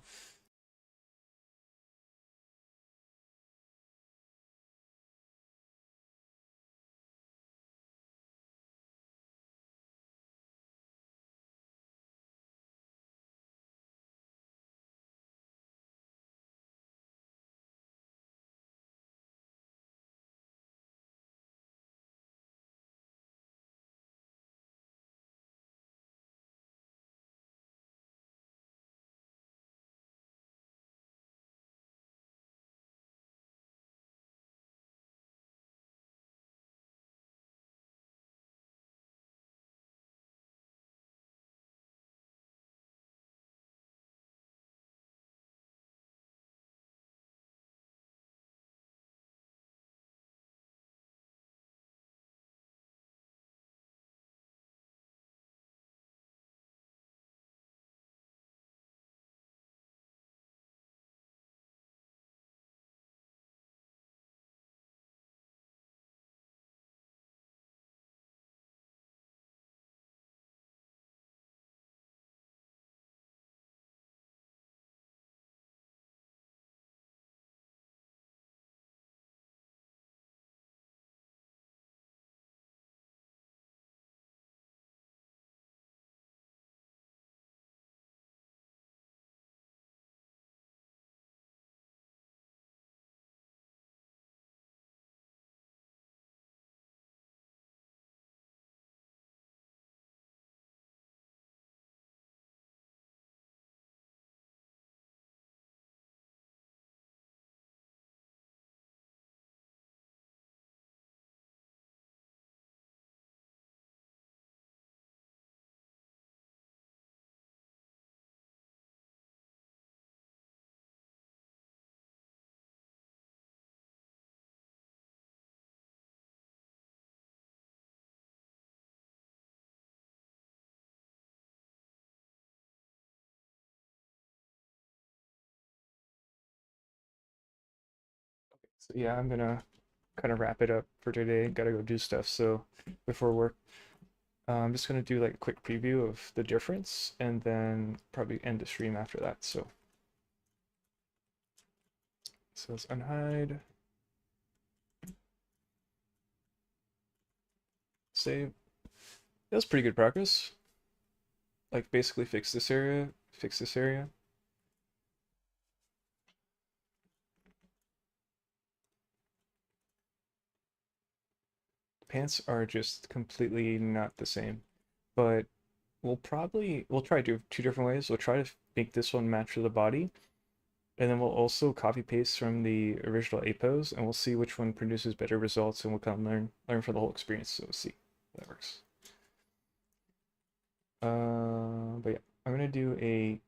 So yeah, I'm gonna kind of wrap it up for today. Gotta go do stuff. So before work, I'm just gonna do like a quick preview of the difference and then probably end the stream after that. So let's unhide, save. That was pretty good progress. Like basically fix this area, fix this area. Pants are just completely not the same, but we'll try to do two different ways. We'll try to make this one match the body, and then we'll also copy paste from the original A pose, and we'll see which one produces better results, and we'll kind of learn for the whole experience. So we'll see if that works. But yeah, I'm gonna do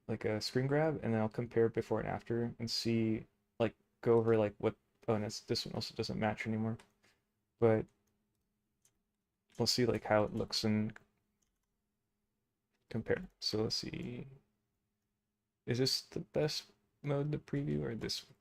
like a screen grab, and then I'll compare before and after, and see like go over like what. Oh, and this one also doesn't match anymore, but we'll see like how it looks and compare. So let's see. Is this the best mode to preview or this one?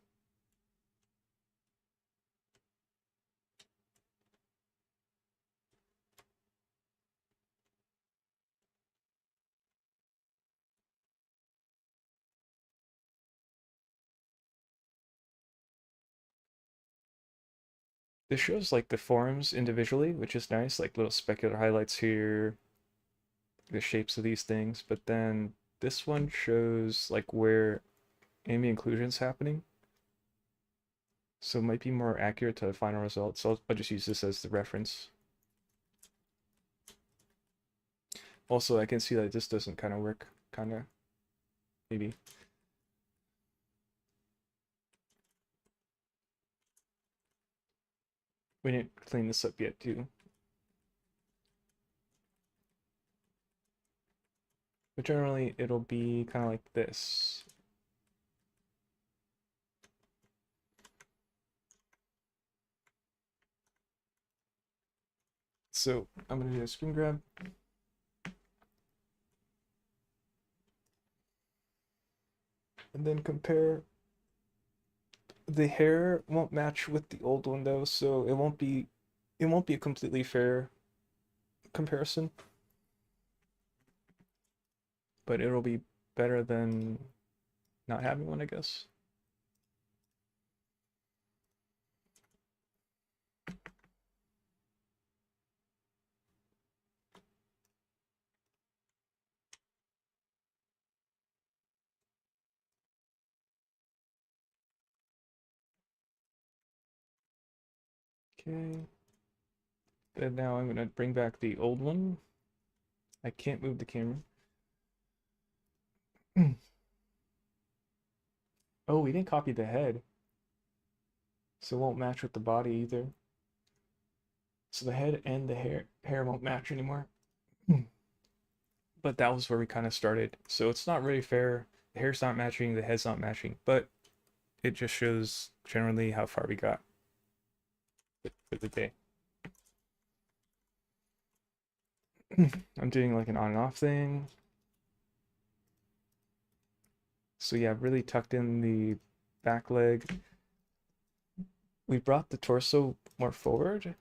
This shows like the forms individually, which is nice, like little specular highlights here, the shapes of these things, but then this one shows like where ambient occlusion is happening. So it might be more accurate to the final result. So I'll just use this as the reference. Also, I can see that this doesn't kind of work, kind of, maybe. We didn't clean this up yet, too. But generally, it'll be kind of like this. So I'm going to do a screen grab. And then compare. The hair won't match with the old one though, so it won't be a completely fair comparison, but it'll be better than not having one, I guess. Okay. Then now I'm gonna bring back the old one. I can't move the camera. Oh, we didn't copy the head, so it won't match with the body either. So the head and the hair won't match anymore. But that was where we kind of started. So it's not really fair. The hair's not matching, the head's not matching, but it just shows generally how far we got for the day. I'm doing like an on and off thing. So yeah, really tucked in the back leg. We brought the torso more forward.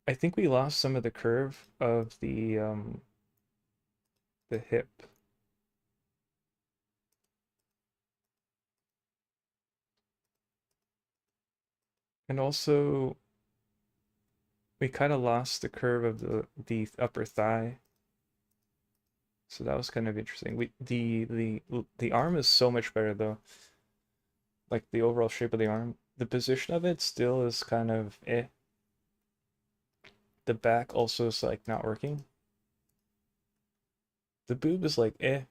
I think we lost some of the curve of the hip. And also we kind of lost the curve of the upper thigh. So that was kind of interesting. The arm is so much better though. Like the overall shape of the arm. The position of it still is kind of eh. The back also is like not working. The boob is like eh.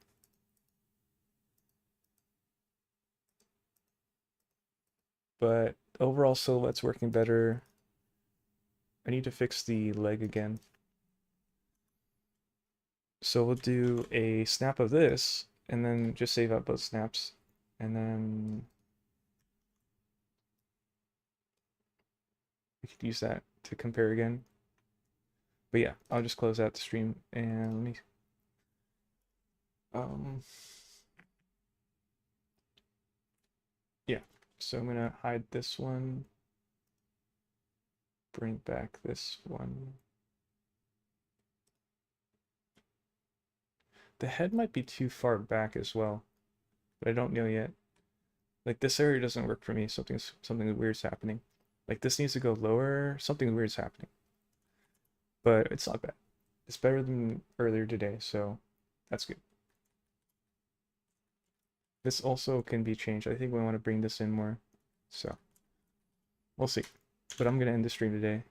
But overall silhouette's working better. I need to fix the leg again. So we'll do a snap of this and then just save out both snaps. And then we could use that to compare again. But yeah, I'll just close out the stream and let me um yeah. So I'm gonna hide this one, bring back this one. The head might be too far back as well, but I don't know yet. Like this area doesn't work for me. Something weird's happening. Like this needs to go lower. Something weird's happening. But it's not bad. It's better than earlier today, so that's good. This also can be changed. I think we want to bring this in more. So we'll see. But I'm gonna end the stream today.